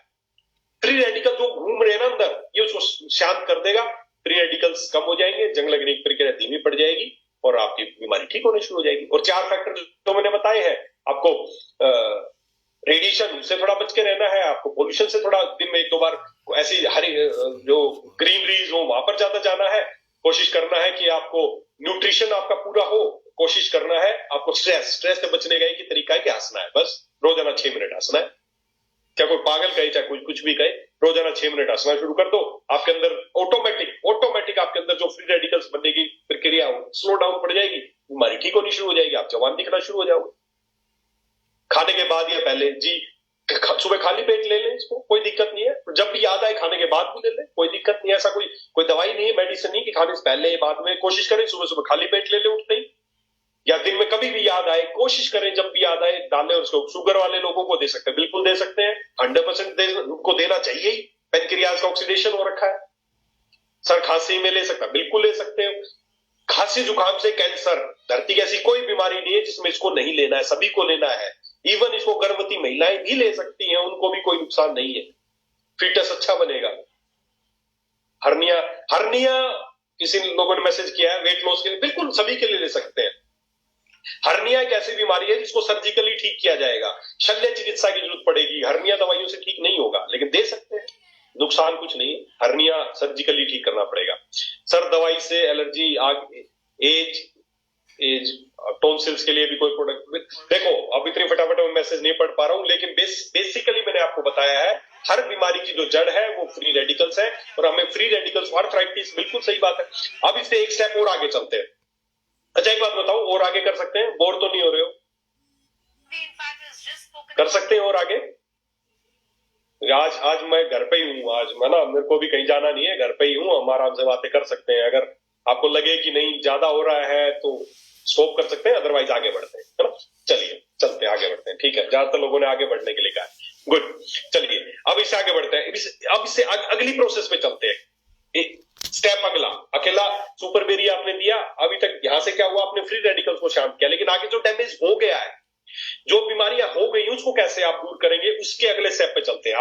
फ्री रेडिकल जो घूम रहे हैं ना अंदर, ये उसको शांत कर देगा, फ्री रेडिकल्स कम हो जाएंगे, जंग लगने की प्रक्रिया धीमी पड़ जाएगी और आपकी बीमारी ठीक होनी शुरू हो जाएगी। और 4 फैक्टर जो मैंने बताए हैं आपको, रेडिएशन से थोड़ा बच के रहना है, आपको पोल्यूशन से थोड़ा दिन में 1-2 बार ऐसी हरी जो ग्रीनरीज हो वहां पर ज्यादा जाना है, कोशिश करना है कि आपको न्यूट्रिशन आपका पूरा हो, कोशिश करना है आपको स्ट्रेस से बचने का एक ही तरीका है कि हंसना है, बस रोजाना 6 मिनट हंसना है। क्या कोई पागल कहे, चाहे कोई कुछ भी कहे, रोजाना 6 मिनट हंसना शुरू कर दो, आपके अंदर ऑटोमेटिक आपके अंदर जो फ्री रेडिकल्स बनने की प्रक्रिया स्लो डाउन पड़ जाएगी, बीमारी ठीक होनी शुरू हो जाएगी, आप जवान दिखना शुरू हो जाओगे। खाने के बाद या पहले जी, सुबह खाली पेट ले लें इसको, कोई दिक्कत नहीं है। जब भी याद आए खाने के बाद भी ले लें, कोई दिक्कत नहीं है। ऐसा कोई दवाई नहीं है, मेडिसिन नहीं कि खाने से पहले बाद में। कोशिश करें सुबह खाली पेट ले लें उठते ही, या दिन में कभी भी याद आए, कोशिश करें जब भी याद आए डालें उसको। शुगर वाले लोगों को दे सकते हैं, बिल्कुल दे सकते हैं, 100% उनको देना चाहिए ही। पेनक्रियाज का ऑक्सीडेशन हो रखा है। सर खांसी में ले सकता, बिल्कुल ले सकते हो। खांसी जुकाम से कैंसर, धरती की ऐसी कोई बीमारी नहीं है जिसमें इसको नहीं लेना है, सभी को लेना है। इवन इसको गर्भवती महिलाएं भी ले सकती हैं, उनको भी कोई नुकसान नहीं है, फिटनेस अच्छा बनेगा। हर्निया किसी लोगों ने मैसेज किया है वेट लॉस के लिए, बिल्कुल सभी के लिए ले सकते हैं। हर्निया एक ऐसी बीमारी है जिसको सर्जिकली ठीक किया जाएगा, शल्य चिकित्सा की जरूरत पड़ेगी। हर्निया दवाइयों से ठीक नहीं होगा, लेकिन दे सकते हैं, नुकसान कुछ नहीं है। हर्निया सर्जिकली ठीक करना पड़ेगा। सर दवाई से एलर्जी, एज टॉन्सिल्स के लिए भी कोई प्रोडक्ट, देखो अब इतनी फटाफट मैं मैसेज नहीं पढ़ पा रहा हूं, लेकिन बेसिकली मैंने आपको बताया है हर बीमारी की जो जड़ है वो फ्री रेडिकल्स है, और हमें फ्री रेडिकल्स, आर्थराइटिस, बिल्कुल सही बात है। अब इससे एक स्टेप और आगे चलते हैं। अच्छा एक बात बताओ, और आगे कर सकते हैं? बोर तो नहीं हो रहे हो? कर सकते हैं और आगे? आज मैं घर पे ही हूँ, आज मैं ना, मेरे को भी कहीं जाना नहीं है, घर पे ही हूँ, हम आराम से बातें कर सकते हैं। अगर आपको लगे कि नहीं ज्यादा हो रहा है तो स्टॉप कर सकते हैं, अदरवाइज आगे बढ़ते हैं, है ना? चलिए चलते हैं, आगे बढ़ते हैं, ठीक है। ज्यादातर लोगों ने आगे बढ़ने के लिए कहा, गुड। चलिए अब इससे आगे बढ़ते हैं, अब इससे अगली प्रोसेस पे चलते हैं। एक स्टेप अकेला सुपर बेरी आपने दिया, अभी तक यहां से क्या हुआ, आपने फ्री रेडिकल्स को शांत किया, लेकिन आगे जो डैमेज हो गया है, जो बीमारियां हो गई उसको कैसे आप दूर करेंगे, उसके अगले स्टेप पे चलते हैं।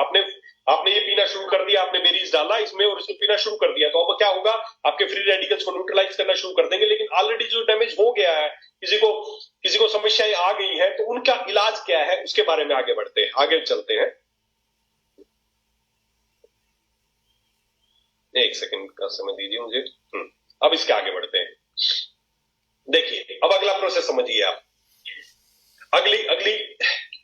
आपने ये पीना शुरू कर दिया, आपने बेरीज डाला इसमें और इसको पीना शुरू कर दिया, तो अब क्या होगा, आपके फ्री रेडिकल्स को न्यूट्रलाइज करना शुरू कर देंगे। लेकिन ऑलरेडी जो डैमेज हो गया है, किसी को समस्याएं आ गई है, तो उनका इलाज क्या है उसके बारे में आगे बढ़ते हैं, आगे चलते हैं। एक सेकंड का समय दीजिए मुझे। अब इसके आगे बढ़ते हैं। देखिए अब अगला प्रोसेस समझिए आप। अगली अगली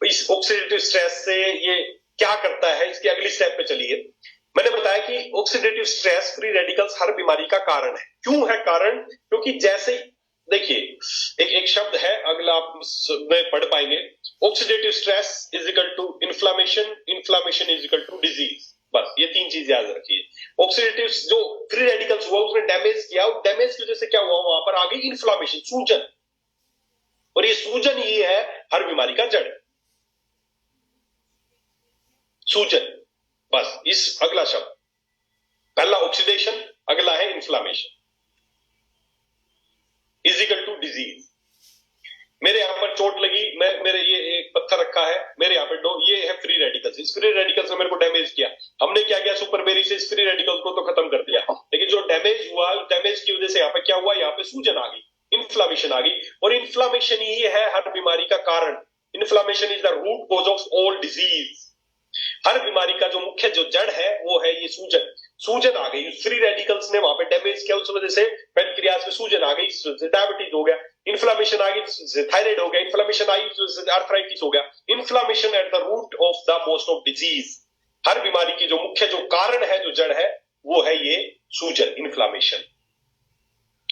इस ऑक्सीडेटिव स्ट्रेस से ये क्या करता है, इसकी अगली स्टेप पे चलिए। मैंने बताया कि ऑक्सीडेटिव स्ट्रेस, फ्री रेडिकल्स हर बीमारी का कारण है। क्यों है कारण? क्योंकि जैसे देखिए एक शब्द है, अगला आप में पढ़ पाएंगे, oxidative stress is equal to inflammation, inflammation is equal to disease. बस ये तीन चीज याद रखिए। ऑक्सीडेटिव जो फ्री रेडिकल्स हुआ उसने डैमेज किया, और डैमेज की वजह से क्या हुआ, वहां पर आ गई इन्फ्लामेशन, सूजन, और ये सूजन ही है हर बीमारी का जड़, सूजन। बस इस अगला शब्द, पहला ऑक्सीडेशन, अगला है inflammation, is equal to disease. मेरे यहां पर चोट लगी, मेरे ये एक पत्थर रखा है, मेरे यहाँ पे ये है फ्री रेडिकल्स, इस फ्री रेडिकल्स ने मेरे को डैमेज किया। हमने क्या किया, सुपरबेरी से इस फ्री रेडिकल्स को तो खत्म कर दिया, लेकिन जो डैमेज हुआ, डैमेज की वजह से यहाँ पे क्या हुआ, यहाँ पे सूजन आ गई, इन्फ्लामेशन आ गई, और इन्फ्लामेशन ही है हर बीमारी का कारण। Inflammation is the root cause of all disease. हर बीमारी का जो मुख्य जो जड़ है वो है ये सूजन। सूजन आ गई, फ्री रेडिकल्स ने वहां पे डैमेज किया, उस वजह से पैनक्रियास में सूजन आ गई, डायबिटीज हो गया। इन्फ्लामेशन आ गई, थायराइड हो गया। इन्फ्लामेशन आई, आर्थराइटिस हो गया। Inflammation at the root of the most of disease. हर बीमारी की जो मुख्य जो कारण है, जो जड़ है, वो है ये सूजन, इन्फ्लामेशन।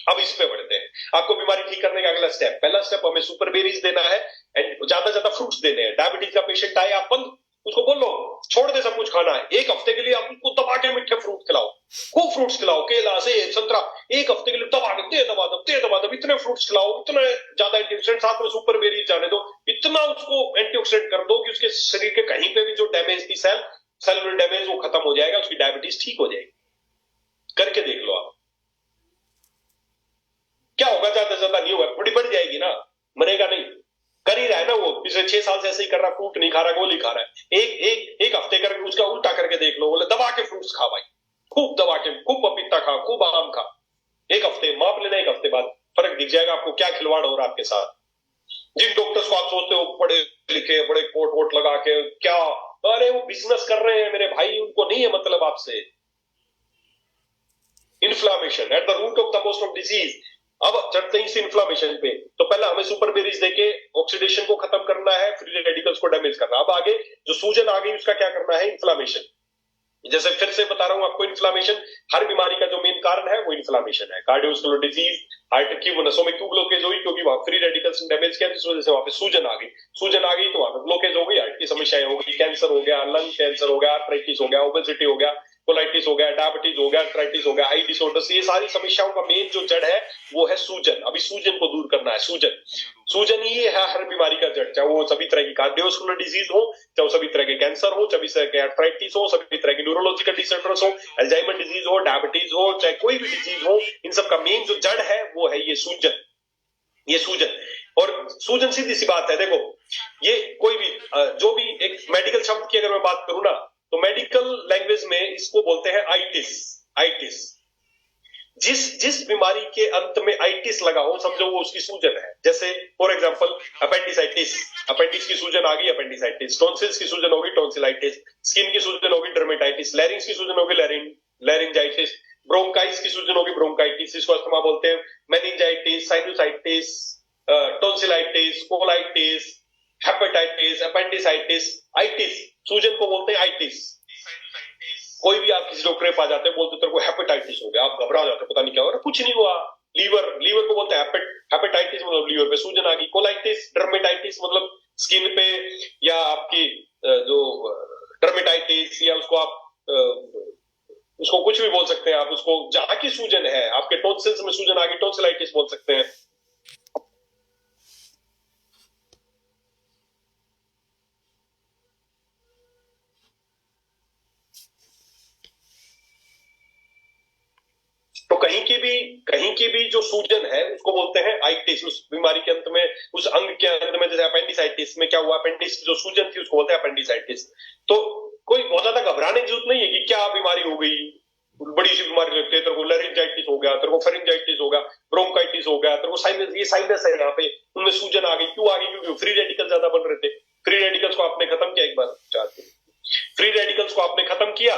अब इस पे बढ़ते हैं। आपको बीमारी ठीक करने का अगला स्टेप, पहला स्टेप हमें सुपरबेरीज देना है एंड ज्यादा ज्यादा फ्रूट्स देने हैं। डायबिटीज का पेशेंट आए, आप उसको बोलो छोड़ दे सब कुछ खाना है, एक हफ्ते के लिए आप उसको दबा के मीठे फ्रूट खिलाओ, खूब फ्रूट्स खिलाओ, केला, सेब, संतरा, एक हफ्ते के लिए दबा दब इतने फ्रूट्स खिलाओ, इतने ज्यादा एंटीऑक्सीडेंट, साथ में सुपर बेरीज जाने दो, इतना उसको एंटीऑक्सीडेंट कर दो कि उसके शरीर के कहीं पे भी जो डैमेज थी, सेलुलर डैमेज, वो खत्म हो जाएगा, उसकी डायबिटीज ठीक हो जाएगी। करके देख लो आप, क्या होगा, ज्यादा से ज्यादा नहीं होगा, थोड़ी बढ़ जाएगी ना, मरेगा नहीं। कर ही रहा है ना वो, पिछले 6 साल से ऐसे ही कर रहा, फ्रूट नहीं खा रहा, गोली खा रहा है। एक हफ्ते करके उसका उल्टा करके देख लो, बोले दबा के फ्रूट्स खा भाई, खूब दबा के, खूब पपीता खा, खूब आम खा, एक हफ्ते माप लेना, एक हफ्ते बाद फर्क दिख जाएगा आपको, क्या खिलवाड़ हो रहा है आपके साथ। जिन डॉक्टर्स को आप सोचते हो पढ़े लिखे, बड़े कोट वोट लगा के, क्या, अरे वो बिजनेस कर रहे हैं मेरे भाई, उनको नहीं है मतलब आपसे। Inflammation at the root of the most of disease. अब चढ़ते ही इस इन्फ्लामेशन पे, तो पहला हमें सुपरबेरीज देके ऑक्सीडेशन को खत्म करना है, फ्री रेडिकल्स को डैमेज करना। अब आगे जो सूजन आ गई उसका क्या करना है, इन्फ्लामेशन। जैसे फिर से बता रहा हूं आपको, इन्फ्लामेशन हर बीमारी का जो मेन कारण है वो इन्फ्लामेशन है। कार्डियोवैस्कुलर डिजीज, हार्ट की नसों में क्यों ब्लॉकेज हुई, क्योंकि वहां फ्री रेडिकल्स ने डैमेज किया, इस वजह से वहां पे सूजन आ गई। सूजन आ गई तो वहां पे ब्लॉकेज हो गई, हार्ट की समस्याएं हो गई, कैंसर हो गया, लंग कैंसर हो गया, आर्थराइटिस हो गया, ओबेसिटी हो गया, कोलाइटिस हो गया, डायबिटीज हो गया, आर्थराइटिस हो गया, आई डिसऑर्डर्स, ये सारी समस्याओं का मेन जो जड़ है वो है सूजन। अभी सूजन को दूर करना है। सूजन ही है हर बीमारी का जड़, चाहे वो सभी तरह की कार्डियोवैस्कुलर डिजीज हो, चाहे वो सभी तरह के कैंसर हो, सभी तरह के आर्थराइटिस हो, सभी तरह की न्यूरोलॉजिकल डिसऑर्डर्स हो, अल्जाइमर डिजीज हो, डायबिटीज हो, चाहे कोई भी डिजीज हो, इन सब का मेन जो जड़ है वो है ये सूजन। ये सूजन, और सूजन सीधी सी बात है, देखो ये कोई भी जो भी एक मेडिकल शब्द की अगर मैं बात करूं ना, तो मेडिकल लैंग्वेज में इसको बोलते हैं आइटिस। जिस बीमारी के अंत में आइटिस लगा हो, समझो वो उसकी सूजन है। जैसे फॉर एग्जांपल अपेंडिसाइटिस, अपेंडिक्स की सूजन आ गई, अपेंडिसाइटिस। टॉन्सिल्स की सूजन होगी, टॉन्सिलाइटिस। स्किन की सूजन होगी, डर्मेटाइटिस। लैरिंग्स की सूजन होगी, लैरिंजाइटिस। ब्रोंकाइटिस की सूजन होगी, ब्रोंकाइटिस। इसको अस्थमा बोलते हैं। Meningitis, sinusitis, tonsillitis, colitis, hepatitis, appendicitis, itis, सूजन को बोलते हैं आइटिस। कोई भी आप किसी डॉक्टर के पास जाते हैं, बोलते तेरे को हेपेटाइटिस हो गया, आप घबरा जाते, पता नहीं क्या हो रहा, कुछ नहीं हुआ। लीवर को बोलते हैं हेपेटाइटिस, मतलब लीवर पे सूजन आ गई। कोलाइटिस, डर्मेटाइटिस, मतलब स्किन पे, या आपकी जो डर्मेटाइटिस, या उसको आप उसको कुछ भी बोल सकते हैं आप, उसको जहां की सूजन है, आपके टॉन्सिल्स में सूजन आ गई, टॉन्सिलाइटिस बोल सकते हैं। तो कहीं की भी जो सूजन है उसको बोलते हैं आइटिस। उस बीमारी के अंत में, उस अंग के अंत में, जैसे अपेंडिसाइटिस में क्या हुआ, अपेंडिक्स की जो सूजन थी उसको बोलते हैं अपेंडिसाइटिस। तो कोई बहुत ज्यादा घबराने की जरूरत नहीं है कि क्या बीमारी हो गई, बड़ी सी बीमारी लगती है, तेरे को लैरिंजाइटिस हो गया, तेरे को फेरिंजाइटिस हो गया, ब्रोंकाइटिस हो गया, तेरे को साइनस, ये साइनस है यहाँ पे, उनमें सूजन आ गई। क्यों आ गई? क्योंकि फ्री रेडिकल ज्यादा बन रहे थे। फ्री रेडिकल्स को आपने खत्म किया, एक बार फ्री रेडिकल्स को आपने खत्म किया,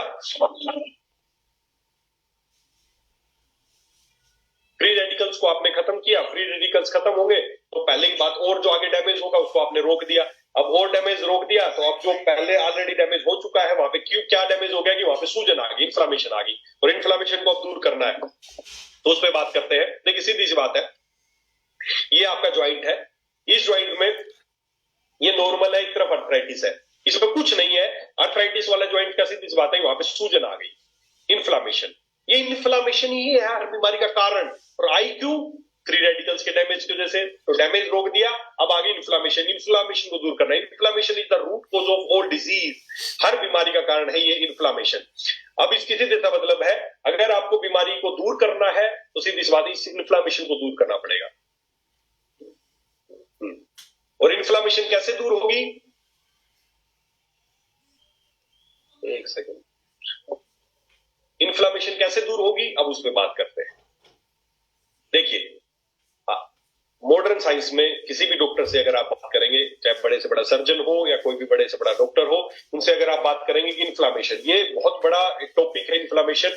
फ्री रेडिकल्स को आपने खत्म किया, फ्री रेडिकल्स खत्म होंगे तो पहले की बात, और जो आगे डैमेज होगा उसको आपने रोक दिया। अब और डैमेज रोक दिया तो अब जो पहले ऑलरेडी डैमेज हो चुका है वहां पे क्यों क्या डैमेज हो गया कि वहां पे सूजन आ गई, इन्फ्लामेशन आ गई, और इन्फ्लामेशन को अब दूर करना है तो उस पर बात करते हैं। देखिए सीधी सी बात है, ये आपका ज्वाइंट है, इस ज्वाइंट में ये नॉर्मल है, एक तरफ अर्थराइटिस है, इसमें कुछ नहीं है। अर्थराइटिस वाला ज्वाइंट का सीधी सी बात है वहां पे सूजन आ गई, इन्फ्लामेशन। ये इन्फ्लामेशन ही है हर बीमारी का कारण। और आई क्यों? फ्री रेडिकल्स के डैमेज की वजह से। तो डैमेज रोक दिया, अब आगे इन्फ्लामेशन, इन्फ्लामेशन को दूर करना। Inflammation is the root cause of all disease, हर बीमारी का कारण है ये इन्फ्लामेशन। अब इसकी सीधे सा मतलब है, अगर आपको बीमारी को दूर करना है तो सीधी सी बात है इस इन्फ्लामेशन को दूर करना पड़ेगा। और इन्फ्लामेशन कैसे दूर होगी? एक सेकंड, इन्फ्लामेशन कैसे दूर होगी अब उस पर बात करते हैं। देखिए मॉडर्न साइंस में किसी भी डॉक्टर से अगर आप बात करेंगे, चाहे बड़े से बड़ा सर्जन हो या कोई भी बड़े से बड़ा डॉक्टर हो, उनसे अगर आप बात करेंगे कि इन्फ्लामेशन, ये बहुत बड़ा एक टॉपिक है इन्फ्लामेशन।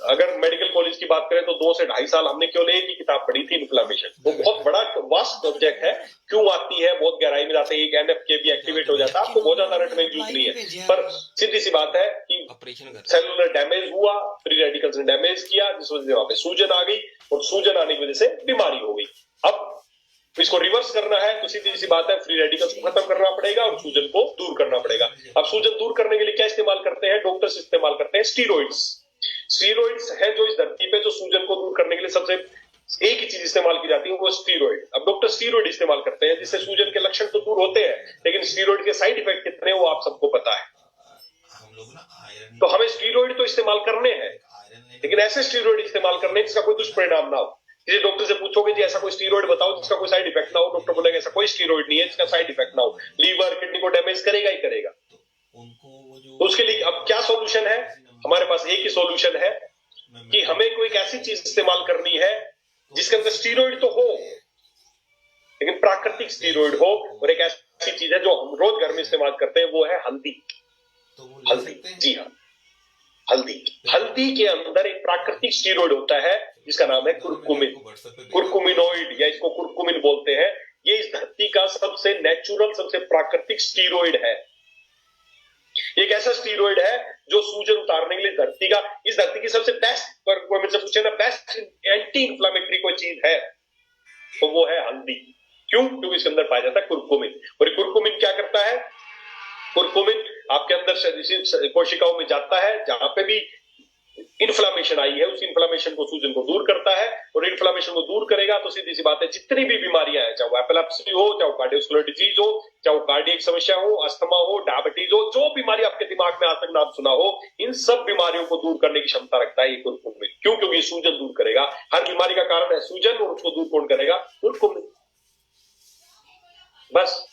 अगर मेडिकल कॉलेज की बात करें तो 2 से 2.5 साल हमने केवल एक ही किताब पढ़ी थी, इन्फ्लामेशन। वो बहुत बड़ा वास्ट सब्जेक्ट है, क्यों आती है, बहुत गहराई में जाते हैं, एक एनएफके भी एक्टिवेट हो जाता है, आपको बहुत ज्यादा रटने की जरूरत नहीं है। पर सीधी सी बात है कि सेलुलर डैमेज हुआ, फ्री रेडिकल्स ने डैमेज किया, जिस वजह से वहां पे सूजन आ गई, और सूजन आने की वजह से बीमारी हो गई। अब इसको रिवर्स करना है तो सीधी सी बात है, फ्री रेडिकल्स को खत्म करना पड़ेगा और सूजन को दूर करना पड़ेगा। अब सूजन दूर करने के लिए क्या इस्तेमाल करते हैं डॉक्टर्स? इस्तेमाल करते हैं स्टीरॉइड्स। स्टीरॉइड्स है जो इस धरती पे जो सूजन को दूर करने के लिए सबसे एक ही चीज इस्तेमाल की जाती है, वो स्टीरॉइड। अब डॉक्टर स्टीरॉइड इस्तेमाल करते हैं जिससे सूजन के लक्षण तो दूर होते हैं, लेकिन स्टीरॉइड के साइड इफेक्ट कितने वो आप सबको पता है। तो हमें स्टीरॉइड तो इस्तेमाल करने हैं, लेकिन ऐसे स्टीरॉइड इस्तेमाल करने जिसका कोई दुष्परिणाम ना हो। किसी डॉक्टर से पूछोगे जी ऐसा कोई स्टीरॉइड बताओ जिसका कोई साइड इफेक्ट ना हो, डॉक्टर बोलेगा ऐसा कोई स्टीरॉइड नहीं है जिसका साइड इफेक्ट ना हो। लीवर किडनी को डैमेज करेगा ही करेगा। तो उसके लिए अब क्या सॉल्यूशन है? हमारे पास एक ही सॉल्यूशन है कि हमें कोई एक ऐसी चीज इस्तेमाल करनी है जिसके अंदर स्टीरॉइड तो हो, लेकिन प्राकृतिक स्टीरॉइड हो। और एक ऐसी चीज है जो हम रोज घर में इस्तेमाल करते हैं, वो है हल्दी। हल्दी, जी हाँ, हल्दी। हल्दी के अंदर एक प्राकृतिक स्टीरॉइड होता है जिसका नाम है कुरकुमिन, कुरकुमिनोइड, या इसको कुरकुमिन बोलते हैं। ये इस धरती का सबसे नेचुरल, सबसे प्राकृतिक स्टीरॉइड है। एक ऐसा स्टीरॉइड है जो सूजन उतारने के लिए धरती का, इस धरती की सबसे बेस्ट, पर कोई मुझसे पूछे ना बेस्ट एंटी इंफ्लेमेटरी कोई चीज है तो वो है हल्दी। क्यों? क्योंकि इसके अंदर पाया जाता है कुरकुमिन। और कुरकुमिन क्या करता है? कुरकुमिन आपके अंदर कोशिकाओं में जाता है, जहां पे भी इन्फ्लामेशन आई है उस इन्फ्लामेशन को, सूजन को दूर करता है। और इन्फ्लामेशन को दूर करेगा तो सीधी सी बात है, जितनी भी बीमारियां हैं, चाहे वो एपिलेप्सी हो, चाहे वो कार्डियोवैस्कुलर डिजीज हो, चाहे वो कार्डियक समस्या हो, अस्थमा हो, डायबिटीज हो, जो बीमारी आपके दिमाग में आज तक नाम सुना हो, इन सब बीमारियों को दूर करने की क्षमता रखता है ये कुरकुमिन। क्यों? क्योंकि ये सूजन दूर करेगा। हर बीमारी का कारण है सूजन, और उसको दूर कौन करेगा? कुरकुमिन। बस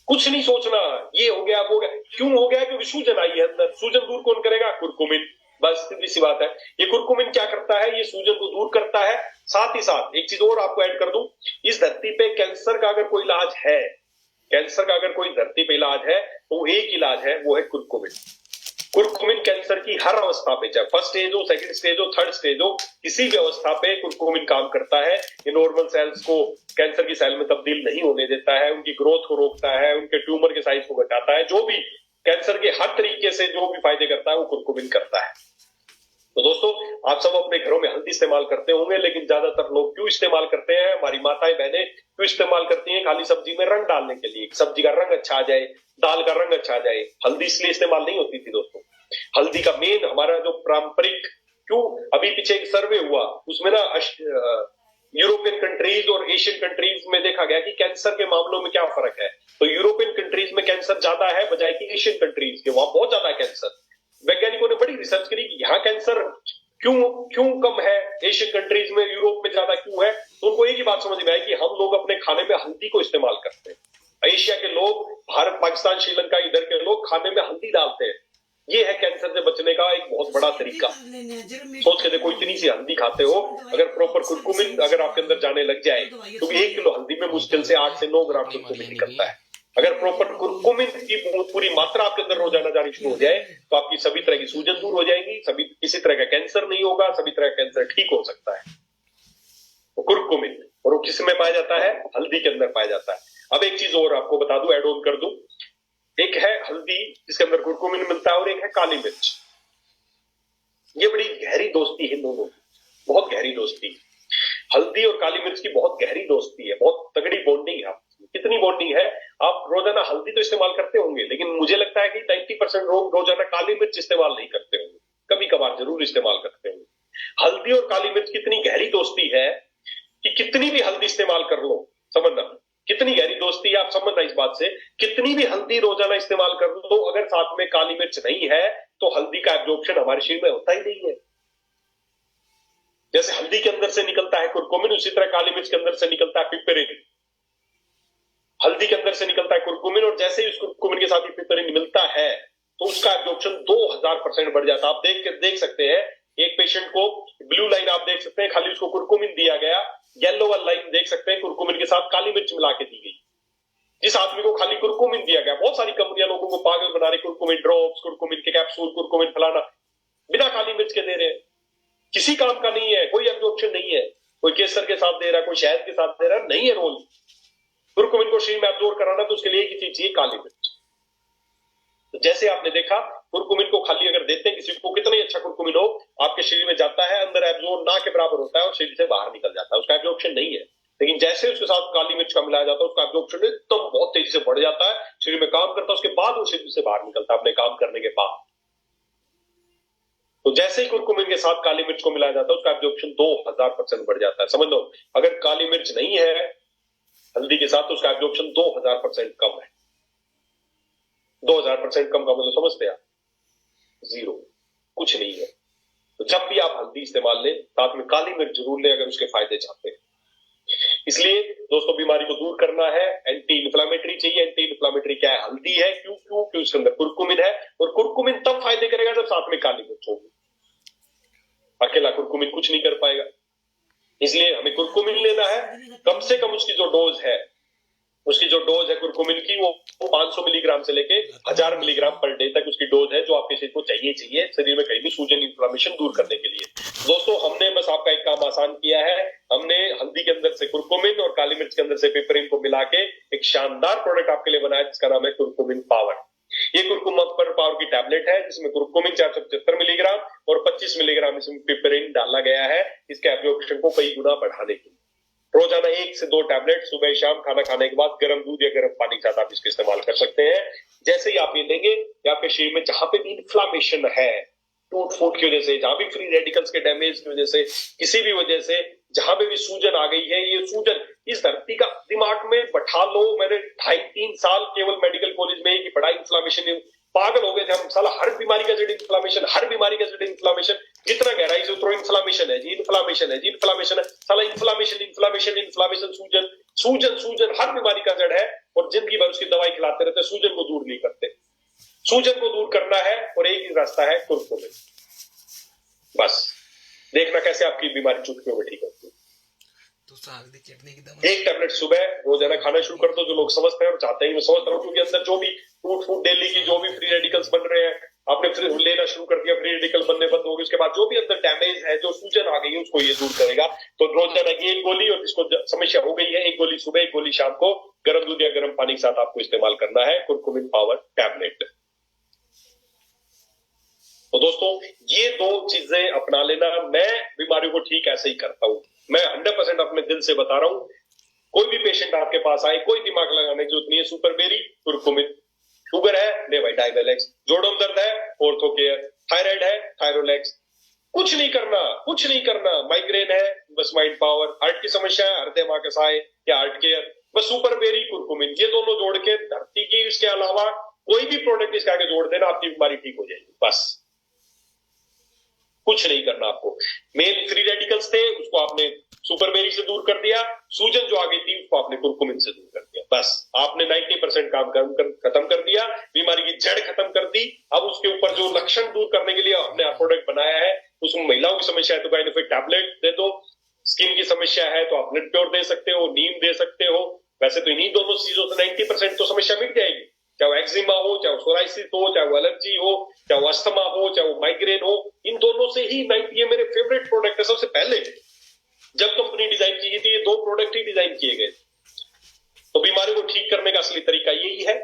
कुछ नहीं सोचना, ये हो गया वो हो गया। क्यों हो गया? क्योंकि सूजन आई है अंदर। सूजन दूर कौन करेगा? कुरकुमिन। बस सीधी सी बात है। ये कुरकुमिन क्या करता है? ये सूजन को दूर करता है। साथ ही साथ एक चीज और आपको ऐड कर दूं, इस धरती पे कैंसर का अगर कोई इलाज है, कैंसर का अगर कोई धरती पे इलाज है तो एक इलाज है, वो है कुरकुमिन। कुरकुमिन कैंसर की हर अवस्था पे, चाहे फर्स्ट स्टेज हो, सेकंड स्टेज हो, थर्ड स्टेज हो, किसी भी अवस्था पे कुरकुमिन काम करता है। ये नॉर्मल सेल्स को कैंसर की सेल में तब्दील नहीं होने देता है, उनकी ग्रोथ को रोकता है, उनके ट्यूमर के साइज को घटाता है। जो भी कैंसर के हर तरीके से जो भी फायदे करता है वो कुरकुमिन करता है। तो दोस्तों, आप सब अपने घरों में हल्दी इस्तेमाल करते होंगे, लेकिन ज्यादातर लोग क्यों इस्तेमाल करते हैं? हमारी माताएं बहनें क्यों इस्तेमाल करती हैं? खाली सब्जी में रंग डालने के लिए, सब्जी का रंग अच्छा आ जाए, दाल का रंग अच्छा आ जाए। हल्दी इसलिए इस्तेमाल नहीं होती थी दोस्तों। हल्दी का मेन हमारा जो पारंपरिक, क्यों अभी पीछे एक सर्वे हुआ उसमें ना यूरोपियन कंट्रीज और एशियन कंट्रीज में देखा गया कि कैंसर के मामलों में क्या फर्क है। तो यूरोपियन कंट्रीज में कैंसर ज्यादा है बजाय कि एशियन कंट्रीज के, वहां बहुत ज्यादा है कैंसर। वैज्ञानिकों ने बड़ी रिसर्च करी कि यहाँ कैंसर क्यों कम है, एशियन कंट्रीज में, यूरोप में ज्यादा क्यों है। तो उनको एक ही बात समझ में आई कि हम लोग अपने खाने में हल्दी को इस्तेमाल करते हैं। एशिया के लोग, भारत, पाकिस्तान, श्रीलंका, इधर के लोग खाने में हल्दी डालते हैं। ये है कैंसर से बचने का एक बहुत बड़ा तरीका। सोच के देखो, इतनी सी हल्दी खाते हो, अगर प्रॉपर कुरकुमिन अगर आपके अंदर जाने लग जाए तो 1 किलो हल्दी में मुश्किल से 8 से 9 ग्राम कुरकुमिन निकलता है। अगर प्रॉपर कुरकुमिन की पूरी मात्रा आपके अंदर रोजाना जानी शुरू हो जाए तो आपकी सभी तरह की सूजन दूर हो जाएगी, सभी किसी तरह का कैंसर नहीं होगा, सभी तरह का कैंसर ठीक हो सकता है। तो कुरकुमिन, और वो किस में पाया जाता है? हल्दी के अंदर पाया जाता है। अब एक चीज और आपको बता दूं, एड ऑन कर दूं, एक है हल्दी जिसके अंदर कुरकुमिन मिलता है और एक है काली मिर्च। ये बड़ी गहरी दोस्ती है दोनों की, बहुत गहरी दोस्ती। हल्दी और काली मिर्च की बहुत गहरी दोस्ती है, बहुत तगड़ी बॉन्डिंग है। कितनी बॉन्डिंग है? आप रोजाना हल्दी तो इस्तेमाल करते होंगे, लेकिन मुझे लगता है कि 90% लोग रोजाना काली मिर्च इस्तेमाल नहीं करते होंगे, कभी कभार जरूर इस्तेमाल करते होंगे। हल्दी और काली मिर्च की इतनी गहरी दोस्ती है कि कितनी भी हल्दी इस्तेमाल कर लो, समझना कितनी गहरी दोस्ती है, आप समझना इस बात से, कितनी भी हल्दी रोजाना इस्तेमाल कर लो, अगर साथ में काली मिर्च नहीं है तो हल्दी का एब्जॉर्प्शन हमारे शरीर में होता ही नहीं है। जैसे हल्दी के अंदर से निकलता है कुरकुमिन, उसी तरह काली मिर्च के अंदर से निकलता है पिपरिन। हल्दी के अंदर से निकलता है कुरकुमिन, और जैसे ही उस कुरकुमिन के साथ ही पिपरिन मिलता है तो उसका एब्जॉर्प्शन 2000% बढ़ जाता है। आप देख सकते हैं एक पेशेंट को, ब्लू लाइन आप देख सकते हैं, खाली उसको कुरकुमिन दिया गया, येलो वाली लाइन देख सकते हैं कुरकुमिन के साथ काली मिर्च मिला के दी गई। जिस आदमी को खाली कुरकुमिन दिया गया, बहुत सारी कंपनियां लोगों को पागल बना रही, कुरकुमिन ड्रॉप्स, कुरकुमिन के कैप्सूल, कुरकुमिन फलाना, बिना काली मिर्च के दे रहे हैं, किसी काम का नहीं है, कोई एब्जॉर्प्शन नहीं है। कोई केसर के साथ दे रहा है, कोई शहद के साथ दे रहा है, नहीं है रोल। कुरकुमिन को शरीर में एब्जॉर्ब कराना तो उसके लिए एक ही चीज चाहिए, काली मिर्च। तो जैसे आपने देखा कुरकुमिन को खाली अगर देते हैं किसी को, कितना ही अच्छा कुरकुमिन हो, आपके शरीर में जाता है, अंदर एब्जॉर्ब ना के बराबर होता है और शरीर से बाहर निकल जाता है, उसका एब्जॉर्प्शन नहीं है। लेकिन जैसे उसके साथ काली मिर्च का मिलाया जाता है, उसका एब्जॉर्प्शन एकदम बहुत तेजी से बढ़ जाता है, शरीर में काम करता है, उसके बाद वो शरीर से बाहर निकलता है अपने काम करने के बाद। तो जैसे ही कुरकुमिन के साथ काली मिर्च को मिलाया जाता है, उसका एब्जॉर्प्शन 2000% बढ़ जाता है। समझ लो, अगर काली मिर्च नहीं है हल्दी के साथ तो उसका एब्जॉर्प्शन 2000% कम है। 2000% कम का मतलब समझते हैं आप? जीरो, कुछ नहीं है। तो जब भी आप हल्दी इस्तेमाल लें, साथ में काली मिर्च जरूर लें अगर उसके फायदे चाहते हैं। इसलिए दोस्तों, बीमारी को दूर करना है, एंटी इन्फ्लामेटरी चाहिए। एंटी इन्फ्लामेटरी क्या है? हल्दी है। क्यों? क्योंकि उसके अंदर कुरकुमिन है, और कुरकुमिन तब फायदे करेगा जब साथ में काली मिर्च होगी। अकेला कुरकुमिन कुछ नहीं कर पाएगा। इसलिए हमें कुरकुमिन लेना है, कम से कम उसकी जो डोज है कुरकुमिन की, वो 500 मिलीग्राम से लेके 1000 मिलीग्राम पर डे तक उसकी डोज है, जो आपके शरीर को चाहिए शरीर में कहीं भी सूजन, इन्फ्लामेशन दूर करने के लिए। दोस्तों, हमने बस आपका एक काम आसान किया है, हमने हल्दी के अंदर से कुरकुमिन और काली मिर्च के अंदर से पिपरिन को मिला के एक शानदार प्रोडक्ट आपके लिए बनाया, जिसका नाम है कुरकुमिन पावर। ये कुरकुमिन पावर की टैबलेट है, जिसमें कुरकुमिन 475 मिलीग्राम और 25 मिलीग्राम इसमें पिपरिन डाला गया है, इसके एब्जॉर्प्शन को कई गुना बढ़ाने के लिए। रोजाना 1 से 2 टैबलेट सुबह शाम खाना खाने के बाद गर्म दूध या गर्म पानी के साथ आप इसका इस्तेमाल कर सकते हैं। जैसे ही आप ये लेंगे, आपके शरीर में जहां पे भी इन्फ्लामेशन है, टूट फूट की वजह से, जहां भी फ्री रेडिकल्स के डैमेज की वजह से, किसी भी वजह से जहां पे भी सूजन आ गई है, ये सूजन इस धरती का दिमाग में बैठा लो। मैंने 2.5-3 साल केवल मेडिकल कॉलेज में ही पढ़ा, इन्फ्लामेशन, पागल हो गए थे हम, साला हर बीमारी का जड़ इन्फ्लामेशन, हर बीमारी का जड़ इन्फ्लामेशन, जितना गहराई से उतरो इन्फ्लामेशन है जी, इन्फ्लामेशन है जी, इन्फ्लामेशन है, साला इन्फ्लामेशन इन्फ्लामेशन इन्फ्लामेशन, सूजन सूजन सूजन हर बीमारी का जड़ है। और जिंदगी भर उसकी दवाई खिलाते रहते, सूजन को दूर नहीं करते। सूजन को दूर करना है और एक ही रास्ता है, कुरकुमिन। बस देखना कैसे आपकी बीमारी चुटकियों में ठीक होती है। एक टैबलेट सुबह रोजाना खाना शुरू कर दो, जो लोग समझते हैं और चाहते हैं। मैं समझता हूँ, क्योंकि अंदर जो भी टूट फूट डेली की जो भी फ्री रेडिकल्स बन रहे हैं, आपने फिर लेना शुरू कर दिया, फ्री रेडिकल बनने बंद हो गए, उसके बाद जो भी अंदर डैमेज है, जो सूजन आ गई है, उसको ये दूर करेगा। तो रोजाना की 1 गोली, और जिसको समस्या हो गई है, 1 गोली सुबह 1 गोली शाम को गर्म दूध या गर्म पानी के साथ आपको इस्तेमाल करना है, कुरकुमिन पावर टैबलेट। तो दोस्तों, ये 2 चीजें अपना लेना। मैं बीमारियों को ठीक ऐसे ही करता हूं, मैं 100% अपने दिल से बता रहा हूं। कोई भी पेशेंट आपके पास आए, कोई दिमाग लगाने की जरूरत नहीं है। सुपरबेरी, कुरकुमिन, शुगर है, ले भाई डायवेलेक्स, जोड़ों में दर्द है, ऑर्थो केयर, थायराइड है, थायरोलेक्स, कुछ नहीं करना, कुछ नहीं करना। माइग्रेन है, बस माइंड पावर, हार्ट की समस्या है, हृदय माकसाय या हार्ट केयर, बस सुपरबेरी, कुरकुमिन, ये दोनों जोड़ के धरती की, इसके अलावा कोई भी प्रोडक्ट इसके आगे जोड़ देना, आपकी बीमारी ठीक हो जाएगी। बस कुछ नहीं करना आपको। मेन फ्री रेडिकल्स थे, उसको आपने सुपरबेरी से दूर कर दिया, सूजन जो आ गई थी उसको आपने कुरकुमिन से दूर कर दिया। बस आपने 90% काम खत्म कर दिया, बीमारी की जड़ खत्म कर दी। अब उसके ऊपर जो लक्षण दूर करने के लिए आपने प्रोडक्ट बनाया है, उसमें महिलाओं की समस्या है तो गाइनोफिक टैबलेट दे दो, स्किन की समस्या है तो आप ब्लड प्योर दे सकते हो, नीम दे सकते हो, वैसे तो इन्हीं दोनों चीजों से 90% तो समस्या मिट जाएगी, चाहे वो एक्जिमा हो, चाहे वो सोराइसिस हो, चाहे वो एलर्जी हो, चाहे वो अस्थमा हो, चाहे वो माइग्रेन हो, इन दोनों से ही 90 ये मेरे फेवरेट प्रोडक्ट है। सबसे पहले जब कंपनी डिजाइन की गई थी ये 2 प्रोडक्ट ही डिजाइन किए गए, तो बीमारी को ठीक करने का असली तरीका यही है।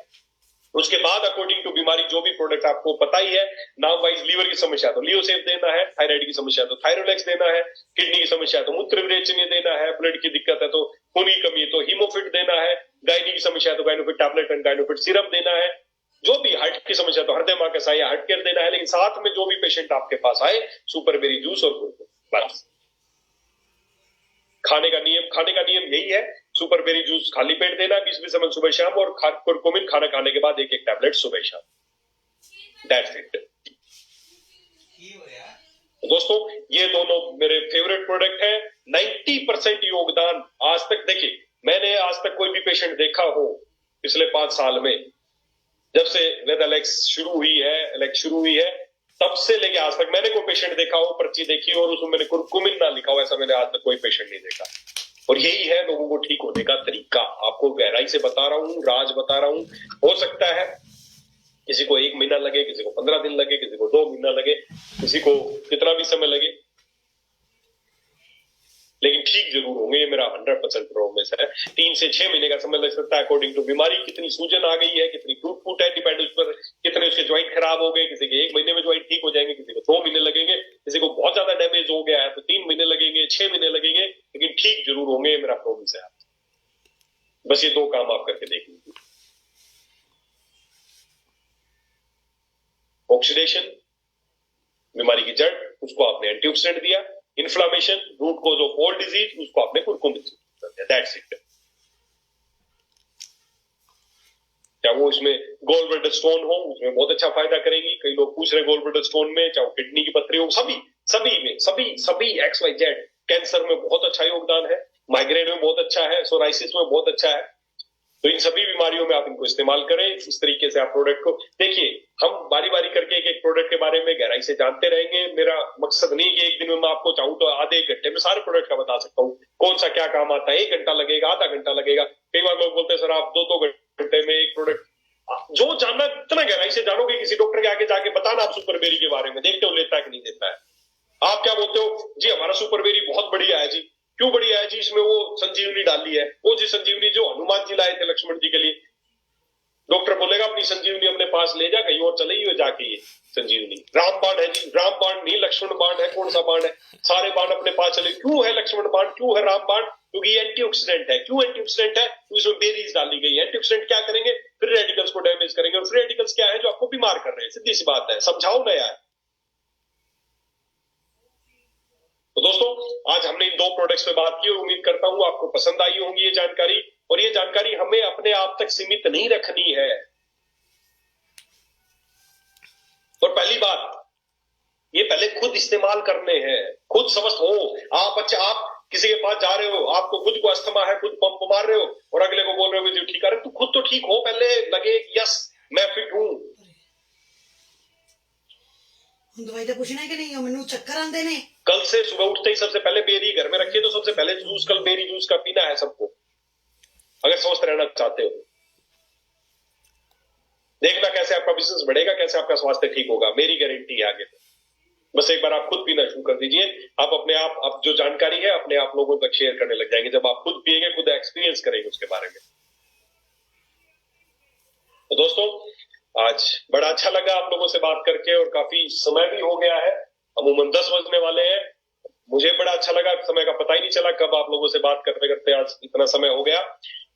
उसके बाद अकॉर्डिंग टू बीमारी जो भी प्रोडक्ट आपको पता ही है, नाम वाइज लीवर की समस्या तो लियोसेफ देना है, थायराइड की समस्या तो थायरोलेक्स देना है, किडनी की समस्या तो मूत्र विरेचनीय देना है, ब्लड की दिक्कत है तो खून की कमी है तो हीमोफिट देना है, गायनी की समस्या तो गायनोफिट टैबलेट एंड गायनोफिट सिरप देना है, जो भी हार्ट की समस्या तो हृदय मार्कस या हार्ट केयर देना है। लेकिन साथ में जो भी पेशेंट आपके पास आए, सुपरबेरी जूस और गुड़कुम, बस। खाने का नियम यही है, सुपरबेरी जूस खाली पेट देना 20-20 ml सुबह शाम, और कुरकुमिन खाना खाने के बाद 1-1 टैबलेट सुबह शाम। That's it. दोस्तों ये दोनों मेरे फेवरेट प्रोडक्ट हैं। 90% योगदान आज तक, देखिए मैंने आज तक कोई भी पेशेंट देखा हो पिछले 5 साल में, जब से वेद एलेक्स शुरू हुई है तब से लेके आज तक मैंने कोई पेशेंट देखा हो, पर्ची देखी हो और उसमें मैंने कुरकुमिन ना लिखा हो, ऐसा मैंने आज तक कोई पेशेंट नहीं देखा। और यही है लोगों को ठीक होने का तरीका। आपको गहराई से बता रहा हूं, राज बता रहा हूं। हो सकता है किसी को 1 महीना लगे, किसी को 15 दिन लगे, किसी को 2 महीना लगे, किसी को कितना भी समय लगे, लेकिन ठीक जरूर होंगे, ये मेरा 100% प्रोमिस है। 3 से 6 महीने का समय लग सकता है अकॉर्डिंग टू बीमारी, कितनी सूजन आ गई है, कितनी टूट फूट है, डिपेंड उस पर, कितने उसके ज्वाइंट खराब हो गए। किसी के 1 महीने में ज्वाइंट ठीक हो जाएंगे, किसी को 2 महीने लगेंगे, किसी को बहुत ज्यादा डैमेज हो गया है तो 3 महीने लगेंगे, 6 महीने लगेंगे, लेकिन ठीक जरूर होंगे, ये मेरा प्रोमिस है। बस ये 2 काम आप करके देख लीजिए। ऑक्सीडेशन, बीमारी की जड़, उसको आपने एंटीऑक्सीडेंट दिया। Inflammation, root cause of all disease, उसको आपने कुरकुमिन दिया। That's it. क्या वो इसमें गोल्ड ब्लैडर स्टोन हो, उसमें बहुत अच्छा फायदा करेंगी। कई लोग पूछ रहे गोल्ड ब्लैडर स्टोन में, चाहे किडनी की पथरी हो, सभी XYZ, कैंसर में बहुत अच्छा योगदान है, माइग्रेन में बहुत अच्छा है, सोराइसिस में बहुत अच्छा है। तो इन सभी बीमारियों में आप इनको इस्तेमाल करें। इस तरीके से आप प्रोडक्ट को देखिए। हम बारी बारी करके एक प्रोडक्ट के बारे में गहराई से जानते रहेंगे। मेरा मकसद नहीं कि एक दिन में मैं आपको चाहूं तो आधे 1 घंटे में सारे प्रोडक्ट का बता सकता हूँ, कौन सा क्या काम आता है। 1 घंटा लगेगा, आधा घंटा लगेगा। कई बार लोग बोलते हैं सर आप 2 घंटे में एक प्रोडक्ट। जो जानना इतना गहराई से जानोगे, किसी डॉक्टर के आगे जाके बताना आप सुपरबेरी के बारे में, देखते हो लेता है कि नहीं देता है। आप क्या बोलते हो जी हमारा सुपरबेरी बहुत बढ़िया है जी। क्यों बढ़िया है जी? इसमें वो संजीवनी डाली है, वो जी संजीवनी जो हनुमान जी लाए थे लक्ष्मण जी के लिए। डॉक्टर बोलेगा अपनी संजीवनी अपने पास ले जा, कहीं और चले ही जाके। ये संजीवनी रामबाण है जी, रामबाण नहीं लक्ष्मण बाण है। कौन सा बाण है? सारे बाण अपने पास चले। क्यों है लक्ष्मण बाण, क्यों है रामबाण? क्योंकि ये एंटीऑक्सीडेंट है। क्यों एंटीऑक्सीडेंट है? इसमें बेरीज डाली गई है। एंटीऑक्सीडेंट क्या करेंगे? फ्री रेडिकल्स को डैमेज करेंगे। और फ्री रेडिकल्स क्या है? जो आपको बीमार कर रहे हैं। सीधी सी बात है, समझाओ ना यार। तो दोस्तों आज हमने इन 2 प्रोडक्ट्स पे बात की और उम्मीद करता हूं आपको पसंद आई होंगी ये जानकारी। और ये जानकारी हमें अपने आप तक सीमित नहीं रखनी है। और पहली बात, ये पहले खुद इस्तेमाल करने हैं, खुद स्वस्थ हो आप। अच्छा, आप किसी के पास जा रहे हो, आपको खुद को अस्थमा है, खुद पंप मार रहे हो और अगले को बोल रहे हो जो ठीक है, तू खुद तो ठीक हो पहले, लगे यस मैं फिट हूं। दवाई तो पूछना है कि नहीं, मैनू चक्कर आंदे ने। कल से सुबह उठते ही सबसे पहले बेरी घर में रखिए। तो सबसे पहले जूस, कल बेरी जूस का पीना है सबको, अगर स्वस्थ रहना चाहते हो। देखना कैसे आपका बिजनेस बढ़ेगा, कैसे आपका स्वास्थ्य ठीक होगा, मेरी गारंटी है आगे। बस एक बार आप खुद पीना शुरू कर दीजिए। आप अपने आप जो जानकारी है अपने आप लोगों तक शेयर करने लग जाएंगे। जब आप खुद पिएंगे, खुद एक्सपीरियंस करेंगे उसके बारे में। तो दोस्तों आज बड़ा अच्छा लगा आप लोगों से बात करके, और काफी समय भी हो गया है, अमूमन 10 बजने वाले हैं। मुझे बड़ा अच्छा लगा, समय का पता ही नहीं चला कब आप लोगों से बात करते करते आज इतना समय हो गया।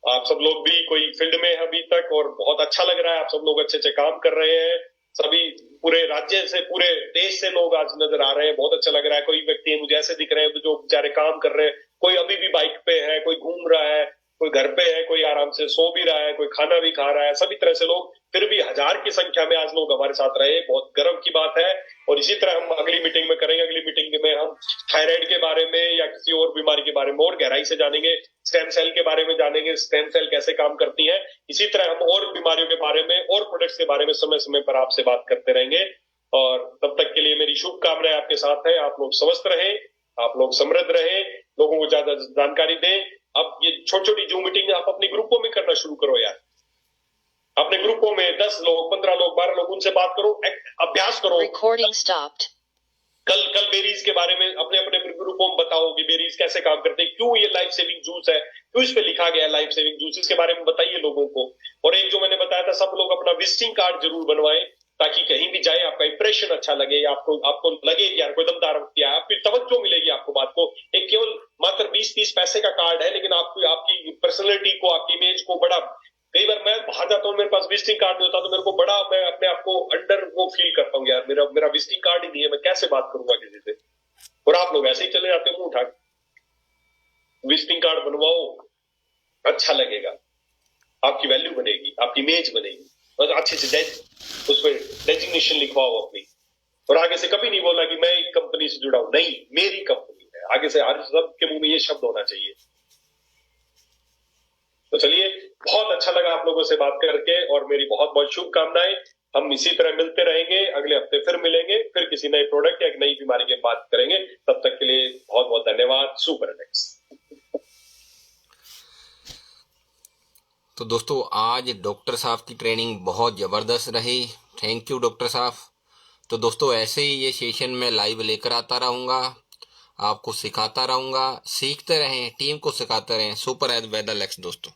आप सब लोग भी कोई फील्ड में है अभी तक, और बहुत अच्छा लग रहा है। आप सब लोग अच्छे अच्छे काम कर रहे हैं। सभी पूरे राज्य से, पूरे देश से लोग आज नजर आ रहे हैं। बहुत अच्छा लग रहा है। कोई व्यक्ति मुझे ऐसे दिख रहे हैं जो बेचारे काम कर रहे हैं। कोई अभी भी बाइक पे है, कोई घूम रहा है, कोई घर पे है, कोई आराम से सो भी रहा है, कोई खाना भी खा रहा है। सभी तरह से लोग, फिर भी 1000 की संख्या में आज लोग हमारे साथ रहे, बहुत गर्व की बात है। और इसी तरह हम अगली मीटिंग में करेंगे। अगली मीटिंग में हम थायराइड के बारे में या किसी और बीमारी के बारे में और गहराई से जानेंगे। स्टेम सेल के बारे में जानेंगे, स्टेम सेल कैसे काम करती है। इसी तरह हम और बीमारियों के बारे में और प्रोडक्ट्स के बारे में समय समय पर आपसे बात करते रहेंगे। और तब तक के लिए मेरी शुभकामनाएं आपके साथ है। आप लोग स्वस्थ रहें, आप लोग समृद्ध रहें, लोगों को ज्यादा जानकारी दें, अब ये छोटी छोटी जूम मीटिंग आप अपने ग्रुपों में करना शुरू करो यार। अपने ग्रुपों में 10 लोग, 15 लोग, 12 लोग, उनसे बात करो, अभ्यास करो। Recording stopped. कल बेरीज के बारे में अपने अपने ग्रुपों में बताओ कि बेरीज कैसे काम करते हैं, क्यों ये लाइफ सेविंग जूस है, क्यों इस पे लिखा गया है लाइफ सेविंग जूस, इसके बारे में बताइए लोगों को। और एक जो मैंने बताया था, सब लोग अपना विजिटिंग कार्ड जरूर बनवाएं, ताकि कहीं भी जाए आपका इंप्रेशन अच्छा लगे, आपको लगे कि यार कोई दमदार व्यक्ति है, आपकी तवज्जो मिलेगी आपको बात को। एक केवल मात्र 20-30 पैसे का कार्ड है, लेकिन आपकी पर्सनैलिटी को, आपकी इमेज को बड़ा, कई बार मैं बाहर जाता हूँ, मेरे पास विजिटिंग कार्ड नहीं होता, तो मेरे को बड़ा, मैं अपने आप को अंडर वो फील करता हूँ यार, मेरा विजिटिंग कार्ड ही नहीं है, मैं कैसे बात करूंगा किसी से। और आप लोग ऐसे ही चले जाते हो मुंह उठा के। विजिटिंग कार्ड बनवाओ, अच्छा लगेगा, आपकी वैल्यू बनेगी, आपकी इमेज बनेगी, और अच्छे से उसमें डेजिग्नेशन लिखवाओ अपनी। और आगे से कभी नहीं बोला कि मैं एक कंपनी से जुड़ा हूं, नहीं, मेरी कंपनी है। आगे से हर सबके मुंह में ये शब्द होना चाहिए। तो चलिए, बहुत अच्छा लगा आप लोगों से बात करके, और मेरी बहुत बहुत शुभकामनाएं। हम इसी तरह मिलते रहेंगे, अगले हफ्ते फिर मिलेंगे, फिर किसी नए प्रोडक्ट या एक नई बीमारी की बात करेंगे। तब तक के लिए बहुत बहुत धन्यवाद। Super next. तो दोस्तों, आज डॉक्टर साहब की ट्रेनिंग बहुत ज़बरदस्त रही। थैंक यू डॉक्टर साहब। तो दोस्तों, ऐसे ही ये सेशन मैं लाइव लेकर आता रहूँगा, आपको सिखाता रहूँगा। सीखते रहें, टीम को सिखाते रहें। सुपर एज वेदर लेक्स दोस्तों।